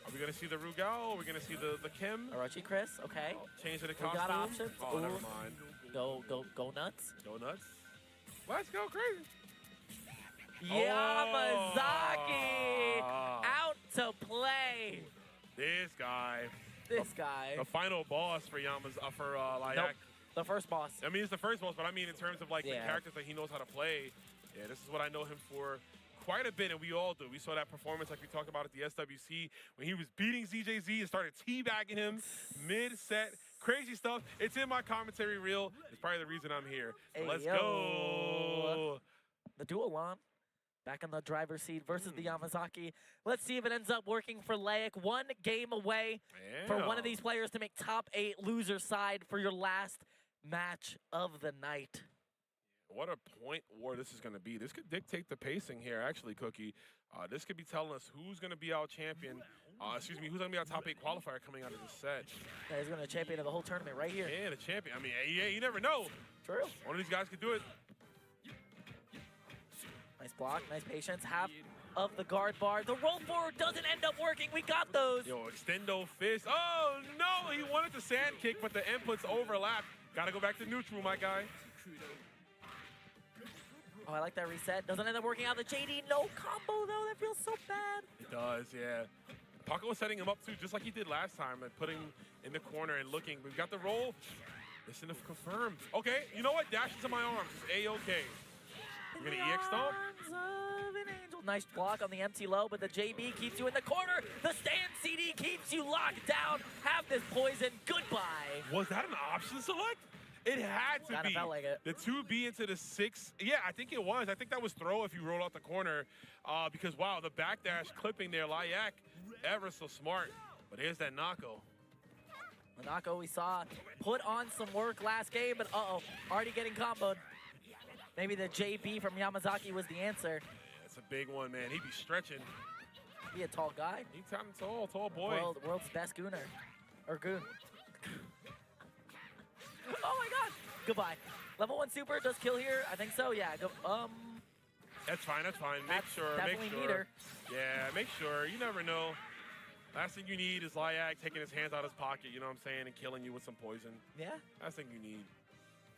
Are we going to see the Rugal? Are we going to see the Kim? Orochi Chris, okay. Change to the costume. We got options. Oh, never mind. Go nuts. Go nuts. Let's go crazy. Yamazaki out to play. This guy. The final boss for Layak. Nope. The first boss. I mean, it's the first boss, but I mean in terms of like the characters that he knows how to play. Yeah, this is what I know him for quite a bit, and we all do. We saw that performance like we talked about at the SWC when he was beating ZJZ and started teabagging him mid-set. Crazy stuff. It's in my commentary reel. It's probably the reason I'm here. So let's go. The dual on. Back in the driver's seat versus the Yamazaki. Let's see if it ends up working for Laik. 1 game away for one of these players to make top 8 loser side for your last match of the night. What a point war this is going to be. This could dictate the pacing here, actually, Cookie. This could be telling us who's going to be our champion. Who's going to be our top 8 qualifier coming out of this set. Yeah, he's going to champion of the whole tournament right here. Yeah, the champion. I mean, yeah, you never know. True. One of these guys could do it. Nice block, nice patience. Half of the guard bar. The roll forward doesn't end up working. We got those. Yo, extendo fist. Oh, no, he wanted the sand kick, but the inputs overlap. Got to go back to neutral, my guy. Oh, I like that reset. Doesn't end up working out. The JD, no combo, though. That feels so bad. It does, yeah. Paco was setting him up, too, just like he did last time, and putting him in the corner and looking. We've got the roll. Listen to confirm. Okay, you know what? Dash into my arms. It's A-OK. We're going to EX stomp. Nice block on the empty low, but the JB keeps you in the corner. The stand CD keeps you locked down. Have this poison. Goodbye. Was that an option select? It had to be. Felt like it. The 2B into the 6. Yeah, I think it was. I think that was throw if you roll out the corner. Because, wow, the backdash clipping there. Layak, ever so smart. But here's that Nako. Nako, we saw, put on some work last game, but already getting comboed. Maybe the JB from Yamazaki was the answer. Yeah, it's a big one, man. He'd be stretching. Be a tall guy. He's kind of tall boy. World's best gooner. Or goon. Oh my god! Goodbye. Level 1 super does kill here. I think so, yeah. That's fine, that's fine. Make sure. Meter. Yeah, make sure. You never know. Last thing you need is Layak taking his hands out of his pocket, you know what I'm saying, and killing you with some poison. Yeah. Last thing you need.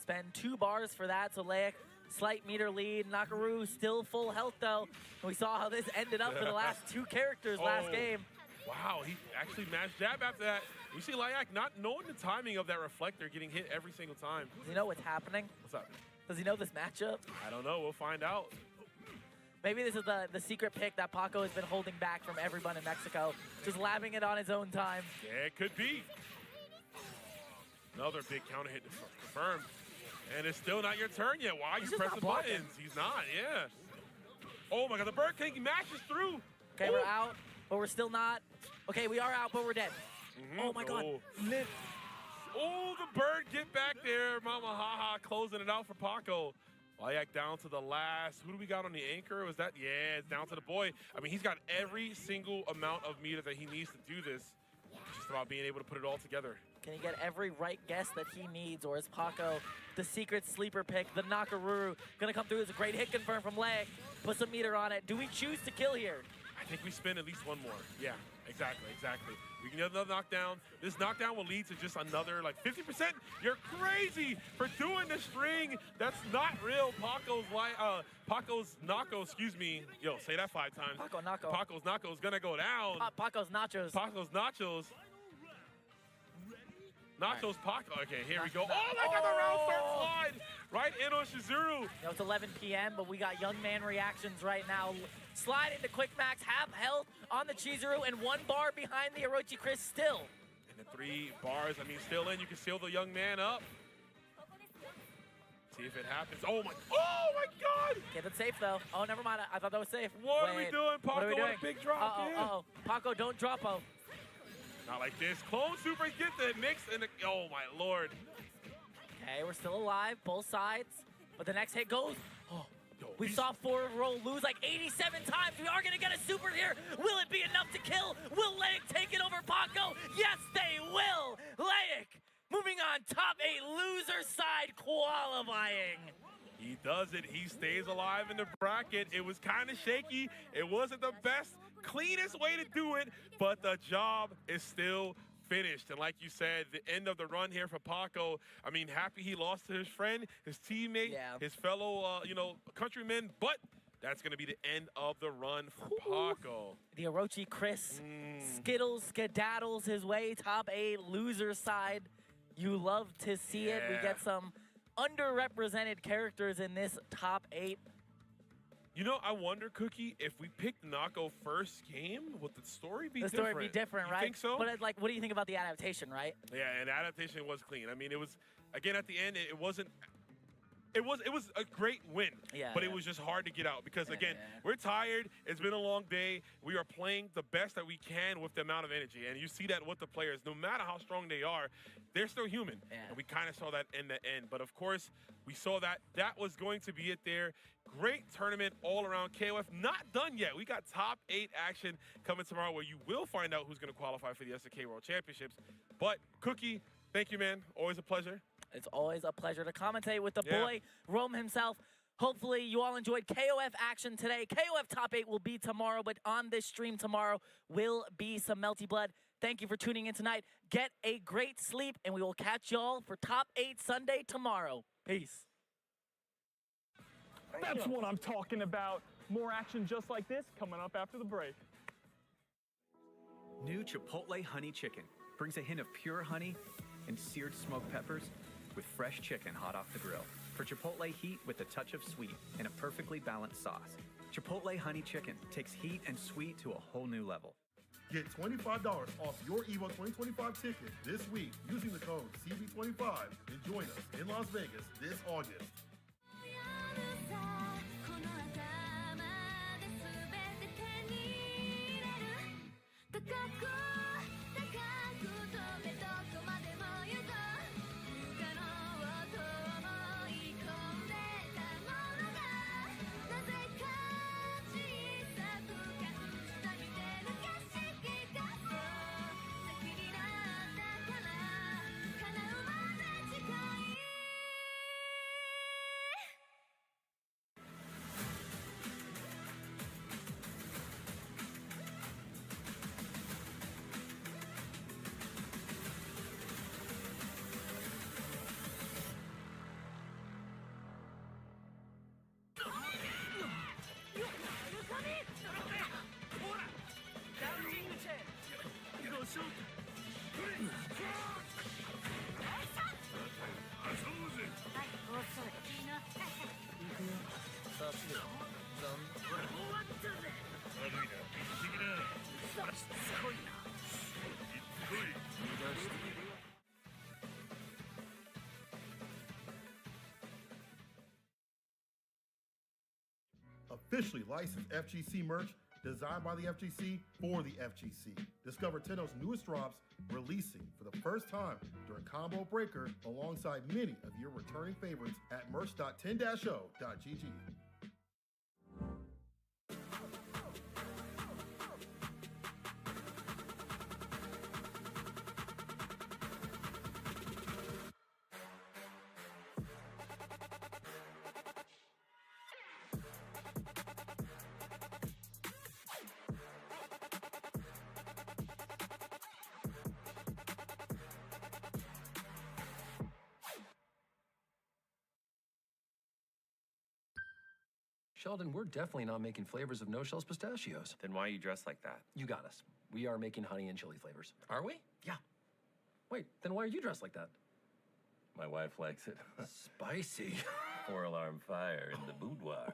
Spend 2 bars for that, so Layak, slight meter lead. Nakaru still full health, though. We saw how this ended up for the last 2 characters last game. Wow, he actually mashed jab after that. You see Layak not knowing the timing of that reflector getting hit every single time. Does he know what's happening? What's up? Does he know this matchup? I don't know. We'll find out. Maybe this is the secret pick that Paco has been holding back from everyone in Mexico. Just labbing it on his own time. Yeah, it could be. Another big counter hit confirmed. And it's still not your turn yet. Why are you pressing buttons? He's not, yeah. Oh my god, the bird king mashes through. Okay, we're out, but we're still not. Okay, we are out, but we're dead. Oh my god. Live. Oh, the bird get back there. Mama haha closing it out for Paco. Layak down to the last. Who do we got on the anchor? Was that? Yeah, it's down to the boy. I mean, he's got every single amount of meter that he needs to do this. It's just about being able to put it all together. Can he get every right guess that he needs, or is Paco the secret sleeper pick, the Nakaruru, gonna come through as a great hit confirm from Layak? Put some meter on it. Do we choose to kill here? I think we spin at least one more. Yeah, exactly. We can get another knockdown. This knockdown will lead to just another, like, 50%. You're crazy for doing the string. That's not real. Paco's Nako, excuse me. Yo, say that 5 times. Paco Nako. Paco's Nako is gonna go down. Paco's Nachos. Paco's Nachos. Nachos Paco. Okay, here we go. Oh my god, the round start slide. Right in on Shizuru. You know, it's 11 p.m., but we got young man reactions right now. Slide into Quick Max, half health on the Chizuru, and 1 bar behind the Orochi Chris still. And the 3 bars, I mean, still in. You can seal the young man up. See if it happens. Oh my god! Keep it safe, though. Oh, never mind. I thought that was safe. What are we doing, Paco? What a big drop. Paco, don't drop-o. Not like this. Clone Super, get the mix, and oh my lord. Okay, we're still alive, both sides. But the next hit goes. Oh, we saw forward roll lose like 87 times. We are going to get a super here. Will it be enough to kill? Will Layak take it over Paco? Yes, they will. Layak moving on, top 8 loser side qualifying. He does it. He stays alive in the bracket. It was kind of shaky. It wasn't the best, cleanest way to do it, but the job is still finished. And like you said, the end of the run here for Paco. I mean, happy he lost to his friend, his teammate, his fellow, countrymen, but that's going to be the end of the run for Paco. The Orochi Chris skedaddles his way, top 8 loser side. You love to see it. We get some underrepresented characters in this top 8. You know, I wonder, Cookie, if we picked Nako first game, would the story be different? The story would be different, right? You think so? But like, what do you think about the adaptation, right? Yeah, and the adaptation was clean. I mean, it was, again, at the end, it wasn't It was a great win, Yeah, but yeah. it was just hard to get out because, again, yeah. we're tired. It's been a long day. We are playing the best that we can with the amount of energy, and you see that with the players. No matter how strong they are, they're still human, and we kind of saw that in the end. But, of course, we saw that that was going to be it there. Great tournament all around. KOF not done yet. We got top 8 action coming tomorrow where you will find out who's going to qualify for the SNK World Championships. But, Cookie, thank you, man. Always a pleasure. It's always a pleasure to commentate with the boy, Rome himself. Hopefully you all enjoyed KOF action today. KOF Top 8 will be tomorrow, but on this stream tomorrow will be some Melty Blood. Thank you for tuning in tonight. Get a great sleep, and we will catch y'all for Top 8 Sunday tomorrow. Peace. That's what I'm talking about. More action just like this coming up after the break. New Chipotle Honey Chicken brings a hint of pure honey and seared smoked peppers with fresh chicken hot off the grill. For Chipotle heat with a touch of sweet and a perfectly balanced sauce. Chipotle Honey Chicken takes heat and sweet to a whole new level. Get $25 off your EVO 2025 ticket this week using the code CB25 and join us in Las Vegas this August. Officially licensed FGC merch designed by the FGC for the FGC. Discover Tenno's newest drops releasing for the first time during Combo Breaker alongside many of your returning favorites at merch.10-o.gg. Sheldon, we're definitely not making flavors of no-shells pistachios. Then why are you dressed like that? You got us. We are making honey and chili flavors. Are we? Yeah. Wait, then why are you dressed like that? My wife likes it. Spicy. 4-alarm fire in the boudoir.